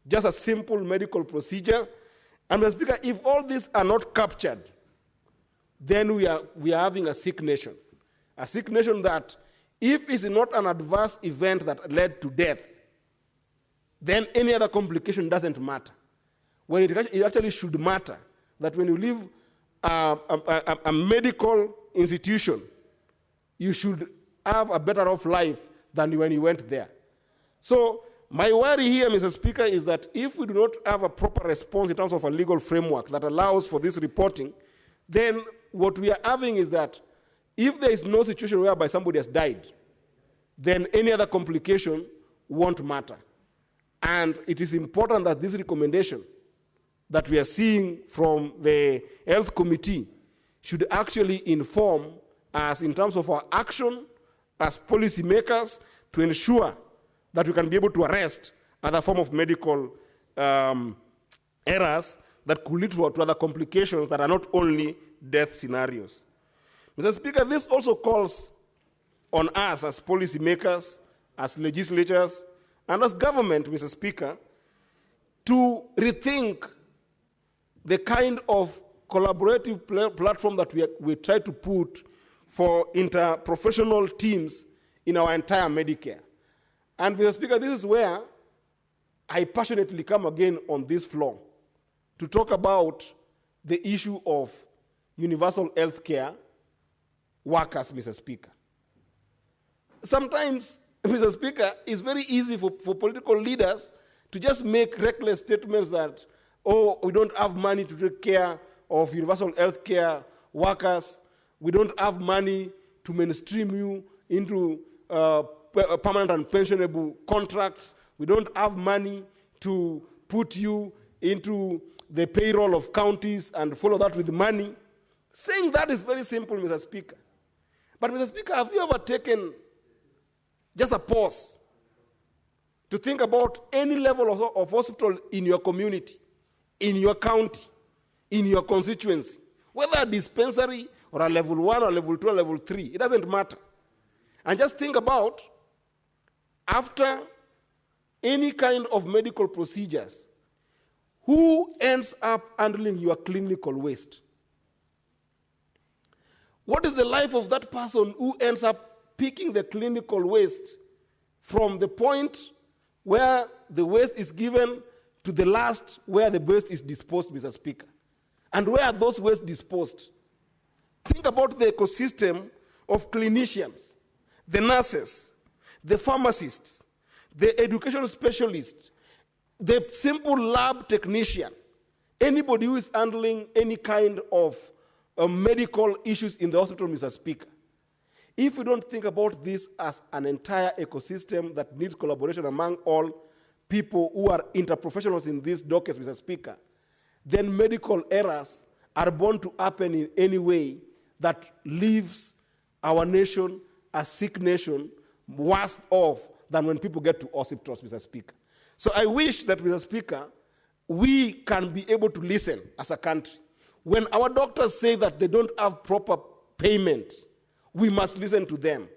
just a simple medical procedure. And Mr. Speaker, if all these are not captured, then we are having a sick nation. A sick nation that, if it's not an adverse event that led to death, then any other complication doesn't matter. When it actually should matter that when you leave a medical institution, you should have a better off life than when you went there. So my worry here, Mr. Speaker, is that if we do not have a proper response in terms of a legal framework that allows for this reporting, then what we are having is that if there is no situation whereby somebody has died, then any other complication won't matter. And it is important that this recommendation that we are seeing from the Health Committee should actually inform us in terms of our action as policymakers to ensure that we can be able to arrest other form of medical errors that could lead to other complications that are not only death scenarios. Mr. Speaker, this also calls on us as policymakers, as legislators, and as government, Mr. Speaker, to rethink the kind of collaborative platform that we try to put for interprofessional teams in our entire Medicare. And Mr. Speaker, this is where I passionately come again on this floor to talk about the issue of universal health care workers, Mr. Speaker. Sometimes, Mr. Speaker, it's very easy for political leaders to just make reckless statements that, oh, we don't have money to take care of universal health care workers. We don't have money to mainstream you into permanent and pensionable contracts. We don't have money to put you into the payroll of counties and follow that with money. Saying that is very simple, Mr. Speaker. But, Mr. Speaker, have you ever taken just a pause to think about any level of hospital in your community, in your county, in your constituency, whether a dispensary or a level 1 or level 2 or level 3, it doesn't matter. And just think about, after any kind of medical procedures, who ends up handling your clinical waste? What is the life of that person who ends up picking the clinical waste from the point where the waste is given to the last where the waste is disposed, Mr. Speaker? And where are those wastes disposed? Think about the ecosystem of clinicians, the nurses, the pharmacists, the education specialists, the simple lab technician, anybody who is handling any kind of medical issues in the hospital, Mr. Speaker. If we don't think about this as an entire ecosystem that needs collaboration among all people who are interprofessionals in these dockets, Mr. Speaker, then medical errors are bound to happen in any way that leaves our nation, a sick nation, worse off than when people get to hospitals, Mr. Speaker. So I wish that, Mr. Speaker, we can be able to listen as a country. When our doctors say that they don't have proper payments, we must listen to them.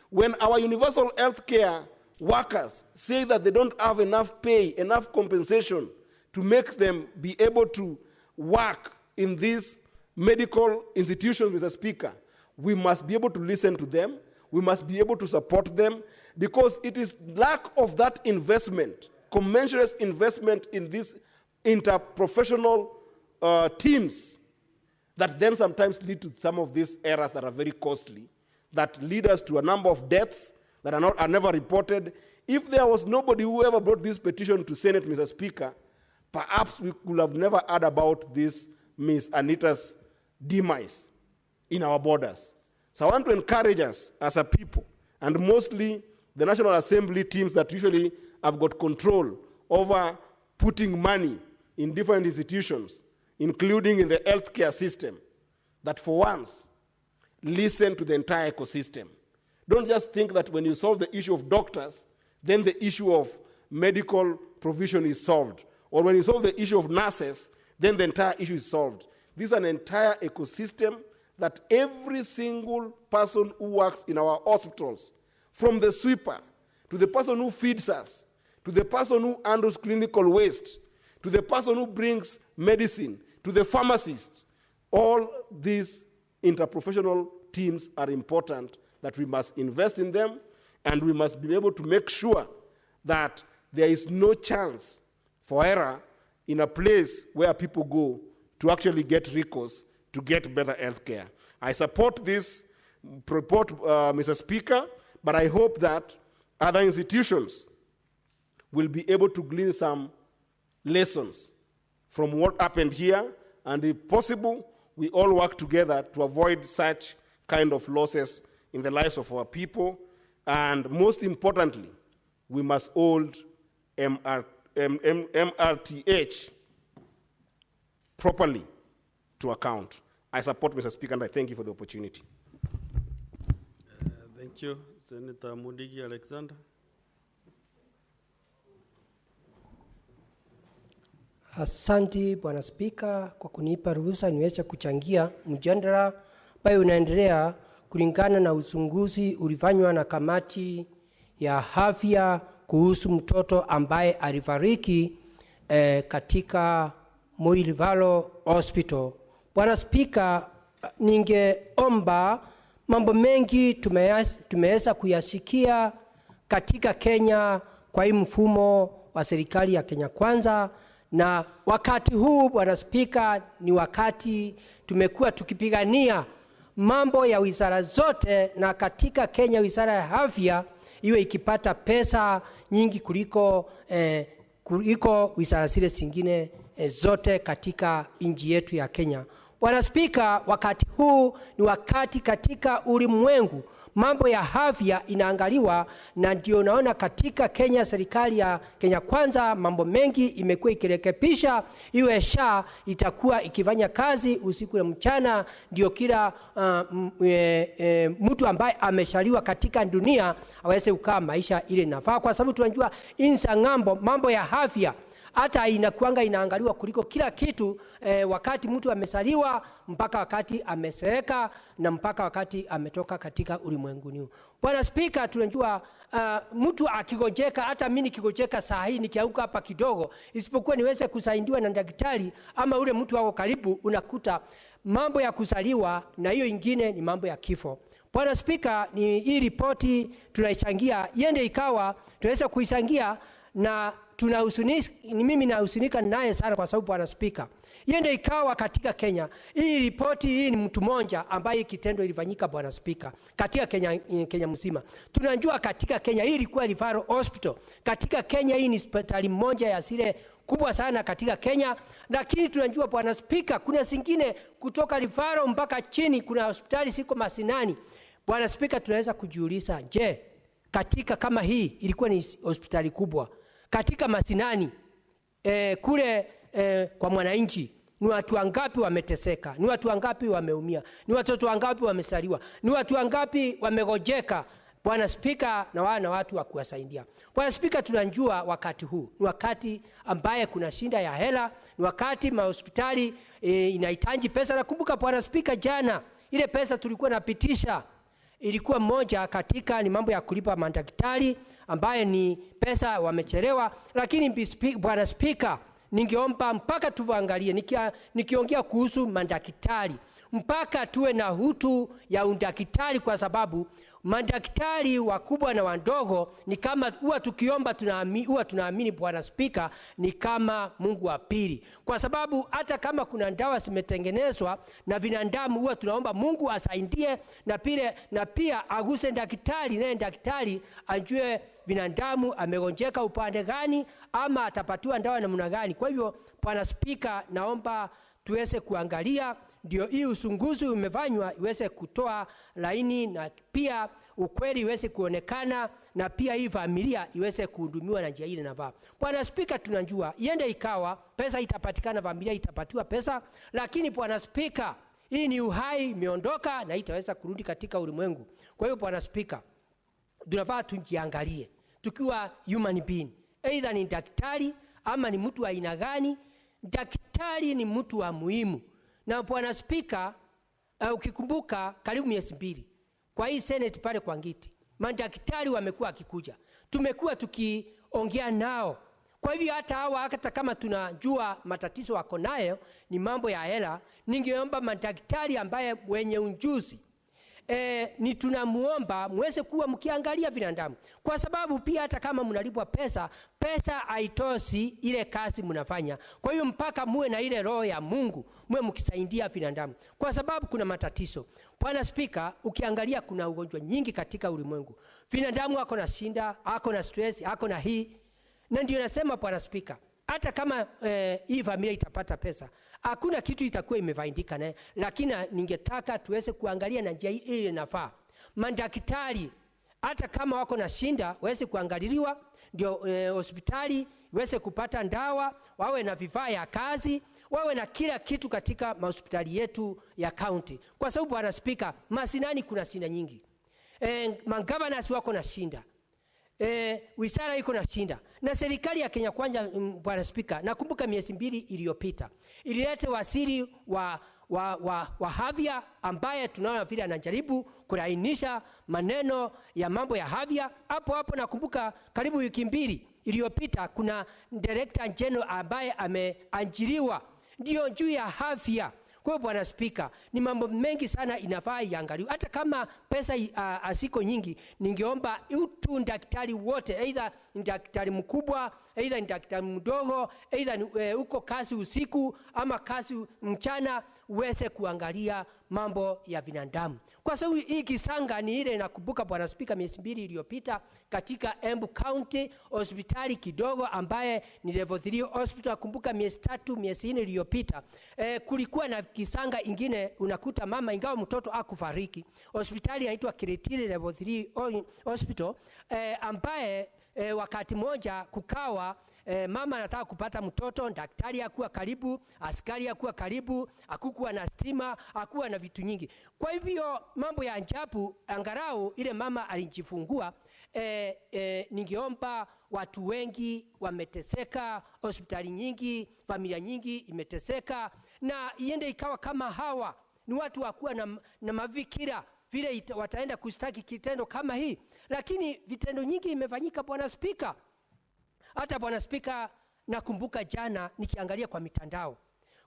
When our universal health care workers say that they don't have enough pay, enough compensation to make them be able to work in these medical institutions, Mr. Speaker, we must be able to listen to them. We must be able to support them, because it is lack of that investment, commensurate investment in these interprofessional teams that then sometimes lead to some of these errors that are very costly, that lead us to a number of deaths that are never reported. If there was nobody who ever brought this petition to Senate, Mr. Speaker, perhaps we could have never heard about this Miss Anita's demise in our borders. So I want to encourage us as a people, and mostly the National Assembly teams that usually have got control over putting money in different institutions, including in the healthcare system, that for once, listen to the entire ecosystem. Don't just think that when you solve the issue of doctors, then the issue of medical provision is solved. Or when you solve the issue of nurses, then the entire issue is solved. This is an entire ecosystem that every single person who works in our hospitals, from the sweeper, to the person who feeds us, to the person who handles clinical waste, to the person who brings medicine, to the pharmacist, all these interprofessional teams are important, that we must invest in them, and we must be able to make sure that there is no chance for error in a place where people go to actually get recourse to get better health care. I support this report, Mr. Speaker, but I hope that other institutions will be able to glean some lessons from what happened here, and if possible, we all work together to avoid such kind of losses in the lives of our people. And most importantly, we must hold MRTH properly to account. I support, Mr. Speaker, and I thank you for the opportunity. Thank you. Senator Mudigi Alexander. Asante Bwana Spika kwa kunipa ruhusa niweze kuchangia mjadala ambayo unaendelea kulingana na uchunguzi ulifanywa na kamati ya afya kuhusu mtoto ambaye alifariki katika Moi Referral Hospital. Bwana Spika, ningeomba, mambo mengi tumeweza kuyasikia katika Kenya kwa hii mfumo wa serikali ya Kenya Kwanza, na wakati huu Bwana Spika ni wakati tumekuwa tukipigania mambo ya wizara zote, na katika Kenya wizara ya afya iwe ikipata pesa nyingi kuliko wizara zile zingine zote katika nchi yetu ya Kenya. Bwana Spika, wakati huu ni wakati katika ulimwengu mambo ya afya inaangaliwa, na ndio naona katika Kenya serikali ya Kenya Kwanza mambo mengi imekuwa ikirekebisha. Iwe SHA itakuwa ikifanya kazi usiku na mchana, ndio kila mtu ambaye ameshaliwa katika dunia aweze kukaa maisha ile inafaa, kwa sababu tunajua insa ngambo mambo ya afya hata inakuanga inaangaliwa kuliko kila kitu, wakati mtu amesaliwa mpaka wakati ameseeka na mpaka wakati ametoka katika ulimwenguni. Bwana Spika, tunajua mtu akigonjeka, hata mimi nikigojeka saa hii nikianguka hapa kidogo, isipokuwa niweze kusaidiwa na daktari ama ule mtu wako karibu, unakuta mambo ya kuzaliwa na hiyo ingine ni mambo ya kifo. Bwana Spika, ni hii ripoti tunaichangia iende ikawa tunaweza kuichangia, na mimi nahuzunika naye sana, kwa sababu Bwana Spika, iende ikawa katika Kenya hii ripoti hii ni mtu mmoja ambaye kitendo ilifanyika Bwana Spika katika Kenya mzima. Tunajua katika Kenya hii ilikuwa referral hospital. Katika Kenya hii ni hospitali moja ya zile kubwa sana katika Kenya, lakini tunajua Bwana Spika kuna zingine kutoka referral mpaka chini kuna hospitali siko masinani. Bwana Spika, tunaweza kujiuliza, je, katika kama hii ilikuwa ni hospitali kubwa katika masinani kule kwa mwananchi, ni watu wangapi wameteseka, ni watu wangapi wameumia, ni watoto wangapi wamesaliwa, ni watu wangapi wamegojeka Bwana Spika, na watu wa kuwasaidia. Bwana Spika, tunajua wakati huu ni wakati ambaye kuna shinda ya hela, ni wakati mahospitali inahitaji pesa. Nakumbuka Bwana Spika, jana ile pesa tulikuwa napitisha ilikuwa moja katika ni mambo ya kulipa madaktari ambaye ni pesa wamechelewa, lakini Bwana Spika, ningeomba mpaka tuangalie, nikiongea kuhusu madaktari, mpaka tuwe na utu ya undaktari, kwa sababu madaktari wakubwa na wadogo ni kama huwa tukiomba tunaamini Bwana Spika ni kama Mungu wa pili, kwa sababu hata kama kuna dawa zimetengenezwa na binadamu huwa tunaomba Mungu asaidie, na pia aguse daktari, naye daktari ajue binadamu amegonjeka upande gani ama atapatiwa dawa namna gani. Kwa hivyo Bwana Spika, naomba tuweze kuangalia, ndio hii usunguzi umefanywa iweze kutoa laini na pia ukweli iweze kuonekana na pia hii familia iweze kuhudumiwa na njia ile inafaa. Bwana Spika, tunajua iende ikawa pesa itapatikana, familia itapatiwa pesa, lakini Bwana Spika, hii ni uhai imeondoka na itaweza kurudi katika ulimwengu. Kwa hiyo Bwana Spika, tunafaa tujiangalie tukiwa human being, either ni daktari ama ni mtu wa aina gani. Daktari ni mtu wa muhimu. Na Bwana Spika, ukikumbuka karibu miezi 2 kwa hii Senate pale kwa Ngiti, madaktari wamekuwa akikuja, tumekuwa tukiongea nao. Kwa hivyo hata kama tunajua matatizo wako nayo ni mambo ya hela, ningeomba madaktari ambaye wenye ujuzi ni tunamuomba muweze kuwa mkiangalia binadamu, kwa sababu pia hata kama mnalipwa pesa haitoshi ile kazi mnafanya. Kwa hiyo mpaka muwe na ile roho ya Mungu, muwe mkisaidia binadamu, kwa sababu kuna matatizo. Bwana Spika, ukiangalia kuna ugonjwa nyingi katika ulimwengu. Binadamu wako na shinda, ako na stress, ako na hii. Na ndio nasema Bwana Spika, hata kama hii familia itapata pesa, hakuna kitu itakuwa imefaidika naye, lakini ningetaka tuweze kuangalia na njia ile inafaa. Madaktari hata kama wako na shinda waweze kuangaliliwa, ndio hospitali waweze kupata dawa, wawe na vifaa ya kazi, wawe na kila kitu katika hospitali yetu ya county. Kwa sababu Bwana Spika, masinani kuna shinda nyingi. Mangavanasi wako na shinda. Wizara iko na shinda. Na serikali ya Kenya Kwanza, Bwana Spika, nakumbuka miezi 2 iliyopita ilileta waziri wa afya ambaye tunaona vile anajaribu kulainisha maneno ya mambo ya afya. Hapo nakumbuka karibu wiki 2 iliyopita kuna director general ambaye ameajiriwa ndio juu ya afya. Kwa hiyo Bwana Spika, ni mambo mengi sana inafaa iangaliwe. Hata kama pesa asiko nyingi, ningeomba utu daktari wote, either ni daktari mkubwa, either ni daktari mdogo, either uko kazi usiku ama kazi mchana, uweze kuangalia mambo ya binadamu. Kwa sababu hii kisanga ni ile nakumbuka Bwana Spika miezi 2 iliyopita katika Embu County hospitali kidogo ambaye ni level 3 hospital. Nakumbuka miezi 3 miezi 4 iliyopita kulikuwa na kisanga ingine, unakuta mama ingawa mtoto akufariki, hospitali inaitwa Kiritiri level 3 hospital ambaye wakati moja kukawa mama anataka kupata mtoto, daktari hakuwa karibu, askari hakuwa karibu, hakukuwa na stima, hakuwa na vitu nyingi. Kwa hivyo mambo ya ajabu, angarau ile mama alijifungua. Ningeomba, watu wengi wameteseka, hospitali nyingi, familia nyingi imeteseka, na iende ikawa kama hawa ni watu wakuwa na mafikira vile wataenda kustaki kitendo kama hii, lakini vitendo nyingi imefanyika Bwana Spika. Hata Bwana Spika, nakumbuka jana nikiangalia kwa mitandao,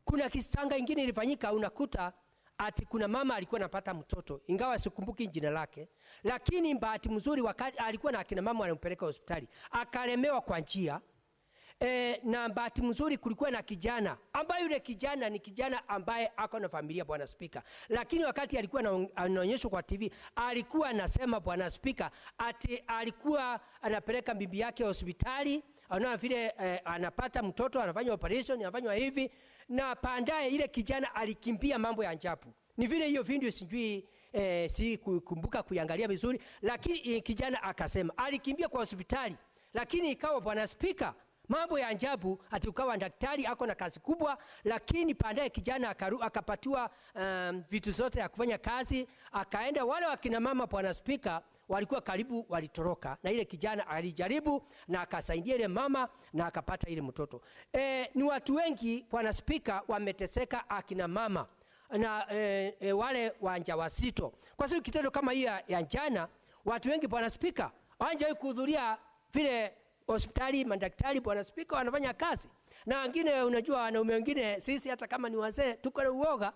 kuna kisanga ingine ilifanyika, unakuta ati kuna mama alikuwa anapata mtoto, ingawa sikumbuki jina lake, lakini bahati mzuri wakati alikuwa na akina mama wanampeleka hospitali, akalemewa kwa njia. Na bahati mzuri kulikuwa na kijana ambaye yule kijana ni kijana ambaye ako na familia Bwana Spika, lakini wakati alikuwa anaonyeshwa kwa TV alikuwa anasema Bwana Spika ati alikuwa anapeleka bibi yake hospitali, anaona vile anapata mtoto, anafanya operation, anafanywa hivi, na baadaye ile kijana alikimbia mambo ya ajabu. Ni vile hiyo video sijui si kukumbuka kuiangalia vizuri, lakini kijana akasema alikimbia kwa hospitali, lakini ikawa Bwana Spika mambo ya ajabu, ati ukawa daktari ako na kazi kubwa, lakini baadaye kijana akapatiwa vitu zote ya kufanya kazi, akaenda. Wale wakina mama Bwana Spika walikuwa karibu walitoroka, na ile kijana alijaribu na akasaidia ile mama na akapata ile mtoto. Ni watu wengi Bwana Spika wameteseka, akina mama na wale wajawazito, kwa sababu kitendo kama hii ya jana, watu wengi Bwana Spika hawajawahi kuhudhuria vile hospitali madaktari Bwana Spika wanafanya kazi. Na wengine, unajua wanaume wengine sisi hata kama ni wazee tuko na uoga.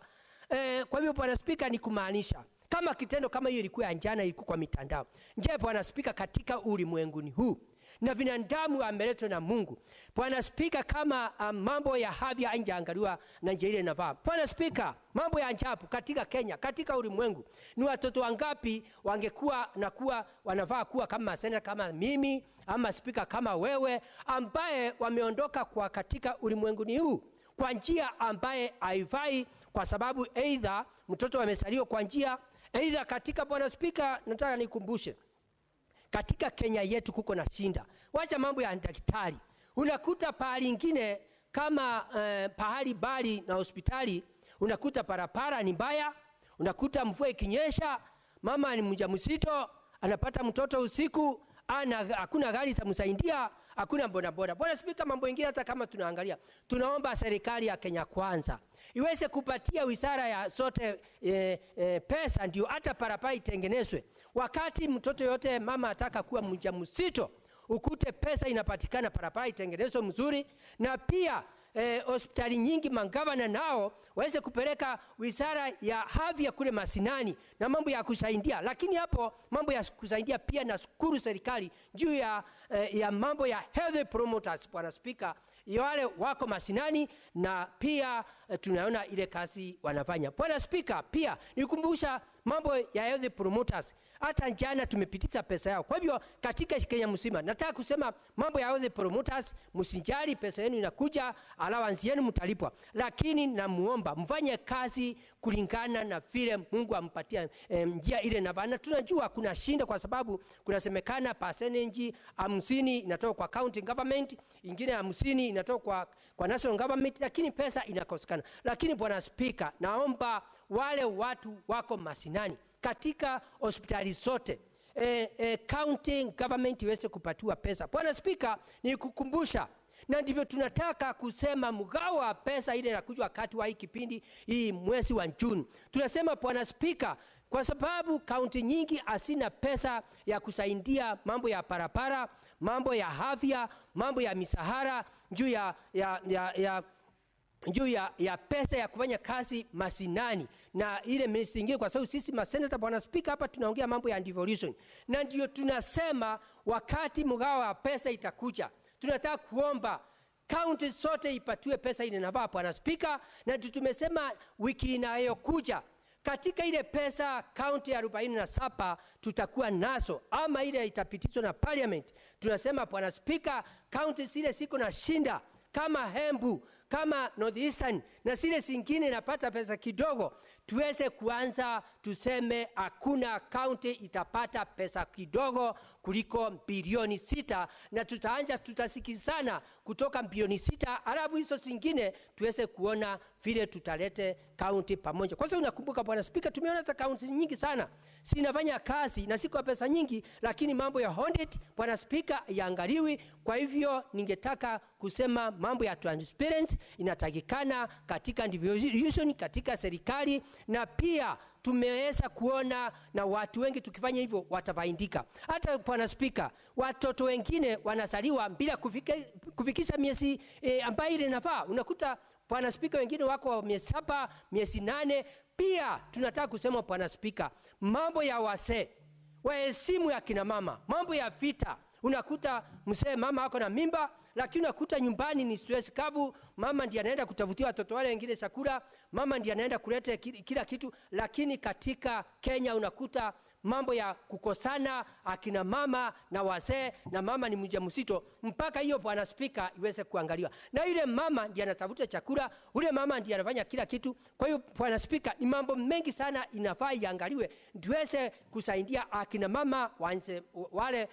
Kwa hivyo Bwana Spika, ni kumaanisha kama kitendo kama hiyo ilikuwa jana, ilikuwa kwa mitandao. Je, Bwana Spika, katika ulimwenguni huu na binadamu ameletwa na Mungu, Bwana Spika, kama mambo ya afya hayaangaliwa na njia ile inafaa, Bwana Spika, mambo ya ajabu katika Kenya, katika ulimwengu, ni watoto wangapi wangekuwa na kuwa wanafaa kuwa kama seneta kama mimi ama spika kama wewe, ambaye wameondoka kwa katika ulimwenguni huu. kwa njia ambaye haifai, kwa sababu either mtoto amesaliwa kwa njia either katika. Bwana Spika, nataka nikumbushe katika Kenya yetu kuko na shinda. Wacha mambo ya daktari. Unakuta pahali ingine kama pahali bali na hospitali, unakuta parapara ni mbaya, unakuta mvua ikinyesha, mama ni mjamzito, anapata mtoto usiku, hakuna gari itamsaidia, hakuna bodaboda. Bwana Spika, mambo mengine hata kama tunaangalia, tunaomba serikali ya Kenya Kwanza iweze kupatia wizara ya sote pesa ndio hata parapara itengenezwe. Wakati mtoto yote mama ataka kuwa mjamzito, ukute pesa inapatikana, parapara itengenezwe mzuri, na pia hospitali nyingi mangavana nao waweze kupeleka wizara ya afya kule mashinani na mambo ya kusaidia. Lakini hapo mambo ya kusaidia pia na shukuru serikali juu ya mambo ya health promoters, Bwana Spika, wale wako mashinani na pia tunaona ile kazi wanafanya. Bwana Spika, pia nikumbusha mambo ya health promoters, hata jana tumepitisha pesa yao. Kwa hivyo katika Kenya mzima nataka kusema mambo ya health promoters, msijali, pesa yenu inakuja, allowance yenu mtalipwa, lakini namuomba mfanye kazi kulingana na vile Mungu ampatia njia ile navana. Tunajua kuna shinda kwa sababu kunasemekana percentage 50 inatoka kwa county government, ingine 50 inatoka kwa national government, lakini pesa inakosekana. Lakini Bwana Spika, naomba wale watu wako mashinani katika hospitali zote county government iweze kupatiwa pesa. Bwana Spika, ni kukumbusha, na ndivyo tunataka kusema mgao wa pesa ile inakuja wakati wa hii kipindi hii mwezi wa Juni. Tunasema Bwana Spika, kwa sababu kaunti nyingi hasina pesa ya kusaidia mambo ya parapara, mambo ya afya, mambo ya misahara, juu ya pesa ya kufanya kazi masinani na ile ministry nyingine, kwa sababu sisi maseneta, Bwana Spika, hapa tunaongea mambo ya devolution, na ndio tunasema wakati mgao wa pesa itakuja, tunataka kuomba kaunti zote ipatiwe pesa ile inafaa, Bwana Spika, na tumesema wiki inayokuja katika ile pesa kaunti ya 47 tutakuwa nazo, ama ile itapitishwa na parliament. Tunasema Bwana Spika, kaunti zile siko na shinda kama Embu, kama Northeastern na zile zingine napata pesa kidogo, tuweze kuanza tuseme hakuna county itapata pesa kidogo kuliko bilioni 6, na tutasikizana kutoka bilioni 6, alafu hizo zingine tuweze kuona vile tutalete county pamoja. Kwa sababu unakumbuka Bwana Spika, tumeona hata county nyingi sana sinafanya kazi na siko pesa nyingi, lakini mambo ya audit, Bwana Spika, yaangaliwi. Kwa hivyo ningetaka kusema mambo ya transparency inatakikana katika devolution, katika serikali, na pia tumeweza kuona na watu wengi tukifanya hivyo watafaidika. Hata Bwana Spika, watoto wengine wanasaliwa bila kufikisha miezi ambayo ile inafaa. Unakuta Bwana Spika, wengine wako miezi 7, miezi 8. Pia tunataka kusema Bwana Spika, mambo ya wazee, waheshimu ya kina mama, mambo ya vita. Unakuta mzee mama wako na mimba, lakini unakuta nyumbani ni stress kavu, mama ndiye anaenda kutafutia watoto wale wengine chakula, mama ndiye anaenda kuleta kila kitu. Lakini katika Kenya unakuta mambo ya kukosana akina mama na wazee, na mama ni mjamzito, mpaka hiyo Bwana Spika iweze kuangaliwa, na yule mama ndiye anatafuta chakula, ule mama ndiye anafanya kila kitu. Kwa hiyo Bwana Spika, ni mambo mengi sana inafaa iangaliwe tuweze kusaidia akina mama wale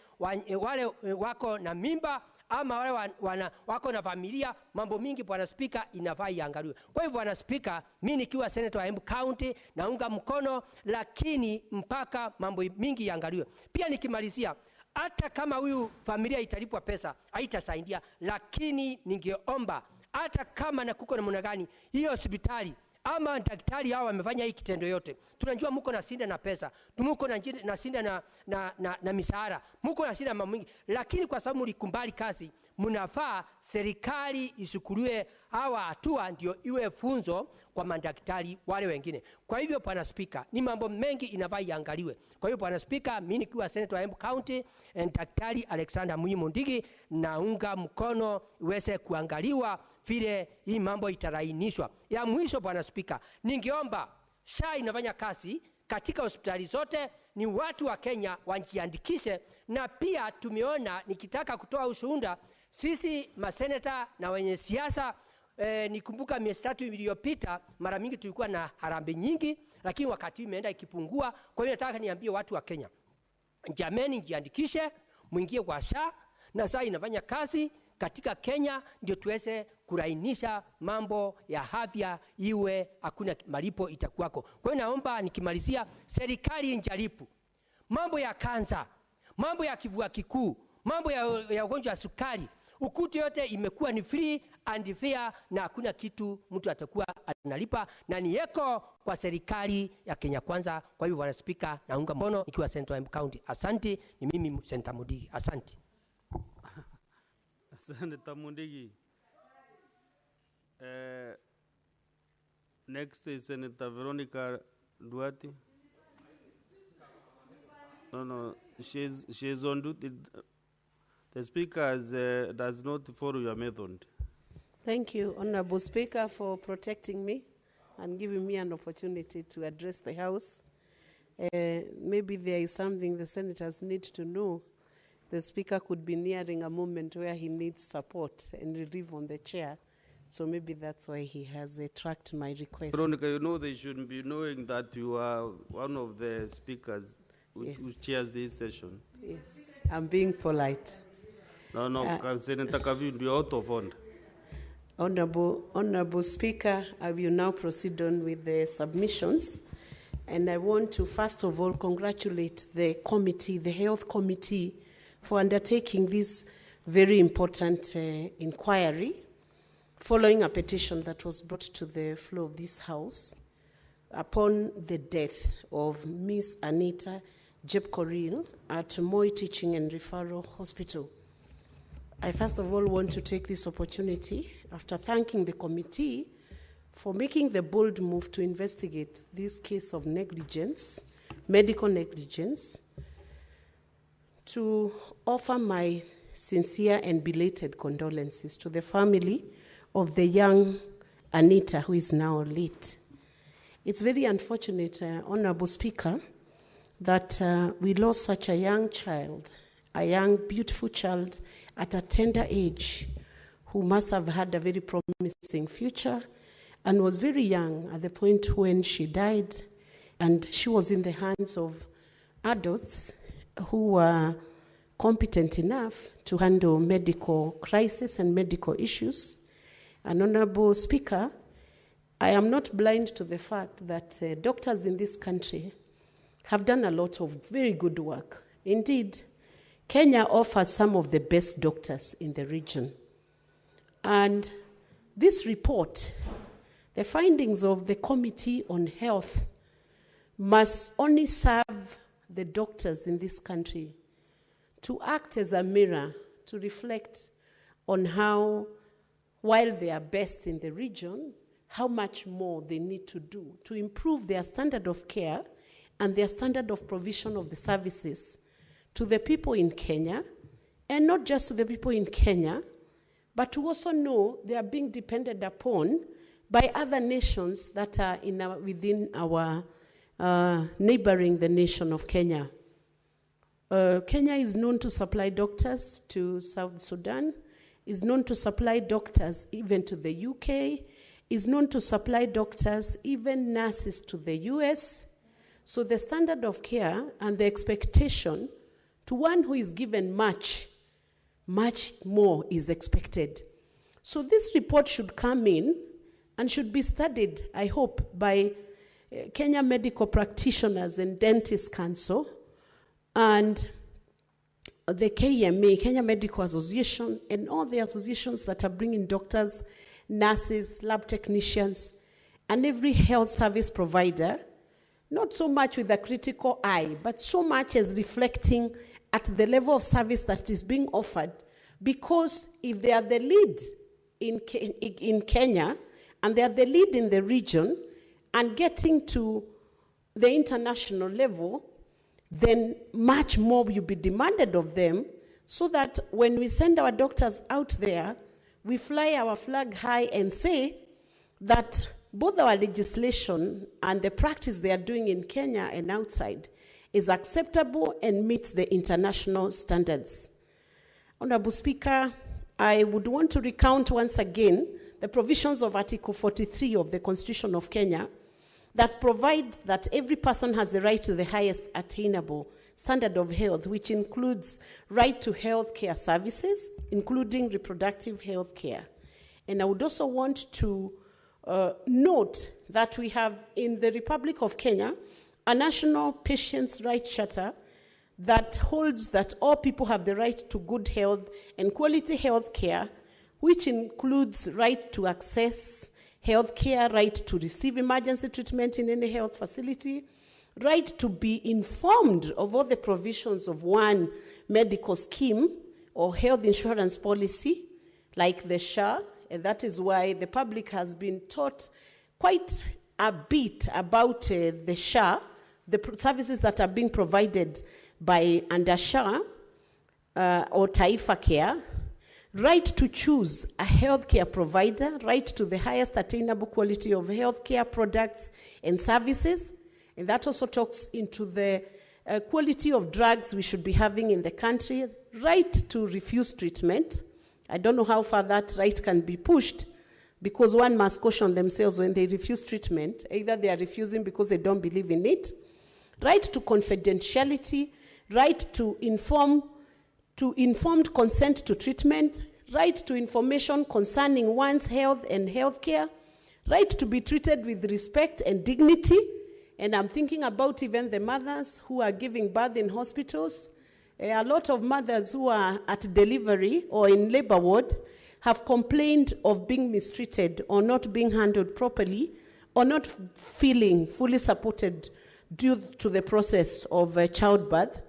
wako na mimba ama wale wako na familia. Mambo mingi Bwana Spika inafaa iangaliwe. Kwa hivyo Bwana Spika, mimi nikiwa senator wa Embu County naunga mkono, lakini mpaka mambo mingi iangaliwe. Pia nikimalizia, hata kama huyu familia italipwa pesa haitasaidia, lakini ningeomba hata kama na kuko na namna gani hiyo hospitali ama daktari hao wamefanya hii kitendo yote, tunajua mko na shinda na pesa, mko na shinda na misahara, mko na shinda mambo mengi, lakini kwa sababu mlikumbali kazi, mnafaa serikali isukuliwe hawa hatua ndio iwe funzo kwa madaktari wale wengine. Kwa hivyo Bwana Spika, ni mambo mengi inafaa iangaliwe. Kwa hivyo Bwana Spika, mimi nikiwa senator wa Embu County Daktari Alexander Munyimo Ndigi naunga mkono iweze kuangaliwa vile hii mambo itarainishwa. Ya mwisho Bwana Spika, ningeomba SHA inafanya kazi katika hospitali zote, ni watu wa Kenya wajiandikishe. Na pia tumeona, nikitaka kutoa ushuhuda, sisi maseneta na wenye siasa nikumbuka miezi 3 iliyopita mara mingi tulikuwa na harambee nyingi, lakini wakati imeenda ikipungua. Kwa hiyo nataka niambie watu wa Kenya, jameni, jiandikishe, muingie kwa SHA, na SHA inafanya kazi katika Kenya ndio tuweze kurainisha mambo ya afya, iwe hakuna malipo itakuwako. Kwa hiyo naomba nikimalizia, serikali injaribu mambo ya kansa, mambo ya kifua kikuu, mambo ya ugonjwa wa sukari, ukuti yote imekuwa ni free and fair na hakuna kitu mtu atakuwa analipa, na ni yeko kwa serikali ya Kenya Kwanza. Kwa hivyo Bwana Spika, naunga mkono nikiwa Central County. Asante, ni mimi Senator Mudigi. Asante. Senator Mudigi. Next is Senator Veronica Duarte. No, she's on duty. The Speaker does not follow your method. Thank you, Honorable Speaker, for protecting me and giving me an opportunity to address the House. Maybe there is something the senators need to know. The Speaker could be nearing a moment where he needs support and relief on the chair. So maybe that's why he has tracked my request. Veronica, you know they shouldn't be knowing that you are one of the speakers who chairs this session. Yes, I'm being polite. No, Senator Kavin, you're out of order. Honorable Speaker, I will now proceed on with the submissions. And I want to first of all congratulate the committee, the Health Committee, for undertaking this very important inquiry following a petition that was brought to the floor of this House upon the death of Miss Anita Jepkoril at Moi Teaching and Referral Hospital. I first of all want to take this opportunity, after thanking the committee for making the bold move to investigate this case of negligence, medical negligence, to offer my sincere and belated condolences to the family of the young Anita, who is now late. It's very unfortunate, Honorable Speaker, that we lost such a young child, a young, beautiful child at a tender age, who must have had a very promising future and was very young at the point when she died, and she was in the hands of adults who were competent enough to handle medical crisis and medical issues. And Honorable Speaker, I am not blind to the fact that doctors in this country have done a lot of very good work. Indeed, Kenya offers some of the best doctors in the region. And this report, the findings of the Committee on Health, must only serve the doctors in this country to act as a mirror to reflect on how, while they are best in the region, how much more they need to do to improve their standard of care and their standard of provision of the services to the people in Kenya, and not just to the people in Kenya, but to also know they are being depended upon by other nations that are within our neighboring the nation of Kenya. Kenya is known to supply doctors to South Sudan, is known to supply doctors even to the UK, is known to supply doctors, even nurses, to the US. So the standard of care and the expectation to one who is given much, much more is expected. So this report should come in and should be studied, I hope, by Kenya Medical Practitioners and Dentists Council and the KMA, Kenya Medical Association, and all the associations that are bringing doctors, nurses, lab technicians, and every health service provider, not so much with a critical eye, but so much as reflecting at the level of service that is being offered. Because if they are the lead in Kenya, and they are the lead in the region, and getting to the international level, then much more will be demanded of them, so that when we send our doctors out there, we fly our flag high and say that both our legislation and the practice they are doing in Kenya and outside is acceptable and meets the international standards. Honorable Speaker, I would want to recount once again the provisions of Article 43 of the Constitution of Kenya that provide that every person has the right to the highest attainable standard of health, which includes right to health care services, including reproductive health care. And I would also want to note that we have in the Republic of Kenya a national patients' rights charter that holds that all people have the right to good health and quality health care, which includes right to access health care, right to receive emergency treatment in any health facility, right to be informed of all the provisions of one medical scheme or health insurance policy, like the SHA, and that is why the public has been taught quite a bit about the SHA, the services that are being provided by under SHA or Taifa Care, right to choose a healthcare provider, right to the highest attainable quality of healthcare products and services, and that also talks into the quality of drugs we should be having in the country, right to refuse treatment. I don't know how far that right can be pushed, because one must caution themselves when they refuse treatment. Either they are refusing because they don't believe in it, right to confidentiality, right to informed consent to treatment, right to information concerning one's health and healthcare, right to be treated with respect and dignity. And I'm thinking about even the mothers who are giving birth in hospitals. A lot of mothers who are at delivery or in labor ward have complained of being mistreated or not being handled properly or not feeling fully supported due to the process of childbirth.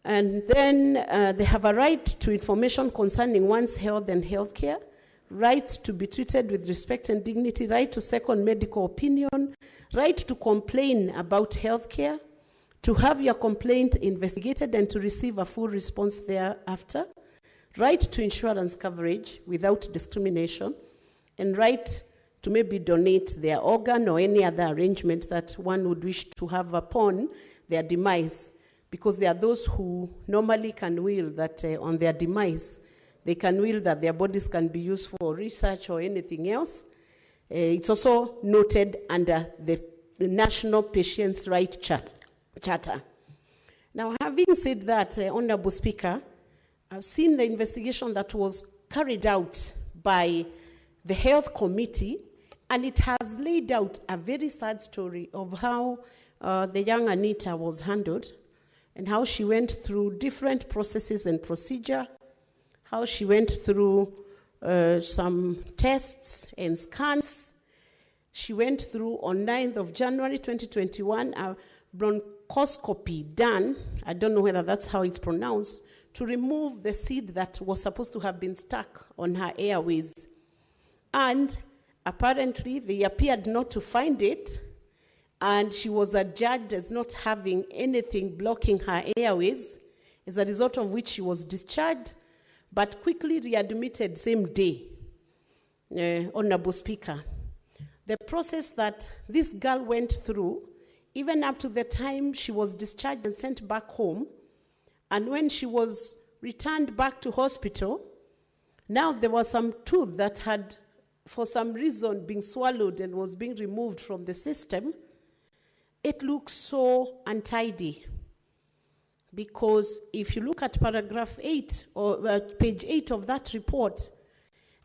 And then they have a right to information concerning one's health and healthcare, rights to be treated with respect and dignity, right to second medical opinion, right to complain about healthcare, to have your complaint investigated and to receive a full response thereafter, right to insurance coverage without discrimination, and right to maybe donate their organ or any other arrangement that one would wish to have upon their demise, because there are those who normally can will that on their demise, they can will that their bodies can be used for research or anything else. It's also noted under the National Patients' Rights Charter. Now, having said that, Honorable Speaker, I've seen the investigation that was carried out by the Health Committee, and it has laid out a very sad story of how the young Anita was handled and how she went through different processes and procedure, how she went through some tests and scans. She went through on 9th of January 2021 a bronchoscopy done, I don't know whether that's how it's pronounced, to remove the seed that was supposed to have been stuck on her airways. And apparently they appeared not to find it, and she was adjudged as not having anything blocking her airways, as a result of which she was discharged, but quickly readmitted same day. Honorable Speaker, the process that this girl went through, even up to the time she was discharged and sent back home, and when she was returned back to hospital, now there was some tooth that had, for some reason, been swallowed and was being removed from the system. It looks so untidy, because if you look at paragraph 8 or page 8 of that report,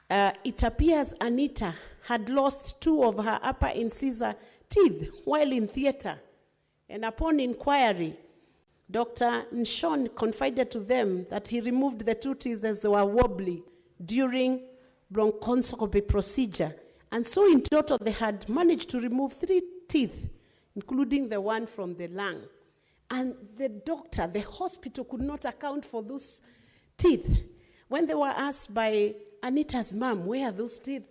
it appears Anita had lost 2 of her upper incisor teeth while in theater. And upon inquiry, Dr. Nshon confided to them that he removed the 2 teeth as they were wobbly during bronchoscopy procedure. And so in total, they had managed to remove 3 teeth, including the one from the lung. And the doctor, the hospital, could not account for those teeth. When they were asked by Anita's mom where those teeth,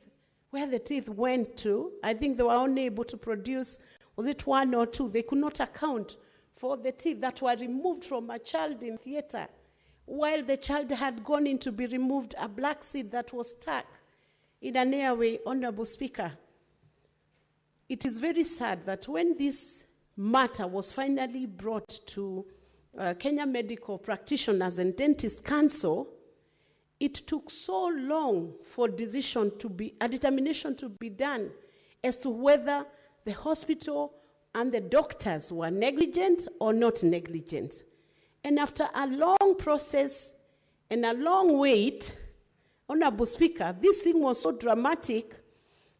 where the teeth went to, I think they were only able to produce, was it 1 or 2? They could not account for the teeth that were removed from a child in theater, while the child had gone in to be removed a black seed that was stuck in an airway. Honorable Speaker, it is very sad that when this matter was finally brought to Kenya Medical Practitioners and Dentists Council, it took so long for a determination to be done as to whether the hospital and the doctors were negligent or not negligent. And after a long process and a long wait, Honorable Speaker, this thing was so dramatic.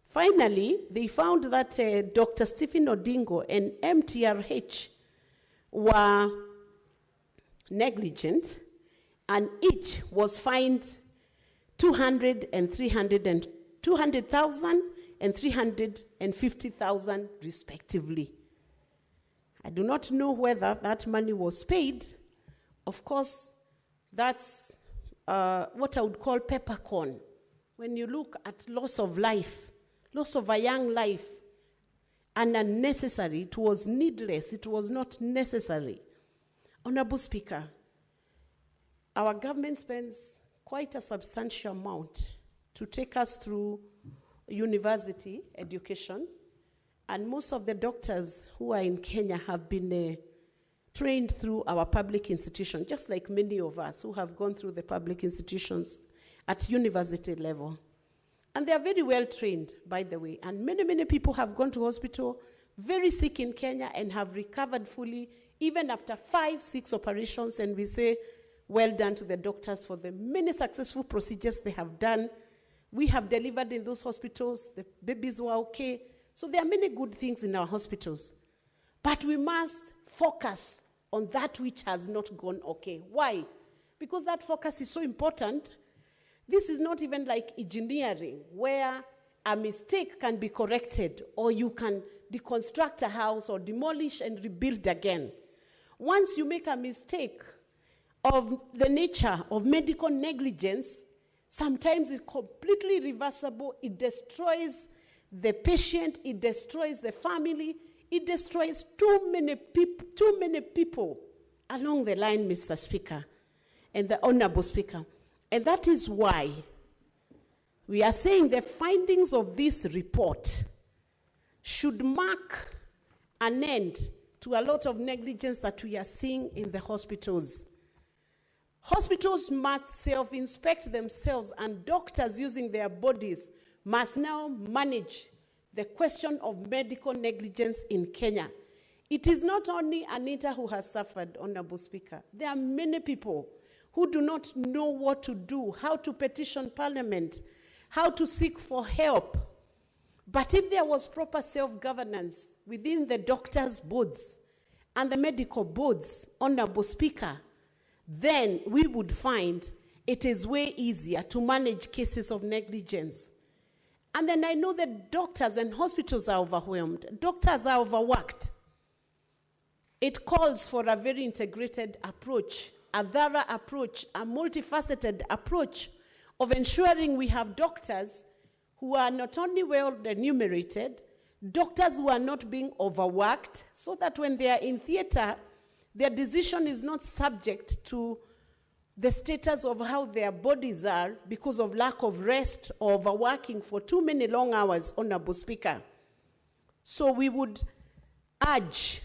Finally, they found that Dr. Stephen Odingo and MTRH were negligent, and each was fined 200,000 and 350,000 respectively. I do not know whether that money was paid. Of course, that's what I would call peppercorn. When you look at loss of life, loss of a young life, and unnecessary, it was needless, it was not necessary. Honorable Speaker, our government spends quite a substantial amount to take us through university education, and most of the doctors who are in Kenya have been trained through our public institution, just like many of us who have gone through the public institutions at university level. And they are very well trained, by the way, and many people have gone to hospital very sick in Kenya and have recovered fully, even after 5-6 operations, and we say, well done to the doctors for the many successful procedures they have done. We have delivered in those hospitals, the babies were okay. So there are many good things in our hospitals. But we must focus on that which has not gone okay. Why? Because that focus is so important. This is not even like engineering, where a mistake can be corrected, or you can deconstruct a house or demolish and rebuild again. Once you make a mistake of the nature of medical negligence, sometimes it's completely reversible. It destroys the patient, it destroys the family, it destroys too many people along the line, Mr. Speaker, and the Honorable Speaker. And that is why we are saying the findings of this report should mark an end to a lot of negligence that we are seeing in the hospitals. Hospitals must self-inspect themselves, and doctors using their bodies must now manage the question of medical negligence in Kenya. It is not only Anita who has suffered, Honorable Speaker. There are many people who do not know what to do, how to petition Parliament, how to seek for help. But if there was proper self-governance within the doctors' boards and the medical boards, Honorable Speaker, then we would find it is way easier to manage cases of negligence. And then I know that doctors and hospitals are overwhelmed. Doctors are overworked. It calls for a very integrated approach, a thorough approach, a multifaceted approach of ensuring we have doctors who are not only well remunerated, doctors who are not being overworked, so that when they are in theater, their decision is not subject to the status of how their bodies are because of lack of rest or overworking for too many long hours, Honorable Speaker. So we would urge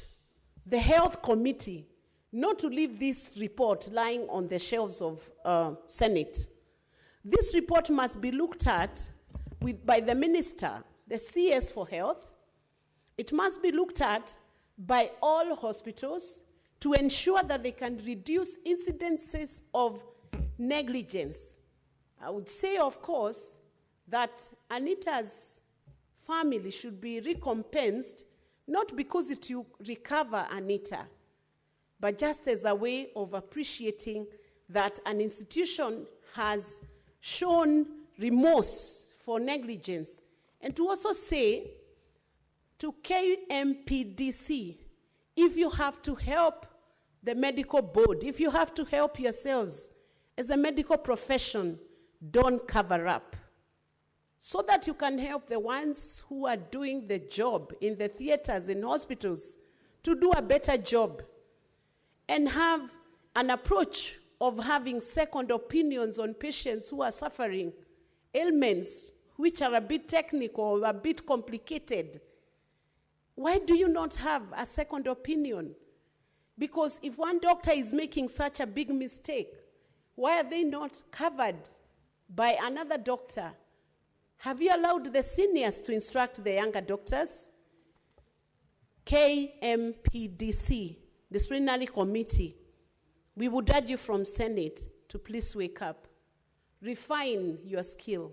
the Health Committee not to leave this report lying on the shelves of Senate. This report must be looked at by the Minister, the CS for Health. It must be looked at by all hospitals to ensure that they can reduce incidences of negligence. I would say, of course, that Anita's family should be recompensed, not because it will recover Anita, but just as a way of appreciating that an institution has shown remorse for negligence. And to also say to KMPDC, if you have to help the medical board, if you have to help yourselves as the medical profession, don't cover up. So that you can help the ones who are doing the job in the theaters and hospitals to do a better job, and have an approach of having second opinions on patients who are suffering ailments which are a bit technical, a bit complicated. Why do you not have a second opinion? Because if one doctor is making such a big mistake, why are they not covered by another doctor, have you allowed the seniors to instruct the younger doctors? KMPDC, disciplinary committee, we would urge you from Senate to please wake up. Refine your skill.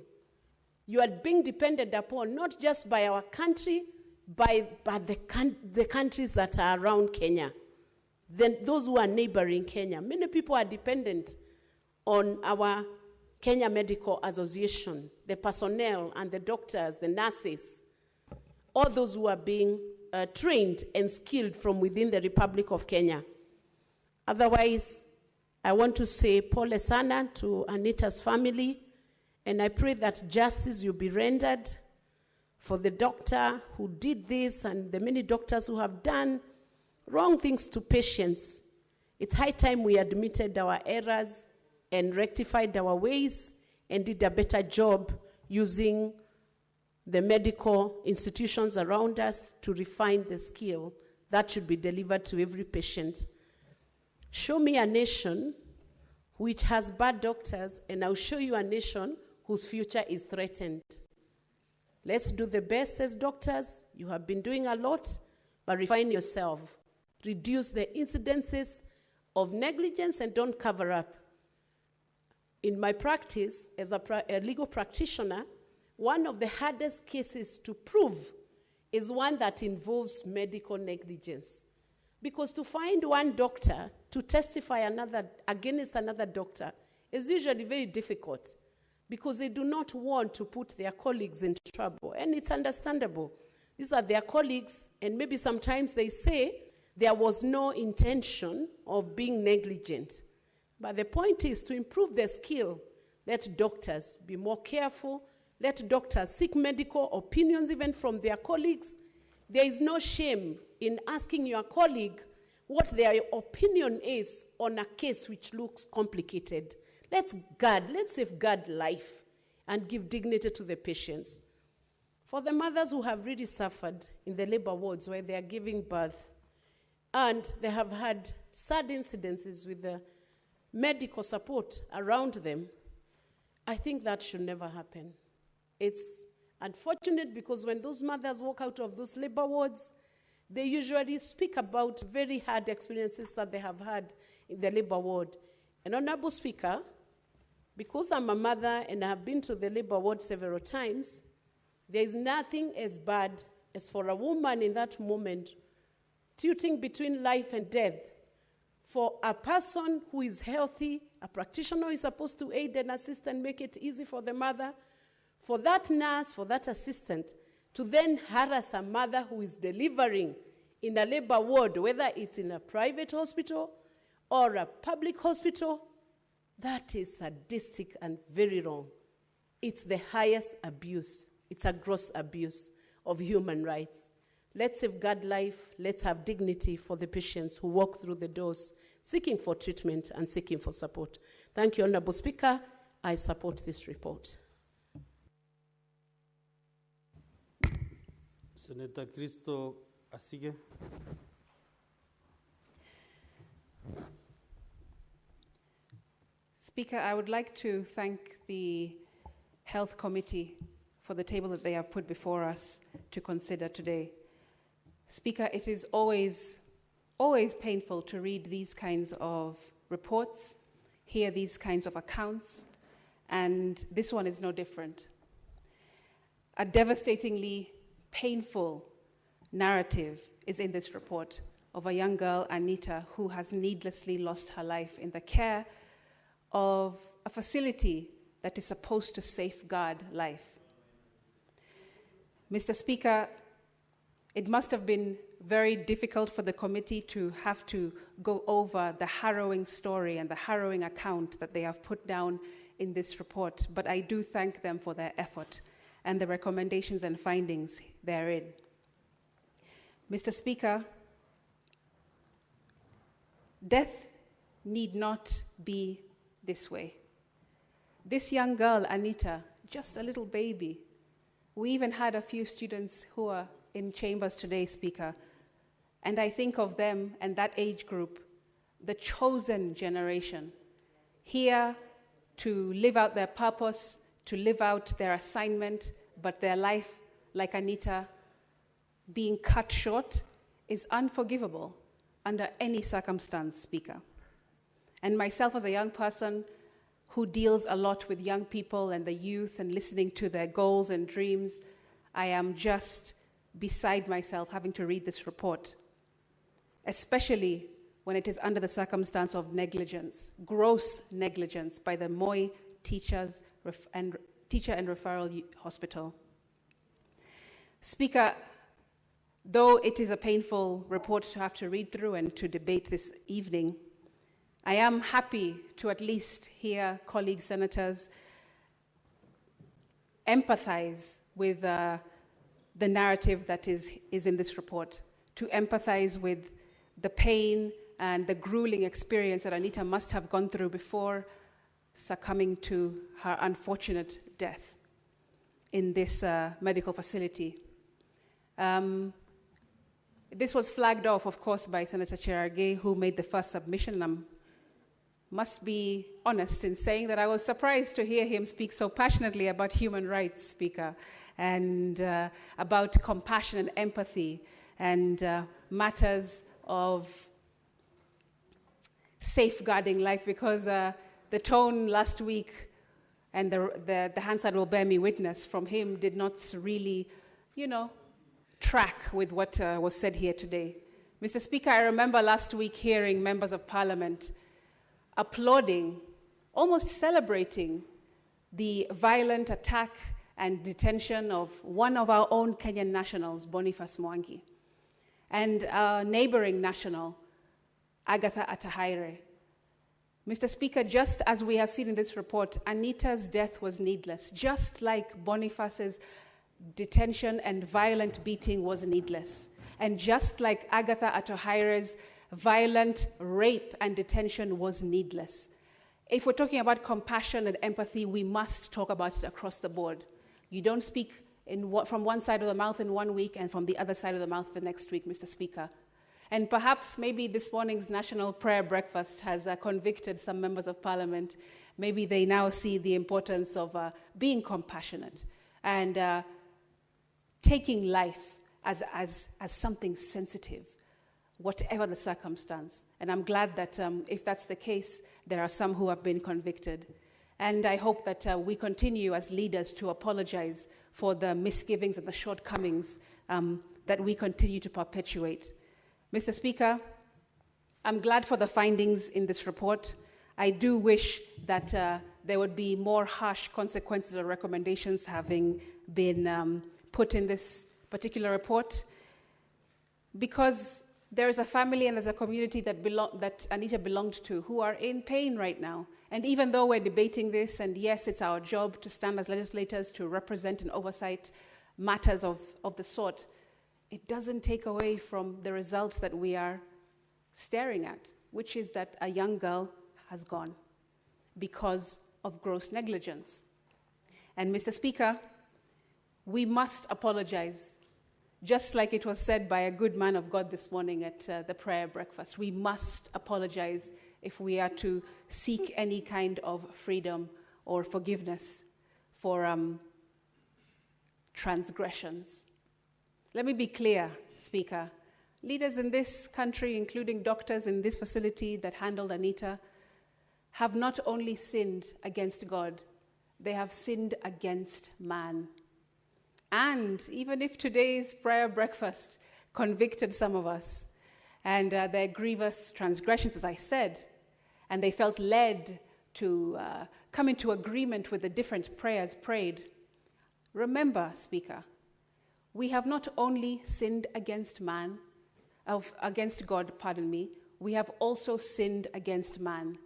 You are being depended upon not just by our country, but the countries that are around Kenya. Then those who are neighboring Kenya. Many people are dependent on our Kenya Medical Association, the personnel and the doctors, the nurses, all those who are being trained and skilled from within the Republic of Kenya. Otherwise, I want to say pole sana to Anita's family, and I pray that justice will be rendered for the doctor who did this and the many doctors who have done wrong things to patients. It's high time we admitted our errors and rectified our ways and did a better job using the medical institutions around us to refine the skill that should be delivered to every patient. Show me a nation which has bad doctors, and I'll show you a nation whose future is threatened. Let's do the best as doctors. You have been doing a lot, but refine yourself. Reduce the incidences of negligence and don't cover up. In my practice as a legal practitioner, one of the hardest cases to prove is one that involves medical negligence. Because to find one doctor to testify against another doctor is usually very difficult, because they do not want to put their colleagues in trouble. And it's understandable. These are their colleagues, and maybe sometimes they say there was no intention of being negligent. But the point is to improve their skill. Let doctors be more careful. Let doctors seek medical opinions even from their colleagues. There is no shame in asking your colleague what their opinion is on a case which looks complicated. Let's safeguard life and give dignity to the patients. For the mothers who have really suffered in the labor wards where they are giving birth, and they have had sad incidences with the medical support around them, I think that should never happen. It's unfortunate because when those mothers walk out of those labor wards, they usually speak about very hard experiences that they have had in the labor ward. And Honorable Speaker, because I'm a mother and I have been to the labor ward several times, there is nothing as bad as for a woman in that moment tilting between life and death. For a person who is healthy, a practitioner is supposed to aid and assist and make it easy for the mother. For that nurse, for that assistant, to then harass a mother who is delivering in a labor ward, whether it's in a private hospital or a public hospital, that is sadistic and very wrong. It's the highest abuse. It's a gross abuse of human rights. Let's safeguard life. Let's have dignity for the patients who walk through the doors seeking for treatment and seeking for support. Thank you, Honorable Speaker. I support this report. Senator Christo Asige. Speaker, I would like to thank the Health Committee for the table that they have put before us to consider today. Speaker, it is always painful to read these kinds of reports, hear these kinds of accounts, and this one is no different. A devastatingly painful narrative is in this report of a young girl, Anita, who has needlessly lost her life in the care of a facility that is supposed to safeguard life. Mr. Speaker, it must have been very difficult for the committee to have to go over the harrowing story and the harrowing account that they have put down in this report, but I do thank them for their effort and the recommendations and findings therein. Mr. Speaker, death need not be this way. This young girl, Anita, just a little baby. We even had a few students who are in chambers today, Speaker, and I think of them and that age group, the chosen generation, here to live out their purpose, to live out their assignment, but their life, like Anita, being cut short is unforgivable under any circumstance, Speaker. And myself as a young person who deals a lot with young people and the youth and listening to their goals and dreams, I am just beside myself having to read this report, especially when it is under the circumstance of negligence, gross negligence by the Moi Teacher and Referral Hospital. Speaker, though it is a painful report to have to read through and to debate this evening, I am happy to at least hear colleague senators empathize with the narrative that is in this report, to empathize with the pain and the grueling experience that Anita must have gone through before succumbing to her unfortunate death in this medical facility. This was flagged off, of course, by Senator Cherargei, who made the first submission. I must be honest in saying that I was surprised to hear him speak so passionately about human rights, Speaker, and about compassion and empathy and matters of safeguarding life, because the tone last week and the Hansard will bear me witness from him did not really, track with what was said here today. Mr. Speaker, I remember last week hearing members of Parliament applauding, almost celebrating the violent attack and detention of one of our own Kenyan nationals, Boniface Mwangi, and our neighboring national, Agatha Atahaire. Mr. Speaker, just as we have seen in this report, Anita's death was needless, just like Boniface's detention and violent beating was needless. And just like Agatha Atahaire's violent rape and detention was needless. If we're talking about compassion and empathy, we must talk about it across the board. You don't speak from one side of the mouth in 1 week and from the other side of the mouth the next week, Mr. Speaker. And perhaps maybe this morning's National Prayer Breakfast has convicted some members of Parliament. Maybe they now see the importance of being compassionate and taking life as something sensitive, whatever the circumstance. And I'm glad that if that's the case, there are some who have been convicted. And I hope that we continue as leaders to apologize for the misgivings and the shortcomings that we continue to perpetuate. Mr. Speaker, I'm glad for the findings in this report. I do wish that there would be more harsh consequences or recommendations having been put in this particular report, because there is a family and there's a community that Anita belonged to who are in pain right now. And even though we're debating this, and yes, it's our job to stand as legislators to represent and oversight matters of the sort, it doesn't take away from the results that we are staring at, which is that a young girl has gone because of gross negligence. And Mr. Speaker, we must apologize, just like it was said by a good man of God this morning at the prayer breakfast. We must apologize if we are to seek any kind of freedom or forgiveness for transgressions. Let me be clear, Speaker. Leaders in this country, including doctors in this facility that handled Anita, have not only sinned against God, they have sinned against man. And even if today's prayer breakfast convicted some of us and their grievous transgressions, as I said, and they felt led to come into agreement with the different prayers prayed, remember, Speaker, we have not only sinned against against God, we have also sinned against man.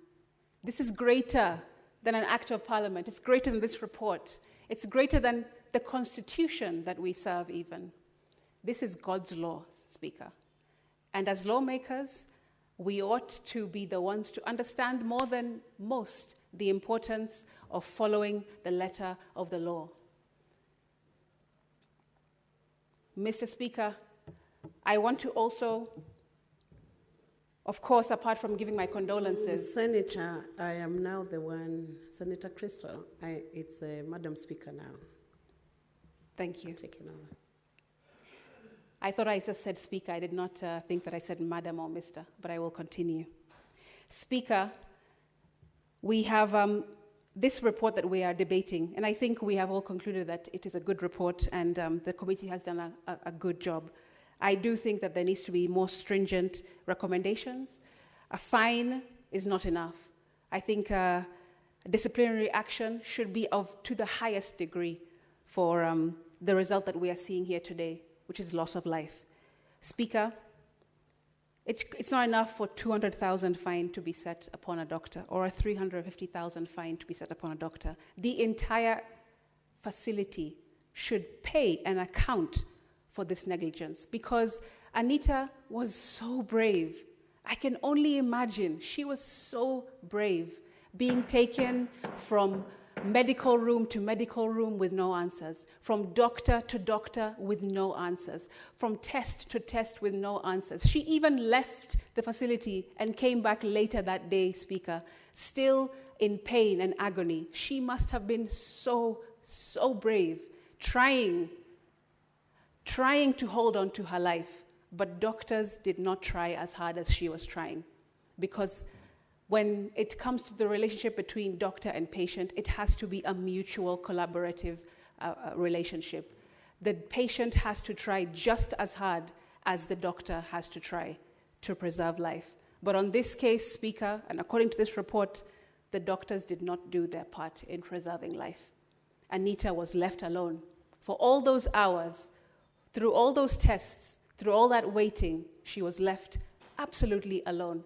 This is greater than an act of parliament. It's greater than this report. It's greater than the Constitution that we serve even. This is God's law, Speaker. And as lawmakers, we ought to be the ones to understand more than most the importance of following the letter of the law. Mr. Speaker, I want to also Of course, apart from giving my condolences. Senator, I am now the one, Senator Crystal. It's Madam Speaker now. Thank you. Taking over. I thought I just said Speaker. I did not think that I said Madam or Mr., but I will continue. Speaker, we have this report that we are debating, and I think we have all concluded that it is a good report, and the committee has done a good job. I do think that there needs to be more stringent recommendations. A fine is not enough. I think disciplinary action should be to the highest degree for the result that we are seeing here today, which is loss of life. Speaker, it's not enough for 200,000 fine to be set upon a doctor or a 350,000 fine to be set upon a doctor. The entire facility should pay an account for this negligence, because Anita was so brave. I can only imagine she was so brave, being taken from medical room to medical room with no answers, from doctor to doctor with no answers, from test to test with no answers. She even left the facility and came back later that day, Speaker, still in pain and agony. She must have been so brave, trying to hold on to her life, but doctors did not try as hard as she was trying, because when it comes to the relationship between doctor and patient, it has to be a mutual collaborative relationship. The patient has to try just as hard as the doctor has to try to preserve life. But on this case, Speaker, and according to this report, the doctors did not do their part in preserving life. Anita was left alone for all those hours. Through all those tests, through all that waiting, she was left absolutely alone.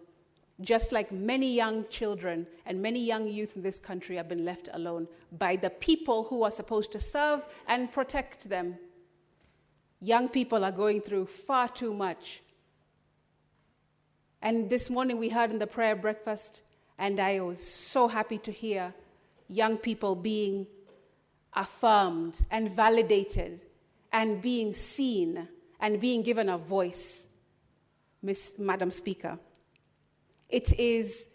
Just like many young children and many young youth in this country have been left alone by the people who are supposed to serve and protect them. Young people are going through far too much. And this morning we heard in the prayer breakfast, and I was so happy to hear young people being affirmed and validated and being seen and being given a voice, Madam Speaker. It is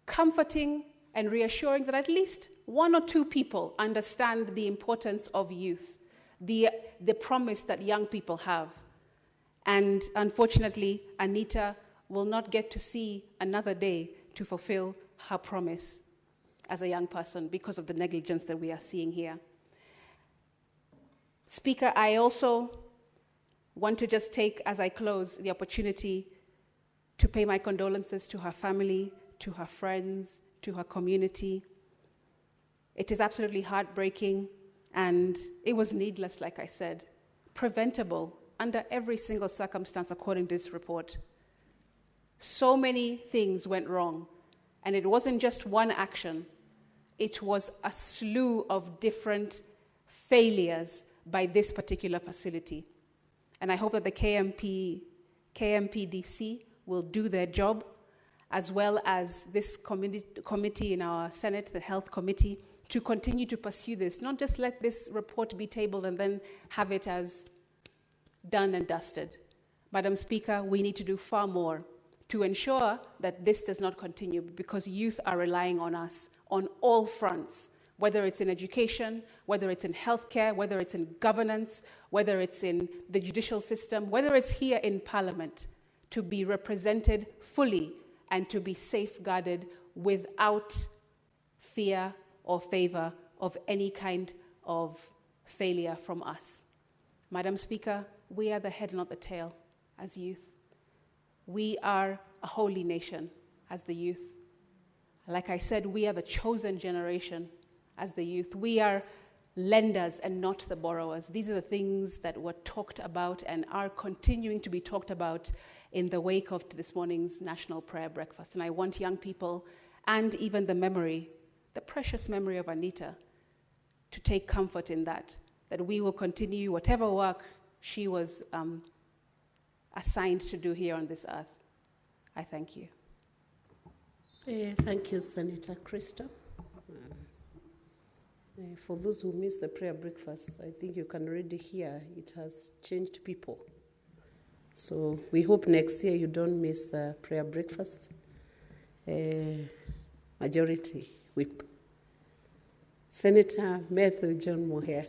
comforting and reassuring that at least one or two people understand the importance of youth, the promise that young people have. And unfortunately, Anita will not get to see another day to fulfill her promise as a young person because of the negligence that we are seeing here. Speaker, I also want to just take, as I close, the opportunity to pay my condolences to her family, to her friends, to her community. It is absolutely heartbreaking, and it was needless, like I said, preventable under every single circumstance according to this report. So many things went wrong, and it wasn't just one action. It was a slew of different failures by this particular facility. And I hope that the KMPDC will do their job, as well as this committee in our Senate, the Health Committee, to continue to pursue this. Not just let this report be tabled and then have it as done and dusted. Madam Speaker, we need to do far more to ensure that this does not continue, because youth are relying on us on all fronts, whether it's in education, whether it's in healthcare, whether it's in governance, whether it's in the judicial system, whether it's here in Parliament, to be represented fully and to be safeguarded without fear or favor of any kind of failure from us. Madam Speaker, we are the head, not the tail, as youth. We are a holy nation as the youth. Like I said, we are the chosen generation as the youth. We are lenders and not the borrowers. These are the things that were talked about and are continuing to be talked about in the wake of this morning's National Prayer Breakfast. And I want young people and even the memory, the precious memory of Anita, to take comfort in that we will continue whatever work she was assigned to do here on this earth. I thank you. Thank you, Senator Crystal. For those who missed the prayer breakfast, I think you can already hear it has changed people. So we hope next year you don't miss the prayer breakfast. Majority Whip. Senator Matthew John Moher.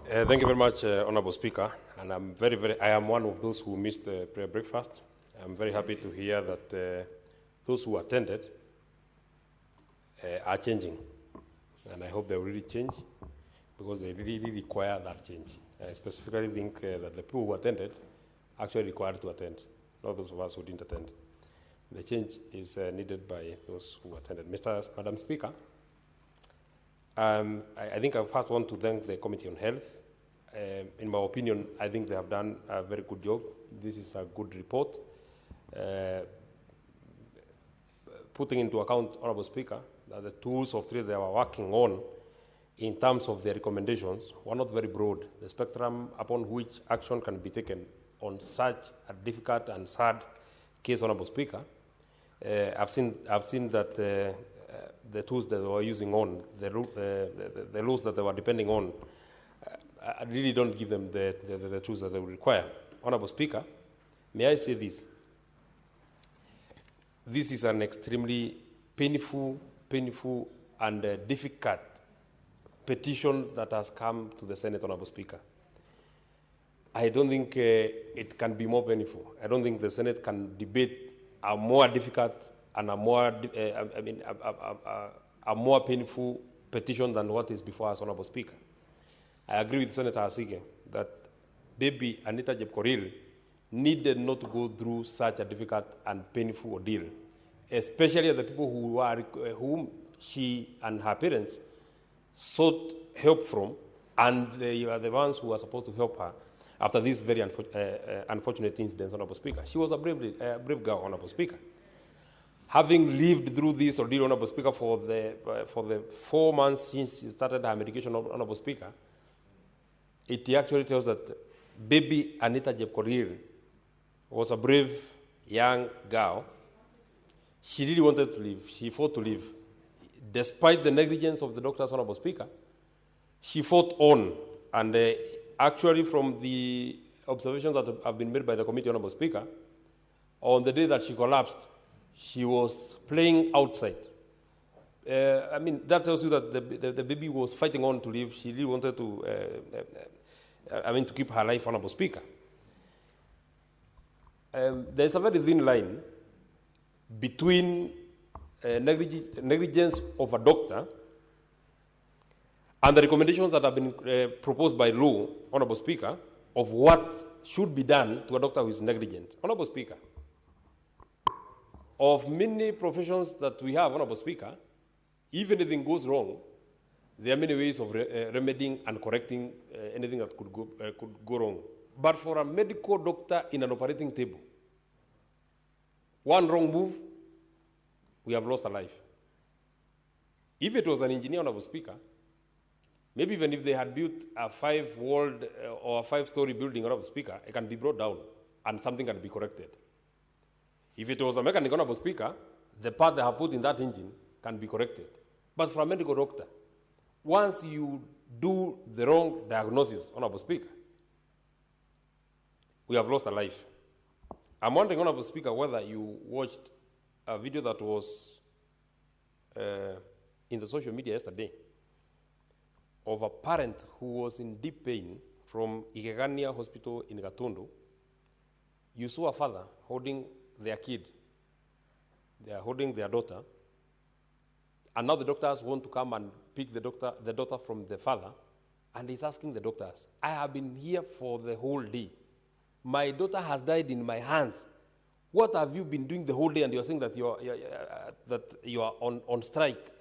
Thank you very much, Honorable Speaker. And I am one of those who missed the prayer breakfast. I'm very happy to hear that those who attended are changing. And I hope they will really change because they really require that change. I specifically think that the people who attended actually required to attend, not those of us who didn't attend. The change is needed by those who attended. Madam Speaker, I think I first want to thank the Committee on Health. In my opinion, I think they have done a very good job. This is a good report. Putting into account, Honorable Speaker, that the tools of trade they were working on in terms of their recommendations were not very broad. The spectrum upon which action can be taken on such a difficult and sad case, Honorable Speaker, I've seen that the tools that they were using on, the laws that they were depending on, I really don't give them the tools that they will require. Honorable Speaker, may I say this? This is an extremely painful and difficult petition that has come to the Senate, Honorable Speaker. I don't think it can be more painful. I don't think the Senate can debate a more difficult and a more painful petition than what is before us, Honorable Speaker. I agree with Senator Asige that baby Anita Jepkorir needed not to go through such a difficult and painful ordeal, especially the people whom she and her parents sought help from, and they are the ones who are supposed to help her after this very unfortunate incident, Honorable Speaker. She was a brave girl, Honorable Speaker. Having lived through this ordeal, Honorable Speaker, for the 4 months since she started her medication, Honorable Speaker, it actually tells that baby Anita Jepkorir was a brave young girl. She really wanted to live. She fought to live. Despite the negligence of the doctors, Honorable Speaker, she fought on. And actually, from the observations that have been made by the committee, Honorable Speaker, on the day that she collapsed, she was playing outside. That tells you that the baby was fighting on to live. She really wanted to, to keep her life, Honorable Speaker. There's a very thin line between negligence of a doctor and the recommendations that have been proposed by law, Honorable Speaker, of what should be done to a doctor who is negligent. Honorable Speaker, of many professions that we have, Honorable Speaker, if anything goes wrong, there are many ways of remedying and correcting anything that could go wrong. But for a medical doctor in an operating table, one wrong move, we have lost a life. If it was an engineer, Honorable Speaker, maybe even if they had built a 5-walled or a 5-story building, Honorable Speaker, it can be brought down and something can be corrected. If it was a mechanic, Honorable Speaker, the part they have put in that engine can be corrected. But for a medical doctor, once you do the wrong diagnosis, Honorable Speaker, we have lost a life. I'm wondering, Honorable Speaker, whether you watched a video that was in the social media yesterday of a parent who was in deep pain from Igegania Hospital in Gatundu. You saw a father holding their kid. They are holding their daughter. And now the doctors want to come and pick the daughter from the father. And he's asking the doctors, I have been here for the whole day. My daughter has died in my hands. What have you been doing the whole day? And you're saying that you are on strike.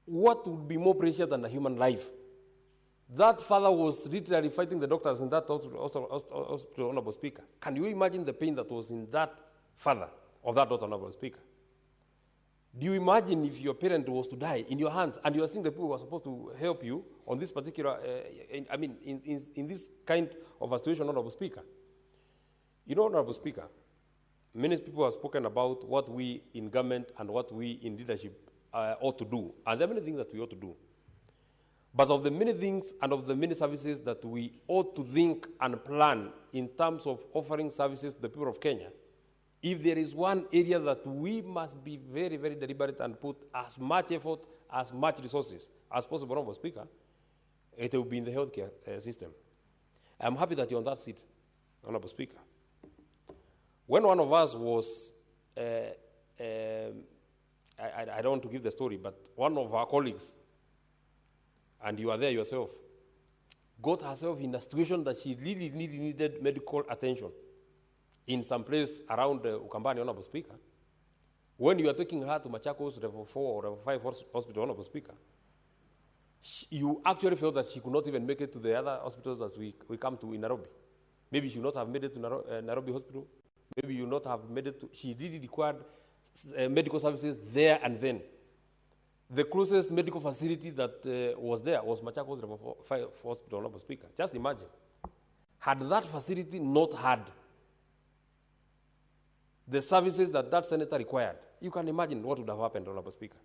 What would be more precious than a human life? That father was literally fighting the doctors in that hospital, Honorable Speaker. Can you imagine the pain that was in that father of that daughter, Honorable Speaker? Do you imagine if your parent was to die in your hands and you are seeing the people who are supposed to help you on this particular, in this kind of a situation, Honorable Speaker? You know, Honorable Speaker, many people have spoken about what we in government and what we in leadership ought to do. And there are many things that we ought to do. But of the many things and of the many services that we ought to think and plan in terms of offering services to the people of Kenya, if there is one area that we must be very, very deliberate and put as much effort, as much resources as possible, Honorable Speaker, it will be in the healthcare system. I'm happy that you're on that seat, Honorable Speaker. When one of us was, I don't want to give the story, but one of our colleagues, and you are there yourself, got herself in a situation that she really needed medical attention in some place around Ukambani, Honorable Speaker. When you are taking her to Machakos Level 4 or Level 5 hospital, Honorable Speaker, you actually felt that she could not even make it to the other hospitals that we come to in Nairobi. Maybe she would not have made it to Nairobi Hospital. Maybe you would not have made it to, she really required medical services there and then. The closest medical facility that was there was Machakos Level 5 Hospital, Honorable Speaker. Just imagine. Had that facility not had the services that that senator required, you can imagine what would have happened, Honorable Speaker.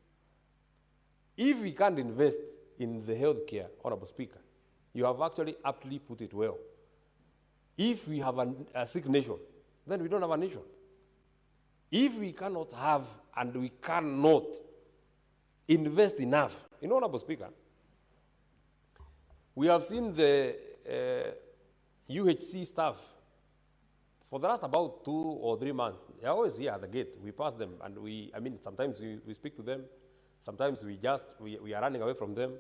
If we can't invest in the health care, Honorable Speaker, you have actually aptly put it well. If we have a sick nation, then we don't have a nation. If we cannot have and we cannot invest enough, Honorable Speaker, we have seen the UHC staff for the last about 2 or 3 months. They're always here at the gate. We pass them and sometimes we speak to them. Sometimes we are running away from them.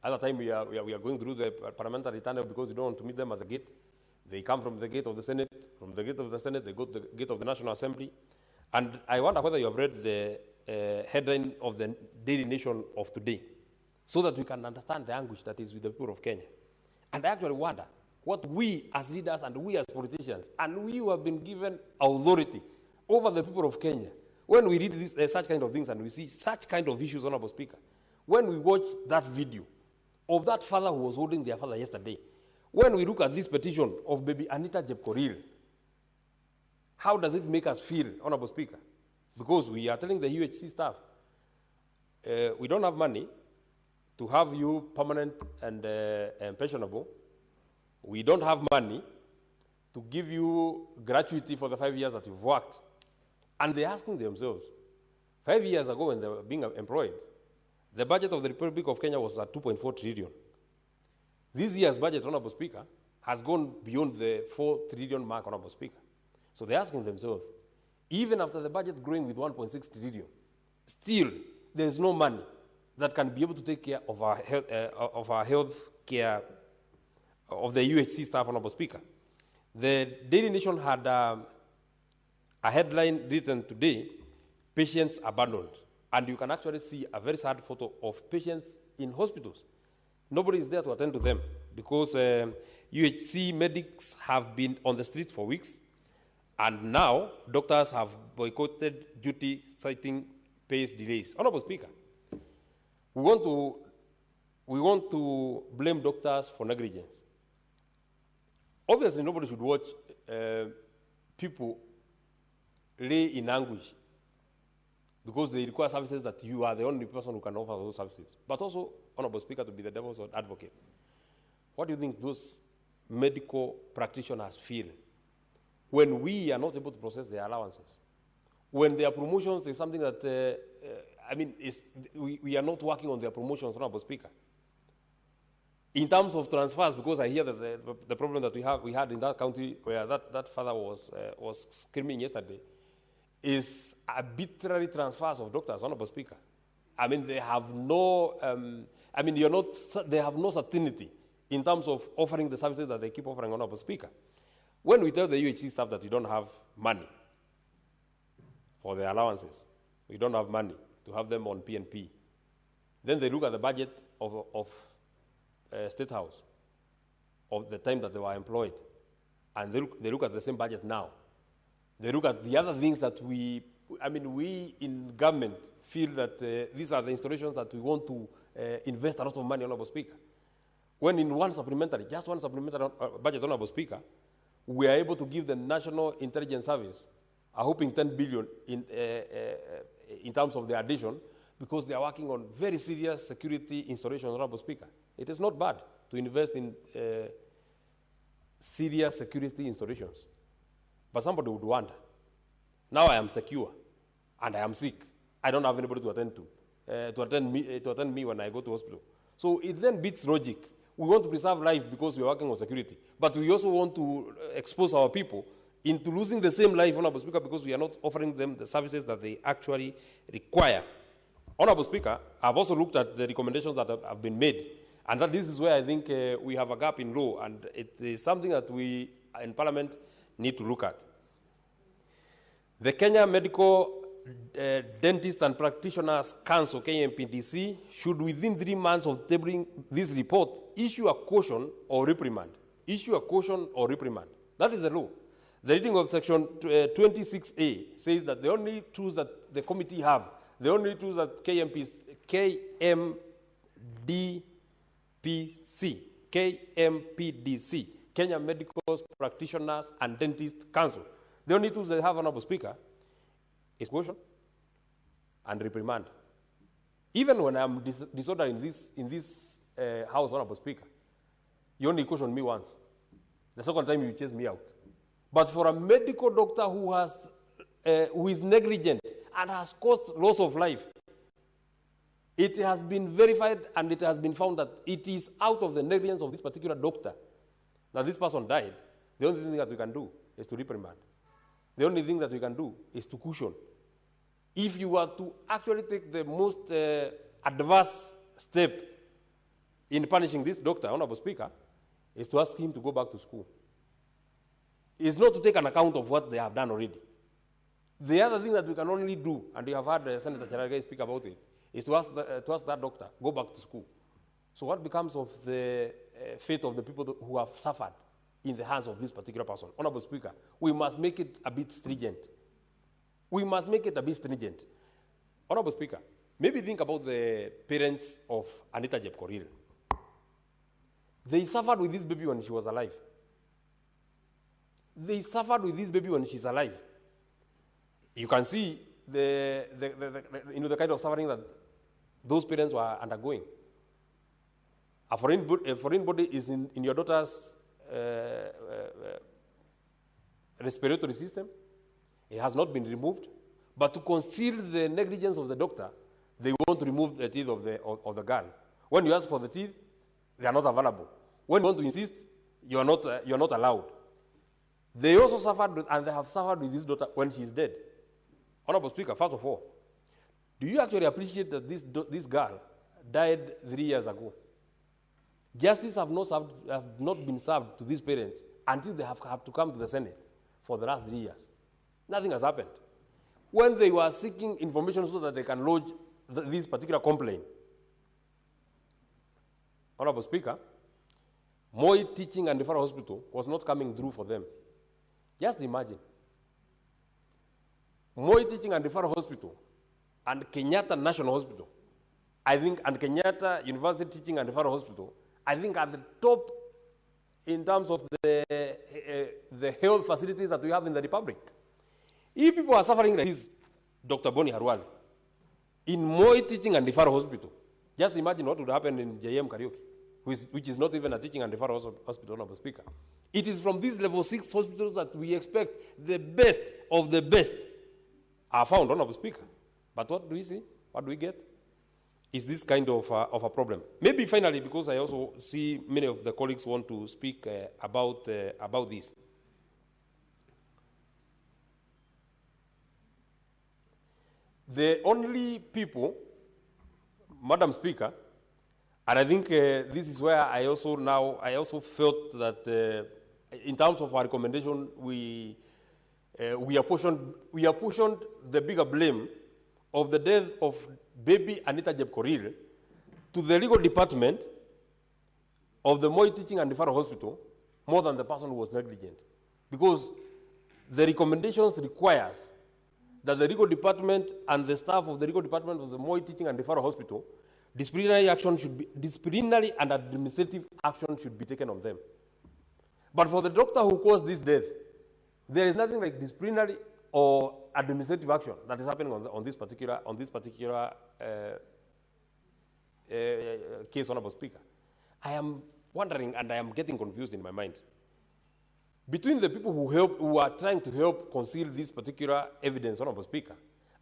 Other time we are going through the parliamentary tunnel because we don't want to meet them at the gate. They come from the gate of the Senate. From the gate of the Senate, they go to the gate of the National Assembly. And I wonder whether you have read the headline of the Daily Nation of today so that we can understand the anguish that is with the people of Kenya. And I actually wonder what we as leaders and we as politicians and we who have been given authority over the people of Kenya, when we read such kind of things and we see such kind of issues, Honorable Speaker, when we watch that video of that father who was holding their father yesterday, when we look at this petition of baby Anita Jepkoril, how does it make us feel, Honorable Speaker? Because we are telling the UHC staff, we don't have money to have you permanent and pensionable. We don't have money to give you gratuity for the 5 years that you've worked. And they're asking themselves, 5 years ago when they were being employed, the budget of the Republic of Kenya was at 2.4 trillion. This year's budget, Honorable Speaker, has gone beyond the 4 trillion mark, Honorable Speaker. So they're asking themselves, even after the budget growing with 1.6 trillion, still there's no money that can be able to take care of our health care of the UHC staff, Honorable Speaker. The Daily Nation had a headline written today, patients abandoned. And you can actually see a very sad photo of patients in hospitals. Nobody is there to attend to them because UHC medics have been on the streets for weeks. And now doctors have boycotted duty citing pay delays. Honorable Speaker, we want to blame doctors for negligence. Obviously, nobody should watch people lay in anguish because they require services that you are the only person who can offer those services. But also, Honorable Speaker, to be the devil's advocate, what do you think those medical practitioners feel when we are not able to process their allowances? When their promotions is something that, we are not working on their promotions, Honorable Speaker. In terms of transfers, because I hear that the problem that we had in that county where that father was screaming yesterday, is arbitrary transfers of doctors, Honorable Speaker. They have no, they have no certainty in terms of offering the services that they keep offering, Honorable Speaker. When we tell the UHC staff that we don't have money for their allowances, we don't have money to have them on PNP, then they look at the budget of State House of the time that they were employed, and they look at the same budget now. They look at the other things that we in government feel that these are the installations that we want to invest a lot of money, Honorable Speaker. When in just one supplementary budget, Honorable Speaker, we are able to give the National Intelligence Service a whopping 10 billion in terms of the addition, because they are working on very serious security installations, Honorable Speaker. It is not bad to invest in serious security installations. But somebody would wonder, now I am secure and I am sick. I don't have anybody to attend me when I go to hospital. So it then beats logic. We want to preserve life because we are working on security. But we also want to expose our people into losing the same life, Honorable Speaker, because we are not offering them the services that they actually require. Honorable Speaker, I've also looked at the recommendations that have been made, and that this is where I think we have a gap in law, and it is something that we in Parliament need to look at. The Kenya Medical Dentists and Practitioners Council, KMPDC, should within 3 months of tabling this report issue a caution or reprimand. Issue a caution or reprimand. That is the law. The reading of section 26A says that the only tools that the committee have, the only tools that KMPDC, Kenya Medical Practitioners and Dentists Council, the only tools they have, Honorable Speaker, is caution and reprimand. Even when I'm disordered in this house, Honorable Speaker, you only caution me once. The second time you chase me out. But for a medical doctor who is negligent and has caused loss of life, it has been verified and it has been found that it is out of the negligence of this particular doctor that this person died. The only thing that we can do is to reprimand. The only thing that we can do is to caution. If you were to actually take the most adverse step in punishing this doctor, Honorable Speaker, is to ask him to go back to school. It's not to take an account of what they have done already. The other thing that we can only do, and you have heard Senator Charagai speak about it, is to ask that doctor, go back to school. So what becomes of the fate of the people who have suffered in the hands of this particular person? Honorable Speaker, we must make it a bit stringent. We must make it a bit stringent. Honorable Speaker, maybe think about the parents of Anita Jepkorir. They suffered with this baby when she was alive. They suffered with this baby when she's alive. You can see the kind of suffering that those parents were undergoing. A foreign body is in your daughter's respiratory system. It has not been removed. But to conceal the negligence of the doctor, they want to remove the teeth of the girl. When you ask for the teeth, they are not available. When you want to insist, you are not allowed. They also suffered, and they have suffered with this daughter when she is dead. Honorable Speaker, first of all, do you actually appreciate that this girl died 3 years ago? Justice have not been served to these parents until they have to come to the Senate for the last 3 years. Nothing has happened. When they were seeking information so that they can lodge this particular complaint, Honorable Speaker, Moi Teaching and Referral Hospital was not coming through for them. Just imagine. Moi Teaching and Referral Hospital and Kenyatta National Hospital, I think, and Kenyatta University Teaching and Referral Hospital, I think are the top in terms of the health facilities that we have in the Republic. If people are suffering like this, Dr. Boni Harwani, in Moi Teaching and Referral Hospital, just imagine what would happen in JM Karaoke, which is not even a teaching and referral hospital, Honorable Speaker. It is from these level 6 hospitals that we expect the best of the best are found, Honorable Speaker. But what do we see? What do we get? Is this kind of a problem? Maybe finally, because I also see many of the colleagues want to speak about this. The only people, Madam Speaker, and I think this is where I also felt that in terms of our recommendation, we apportioned the bigger blame of the death of baby Anita Jepkorir to the legal department of the Moi Teaching and Referral Hospital more than the person who was negligent. Because the recommendations requires that the legal department and the staff of the legal department of the Moi Teaching and Referral Hospital, disciplinary and administrative action should be taken on them. But for the doctor who caused this death, there is nothing like disciplinary or administrative action that is happening on this particular case, Honorable Speaker. I am wondering, and I am getting confused in my mind, between the people who are trying to help conceal this particular evidence, Honorable Speaker,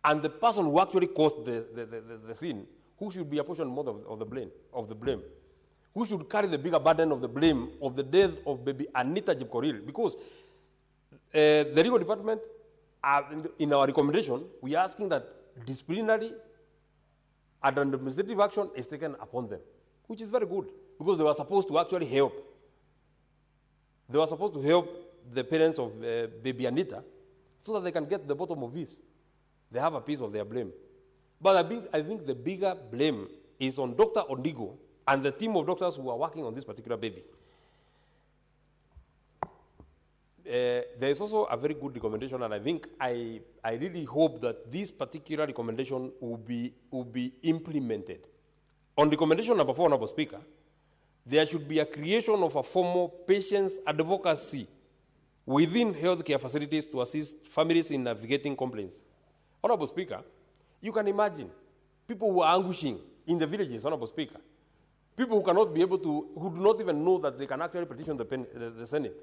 and the person who actually caused the sin, who should be apportioned more of the blame? Who should carry the bigger burden of the blame of the death of baby Anita Jepkoril? Because the legal department, in our recommendation, we are asking that disciplinary and administrative action is taken upon them, which is very good, because they were supposed to actually help. They were supposed to help the parents of baby Anita so that they can get the bottom of this. They have a piece of their blame. But I think the bigger blame is on Dr. Ondigo and the team of doctors who are working on this particular baby. There is also a very good recommendation, and I think I really hope that this particular recommendation will be implemented. On recommendation number 4, Honorable Speaker, there should be a creation of a formal patients advocacy within healthcare facilities to assist families in navigating complaints. Honorable Speaker, you can imagine people who are anguishing in the villages, Honorable Speaker, people who cannot be able to, who do not even know that they can actually petition the Senate.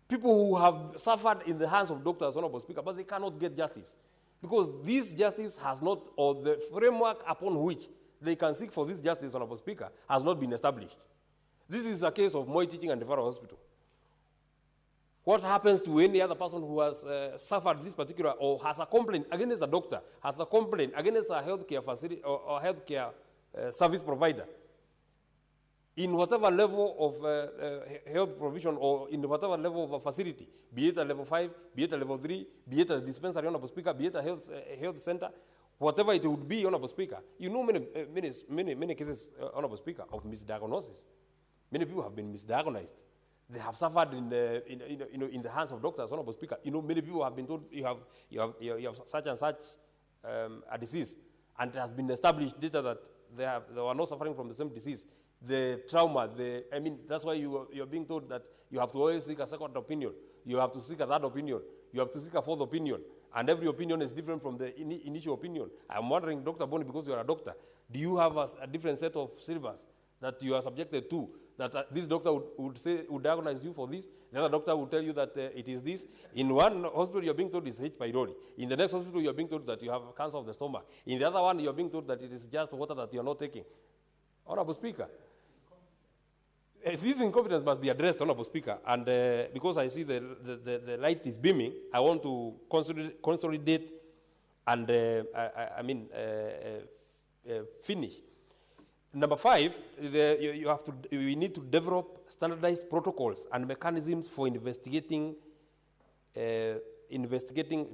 People who have suffered in the hands of doctors, Honorable Speaker, but they cannot get justice. Because this justice has not, or the framework upon which they can seek for this justice, Honorable Speaker, has not been established. This is a case of Moi Teaching and Referral Hospital. What happens to any other person who has suffered this particular, or has a complaint against a doctor, has a complaint against a healthcare facility or healthcare service provider? In whatever level of health provision or in whatever level of a facility, be it a level 5, be it a level 3, be it a dispensary, Honorable Speaker, be it a health center, whatever it would be, Honorable Speaker, you know many cases, Honorable Speaker, of misdiagnosis. Many people have been misdiagnosed. They have suffered in the hands of doctors, Honorable Speaker. You know, many people have been told you have such and such a disease, and it has been established data that they were not suffering from the same disease. The trauma, that's why you're being told that you have to always seek a second opinion. You have to seek a third opinion. You have to seek a fourth opinion. And every opinion is different from the initial opinion. I'm wondering, Dr. Boni, because you're a doctor, do you have a different set of syllabus that you are subjected to? That this doctor would diagnose you for this, the other doctor will tell you that it is this. In one hospital, you're being told it's H. pylori. In the next hospital, you're being told that you have cancer of the stomach. In the other one, you're being told that it is just water that you're not taking. Honorable Speaker, this incompetence must be addressed, Honorable Speaker, and because I see the light is beaming, I want to consolidate and finish. Number 5, we need to develop standardized protocols and mechanisms for investigating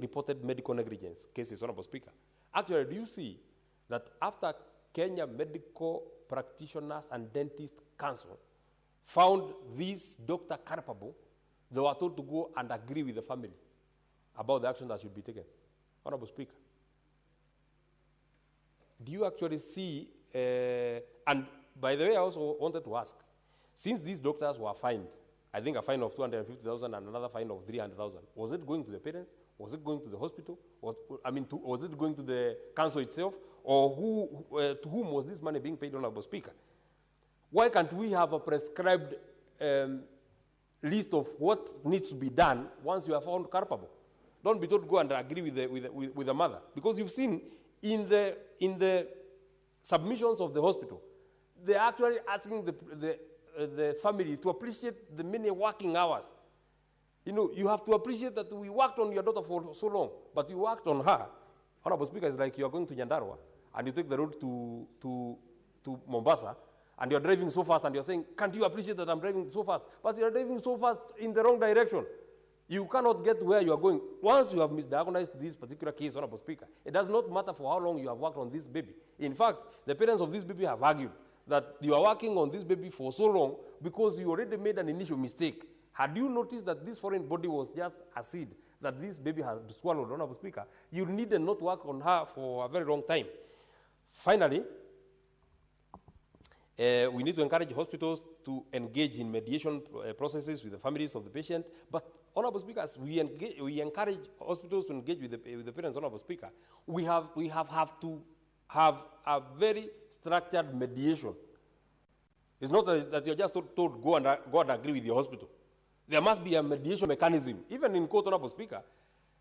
reported medical negligence cases, Honorable Speaker. Actually, do you see that after Kenya Medical Practitioners and Dentists Council found this doctor culpable, they were told to go and agree with the family about the action that should be taken. Honorable Speaker, do you actually see, and by the way, I also wanted to ask, since these doctors were fined, I think a fine of 250,000 and another fine of 300,000, was it going to the parents? Was it going to the hospital? Was it going to the council itself? Or to whom was this money being paid, Honorable Speaker? Why can't we have a prescribed list of what needs to be done once you are found culpable? Don't be told to go and agree with the mother. Because you've seen in the submissions of the hospital, they're actually asking the family to appreciate the many working hours. You know, you have to appreciate that we worked on your daughter for so long, but you worked on her. Honorable Speaker, it's like you're going to Nyandarua, and you take the road to Mombasa, and you're driving so fast, and you're saying, can't you appreciate that I'm driving so fast? But you're driving so fast in the wrong direction. You cannot get where you are going. Once you have misdiagnosed this particular case, Honorable Speaker, it does not matter for how long you have worked on this baby. In fact, the parents of this baby have argued that you are working on this baby for so long because you already made an initial mistake. Had you noticed that this foreign body was just a seed that this baby had swallowed, Honorable Speaker, you needed not work on her for a very long time. Finally, We need to encourage hospitals to engage in mediation processes with the families of the patient. But, Honorable Speakers, we encourage hospitals to engage with the parents, Honorable Speaker. We have to have a very structured mediation. It's not that you're just told go and agree with your hospital. There must be a mediation mechanism. Even in court, Honorable Speaker,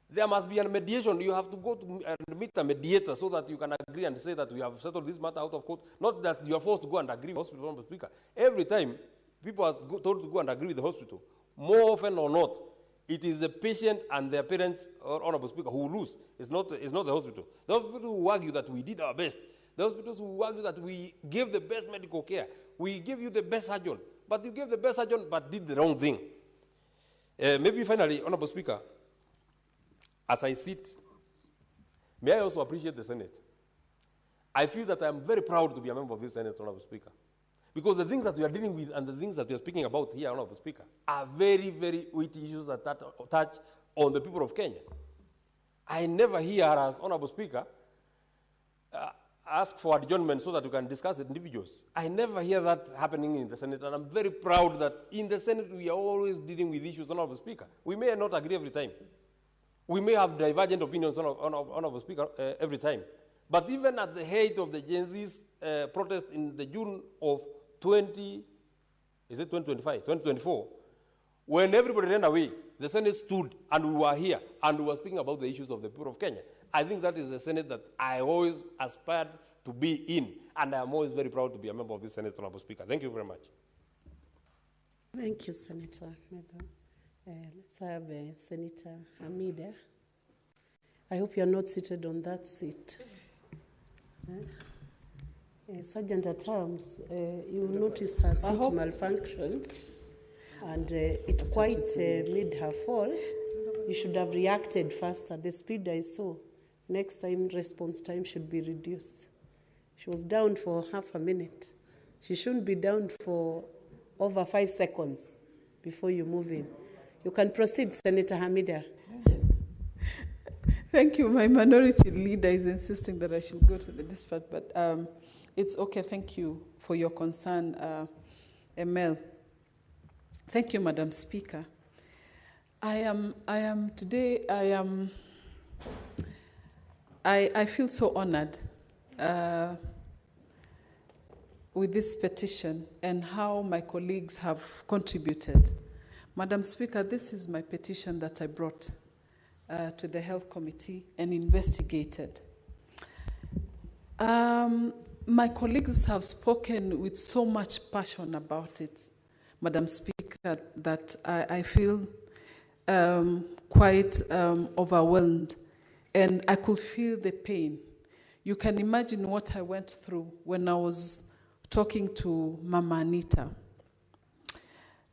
there must be a mediation. You have to go to and meet a mediator so that you can agree and say that we have settled this matter out of court. Not that you are forced to go and agree with the hospital, Honorable Speaker. Every time people are told to go and agree with the hospital, more often or not, it is the patient and their parents, or Honorable Speaker, who lose. It's not the hospital. The hospital who argue that we did our best. The hospitals who argue that we gave the best medical care. We give you the best surgeon. But you gave the best surgeon but did the wrong thing. Maybe finally, Honorable Speaker, as I sit, may I also appreciate the Senate? I feel that I am very proud to be a member of this Senate, Honorable Speaker. Because the things that we are dealing with and the things that we are speaking about here, Honorable Speaker, are very, very weighty issues that touch on the people of Kenya. I never hear as Honorable Speaker ask for adjournment so that we can discuss it individuals. I never hear that happening in the Senate, and I'm very proud that in the Senate we are always dealing with issues, Honorable Speaker. We may not agree every time. We may have divergent opinions, Honorable Speaker, every time. But even at the height of the Gen Z's protest in the June of 2024, when everybody ran away, the Senate stood and we were here and we were speaking about the issues of the people of Kenya. I think that is the Senate that I always aspired to be in, and I am always very proud to be a member of this Senate, Honorable Speaker. Thank you very much. Thank you, Senator Medho. Let's have Senator Hamida. I hope you're not seated on that seat. Sergeant at Arms, you noticed her seat malfunctioned, and it quite made her fall. You should have reacted faster. The speed I saw, next time response time should be reduced. She was down for half a minute. She shouldn't be down for over 5 seconds before you move in. You can proceed, Senator Hamida. Thank you. My minority leader is insisting that I should go to the dispatch, but it's okay. Thank you for your concern, Emel. Thank you, Madam Speaker. I feel so honored with this petition and how my colleagues have contributed. Madam Speaker, this is my petition that I brought to the Health Committee and investigated. My colleagues have spoken with so much passion about it, Madam Speaker, that I feel quite overwhelmed, and I could feel the pain. You can imagine what I went through when I was talking to Mama Anita.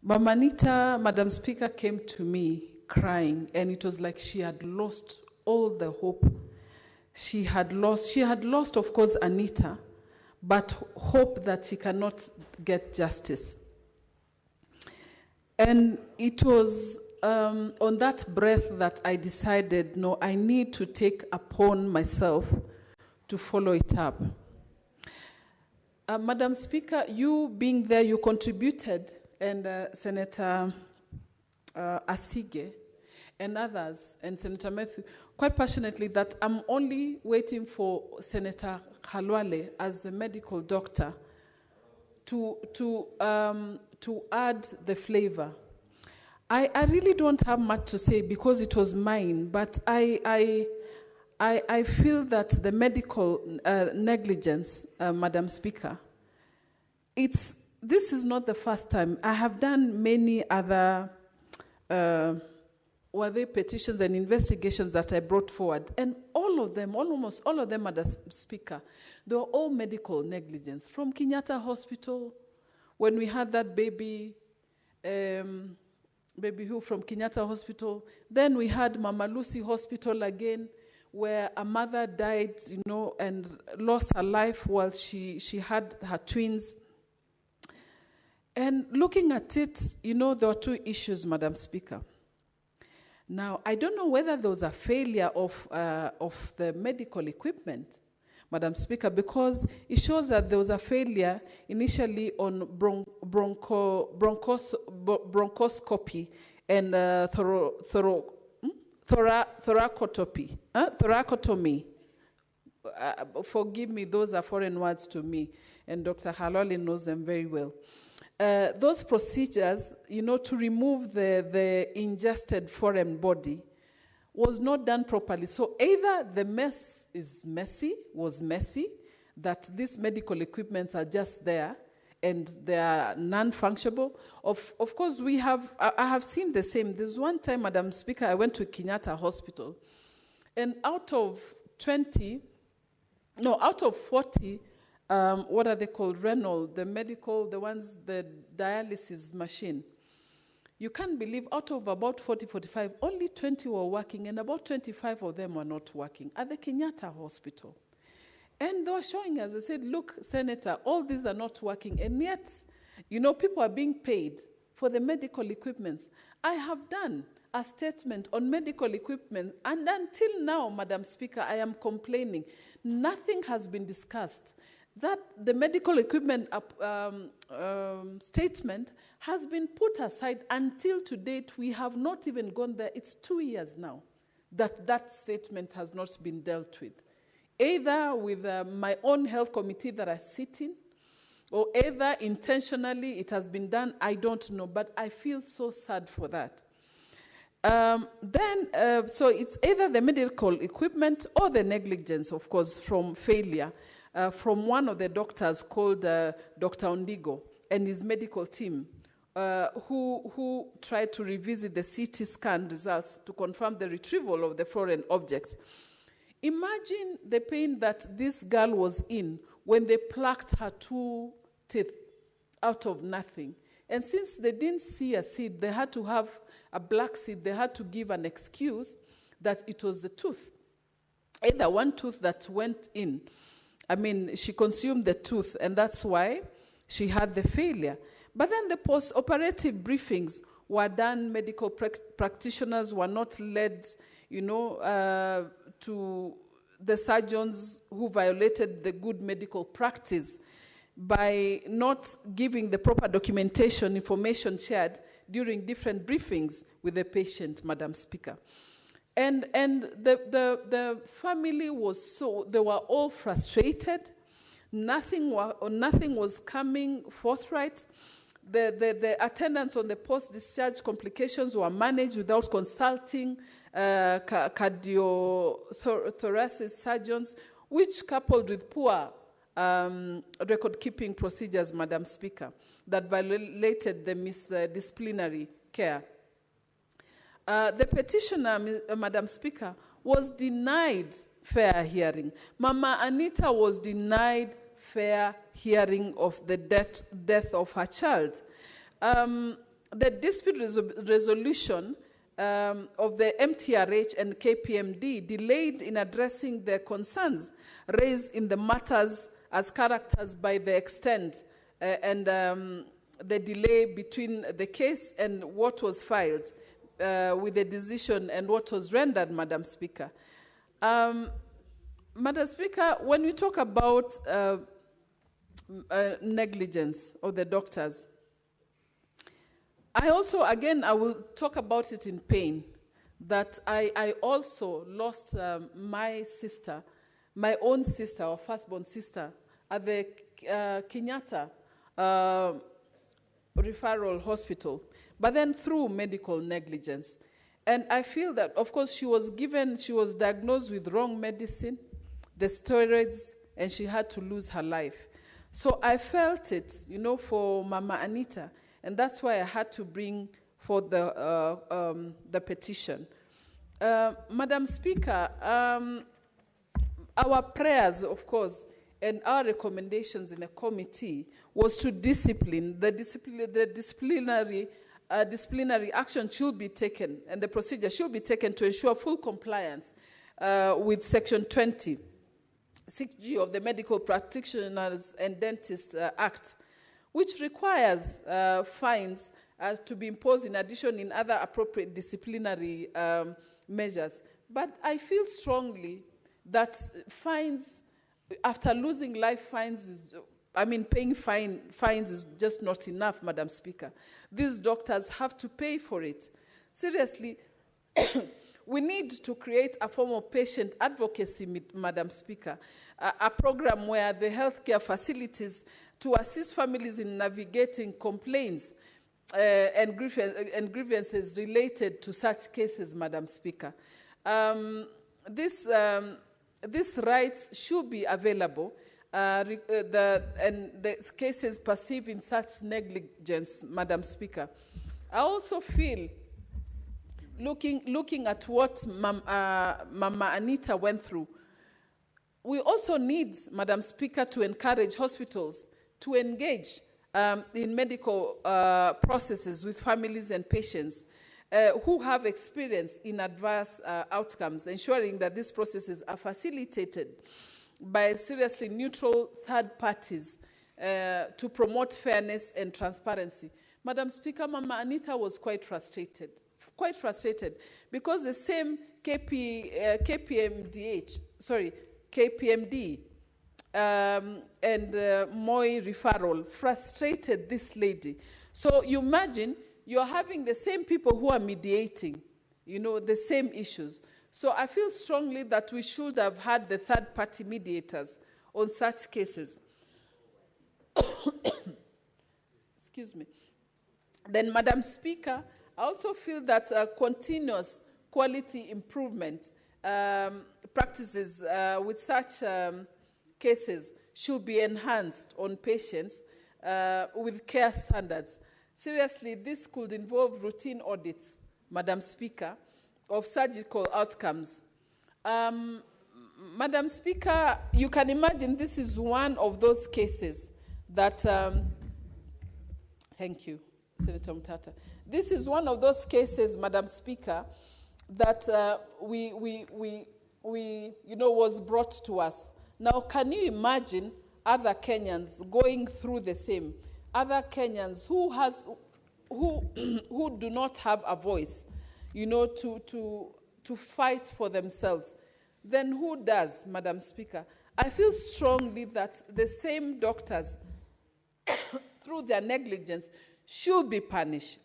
Mama Anita, Madam Speaker, came to me crying, and it was like she had lost all the hope. She had lost, of course, Anita, but hope that she cannot get justice. And it was on that breath that I decided, no, I need to take upon myself to follow it up. Madam Speaker, you being there, you contributed, and Senator Asige and others, and Senator Matthew, quite passionately, that I'm only waiting for Senator Khalwale as the medical doctor to add the flavor. I really don't have much to say because it was mine, but I feel that the medical negligence, Madam Speaker, this is not the first time. I have done many other petitions and investigations that I brought forward, and all of them, almost all of them, Madam Speaker, they were all medical negligence. From Kenyatta Hospital, when we had that baby who from Kenyatta Hospital, then we had Mama Lucy Hospital again, where a mother died, and lost her life while she had her twins. And looking at it, there were two issues, Madam Speaker. Now, I don't know whether there was a failure of the medical equipment, Madam Speaker, because it shows that there was a failure initially on bronchoscopy and thoracotomy. Forgive me, those are foreign words to me, and Dr. Haloli knows them very well. Those procedures, to remove the ingested foreign body was not done properly. So either the was messy, that these medical equipments are just there and they are non-functional. Of course, I have seen the same. There's one time, Madam Speaker, I went to Kenyatta Hospital, and out of 40, what are they called? Renal, the dialysis machine. You can't believe out of about 40, 45, only 20 were working, and about 25 of them were not working at the Kenyatta Hospital. And they were showing us, they said, look, Senator, all these are not working, and yet, people are being paid for the medical equipments. I have done a statement on medical equipment, and until now, Madam Speaker, I am complaining. Nothing has been discussed. That the medical equipment statement has been put aside until to date. We have not even gone there. It's 2 years now that statement has not been dealt with, either with my own health committee that I sit in, or either intentionally it has been done. I don't know, but I feel so sad for that. So it's either the medical equipment or the negligence, of course, from failure. From one of the doctors called Dr. Ondigo and his medical team, who tried to revisit the CT scan results to confirm the retrieval of the foreign object. Imagine the pain that this girl was in when they plucked her 2 teeth out of nothing. And since they didn't see a seed, they had to have a black seed. They had to give an excuse that it was the tooth, either one tooth that went in. She consumed the tooth, and that's why she had the failure. But then the post-operative briefings were done. Medical practitioners were not led, to the surgeons who violated the good medical practice by not giving the proper documentation, information shared during different briefings with the patient, Madam Speaker. And the family they were all frustrated. Nothing was coming forthright. The attendance on the post-discharge complications were managed without consulting cardiothoracic surgeons, which coupled with poor record-keeping procedures, Madam Speaker, that violated the disciplinary care. The petitioner, Madam Speaker, was denied fair hearing. Mama Anita was denied fair hearing of the death of her child. The dispute resolution of the MTRH and KPMD delayed in addressing the concerns raised in the matters as characterized by the extent and the delay between the case and what was filed with the decision and what was rendered, Madam Speaker. Madam Speaker, when we talk about negligence of the doctors, I will talk about it in pain, that I also lost my sister, my own sister, or firstborn sister, at the Kenyatta Referral Hospital, but then through medical negligence. And I feel that, of course, she was diagnosed with wrong medicine, the steroids, and she had to lose her life. So I felt it, for Mama Anita, and that's why I had to bring forth the petition. Madam Speaker, our prayers, of course, and our recommendations in the committee was to discipline. The disciplinary action should be taken, and the procedure should be taken to ensure full compliance with Section 20, 6G of the Medical Practitioners and Dentists Act, which requires fines to be imposed in addition in other appropriate disciplinary measures. But I feel strongly that fines after losing life fines, paying fines is just not enough, Madam Speaker. These doctors have to pay for it. Seriously, we need to create a form of patient advocacy, Madam Speaker, a program where the healthcare facilities to assist families in navigating complaints and grievances related to such cases, Madam Speaker. These rights should be available, and the cases perceived in such negligence, Madam Speaker. I also feel, looking at what Mama Anita went through, we also need, Madam Speaker, to encourage hospitals to engage in medical processes with families and patients who have experience in adverse outcomes, ensuring that these processes are facilitated by seriously neutral third parties to promote fairness and transparency. Madam Speaker, Mama Anita was quite frustrated because the same KPMD and Moi referral frustrated this lady. So you imagine you're having the same people who are mediating, the same issues. So I feel strongly that we should have had the third-party mediators on such cases. Excuse me. Then, Madam Speaker, I also feel that continuous quality improvement practices with such cases should be enhanced on patients with care standards. Seriously, this could involve routine audits, Madam Speaker, of surgical outcomes. Madam Speaker, you can imagine this is one of those cases that, thank you, Senator Mutata. This is one of those cases, Madam Speaker, that was brought to us. Now, can you imagine other Kenyans going through the same? Other Kenyans who do not have a voice, to fight for themselves. Then who does, Madam Speaker? I feel strongly that the same doctors, through their negligence, should be punished.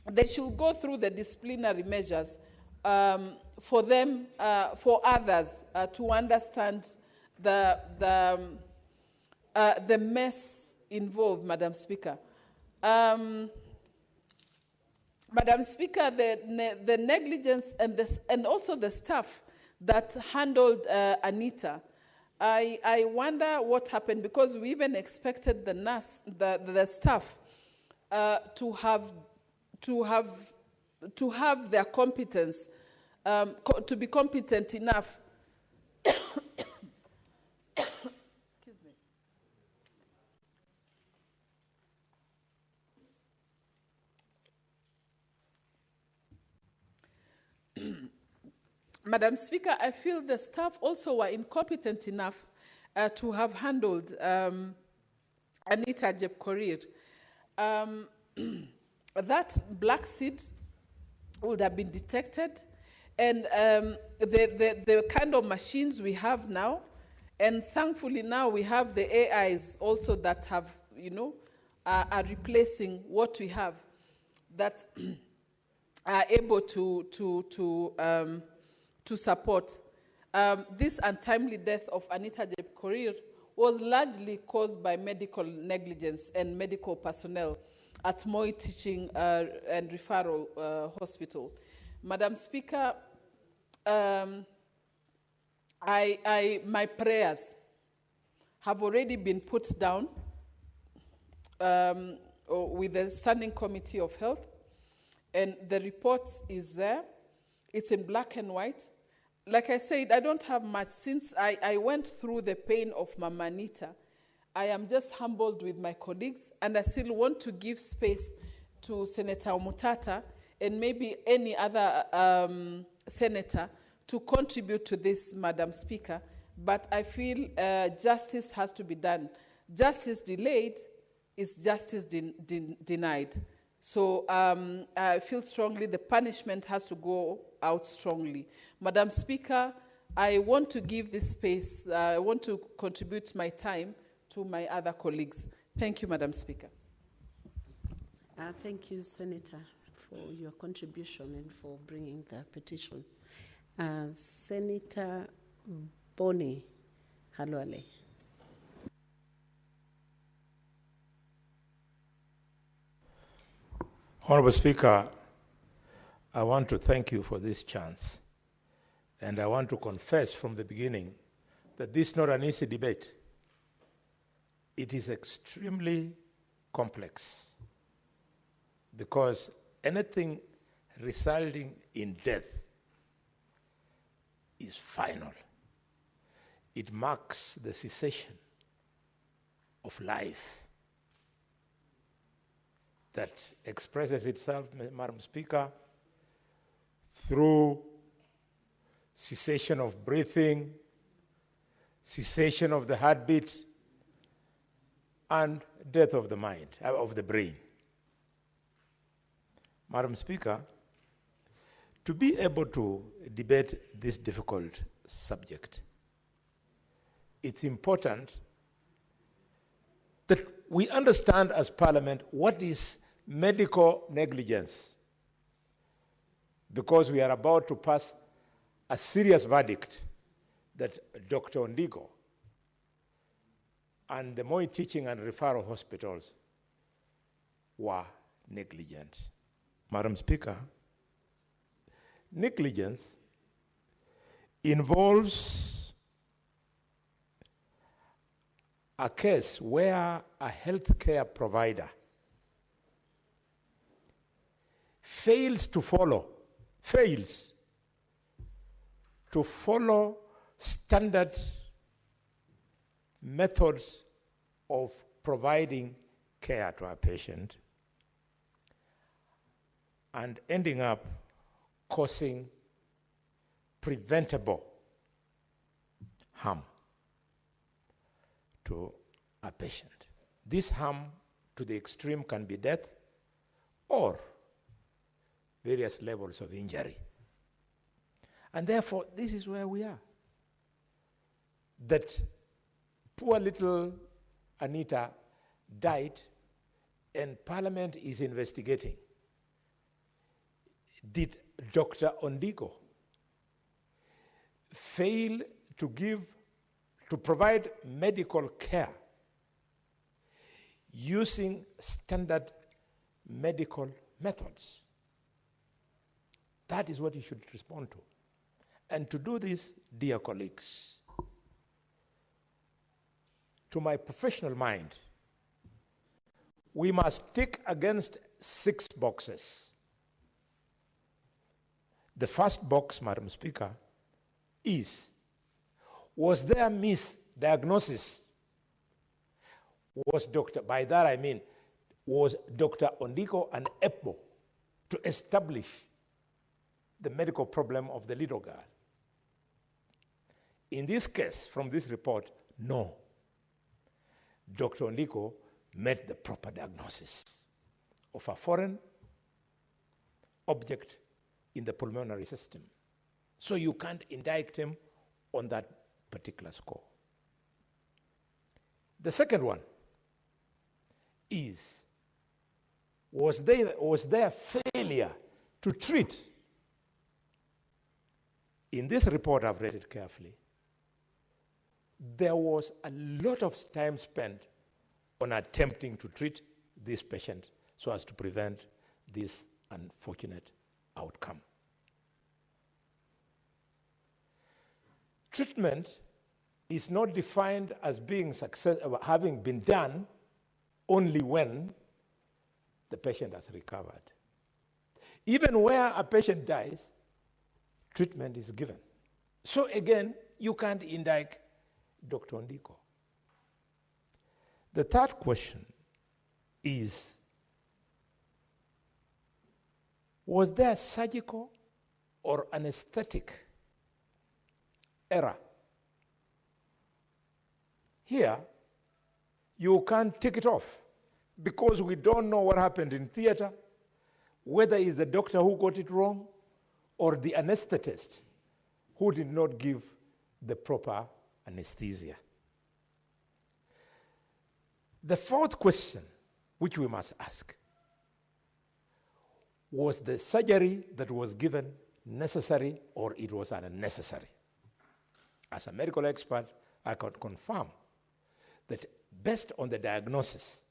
They should go through the disciplinary measures for them, for others to understand the mess involved, Madam Speaker. Madam Speaker, the negligence and also the staff that handled Anita, I wonder what happened, because we even expected the staff to have their competence, to be competent enough. Excuse me. Madam Speaker, I feel the staff also were incompetent enough to have handled Anita Jepkorir. That black seed would have been detected, and the kind of machines we have now, and thankfully now we have the AIs also that have, are replacing what we have, that are able to support. This untimely death of Anita Jepkorir was largely caused by medical negligence and medical personnel at Moi Teaching and Referral Hospital. Madam Speaker, my prayers have already been put down with the Standing Committee of Health, and the report is there. It's in black and white. Like I said, I don't have much. Since I went through the pain of Mama Anita, I am just humbled with my colleagues, and I still want to give space to Senator Mutata and maybe any other senator to contribute to this, Madam Speaker. But I feel justice has to be done. Justice delayed is justice denied. So I feel strongly the punishment has to go out strongly. Madam Speaker, I want to give this space, I want to contribute my time to my other colleagues. Thank you, Madam Speaker. Thank you, Senator, for your contribution and for bringing the petition. Senator Boni Halwale. Honorable Speaker, I want to thank you for this chance. And I want to confess from the beginning that this is not an easy debate. It is extremely complex because anything resulting in death is final. It marks the cessation of life that expresses itself, Madam Speaker, through cessation of breathing, cessation of the heartbeat, and death of the mind, of the brain. Madam Speaker, to be able to debate this difficult subject, it's important that we understand as Parliament what is medical negligence, because we are about to pass a serious verdict that Dr. Ondigo and the Moi Teaching and Referral Hospitals were negligent. Madam Speaker, negligence involves a case where a healthcare provider fails to follow standard methods of providing care to a patient and ending up causing preventable harm to a patient. This harm to the extreme can be death or various levels of injury. And therefore, this is where we are. That poor little Anita died, and Parliament is investigating. Did Dr. Ondigo fail to provide medical care using standard medical methods? That is what you should respond to. And to do this, dear colleagues, to my professional mind, we must tick against 6 boxes. The first box, Madam Speaker, is, was there misdiagnosis? By that I mean, was Dr. Ondigo unable to establish the medical problem of the little girl? In this case, from this report, no. Dr. Ondigo made the proper diagnosis of a foreign object in the pulmonary system. So you can't indict him on that particular score. The second one is, was there failure to treat? In this report, I've read it carefully. There was a lot of time spent on attempting to treat this patient so as to prevent this unfortunate outcome. Treatment is not defined as being having been done only when the patient has recovered. Even where a patient dies, treatment is given. So again, you can't indict Dr. Ondigo. The third question is, was there surgical or anesthetic error? Here, you can't take it off because we don't know what happened in theater, whether it's the doctor who got it wrong or the anesthetist who did not give the proper anesthesia. The fourth question, which we must ask, was the surgery that was given necessary or it was unnecessary? As a medical expert, I can confirm that based on the diagnosis,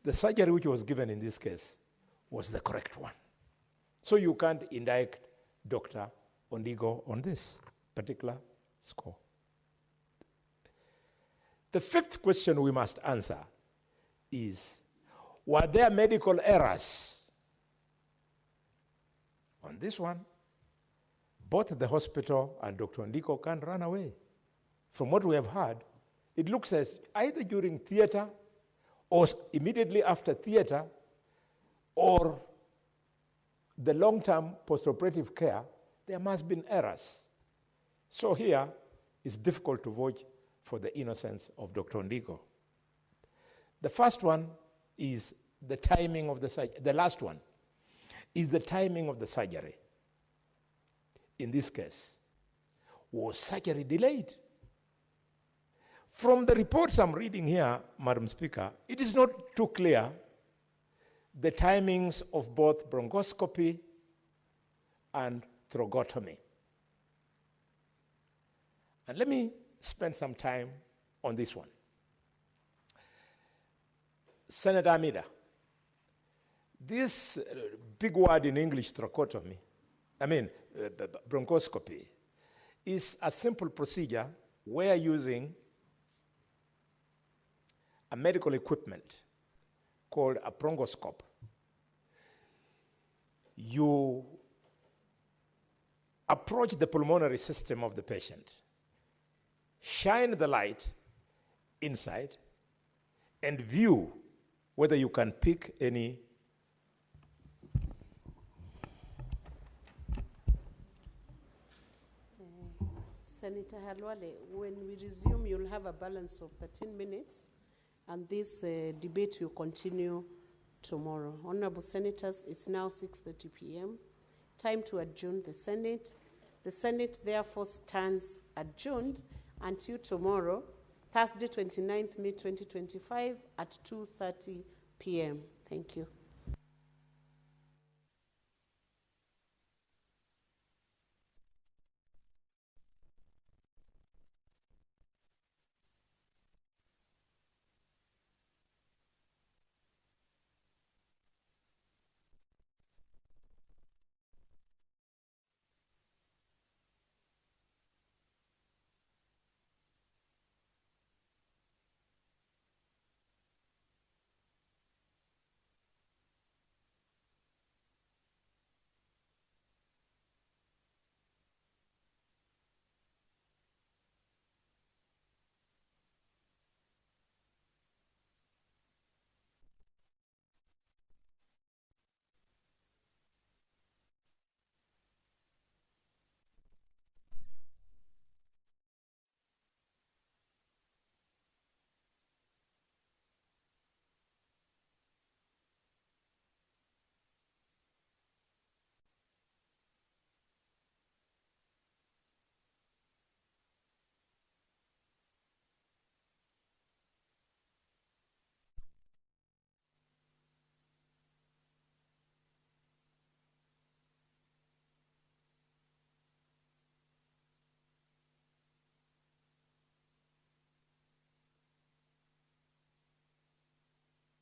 the surgery which was given in this case was the correct one. So you can't indict Dr. Ondigo on this particular score. The fifth question we must answer is, were there medical errors? On this one, both the hospital and Dr. Ondigo can run away. From what we have heard, it looks as either during theater or immediately after theater or the long-term postoperative care, there must have been errors. So here, it's difficult to vouch for the innocence of Dr. Ondigo. The first one is the timing of the surgery. The last one is the timing of the surgery. In this case, was surgery delayed? From the reports I'm reading here, Madam Speaker, it is not too clear the timings of both bronchoscopy and thoracotomy. And let me spend some time on this one. Senator Amida, this big word in English, thoracotomy, bronchoscopy, is a simple procedure where using a medical equipment called a bronchoscope, you approach the pulmonary system of the patient, shine the light inside, and view whether you can pick any Senator Halwale, when we resume, you'll have a balance of 13 minutes, and this debate will continue tomorrow. Honorable Senators, it's now 6:30 p.m. Time to adjourn the Senate. The Senate therefore stands adjourned until tomorrow, Thursday, 29th May 2025 at 2:30 p.m. Thank you.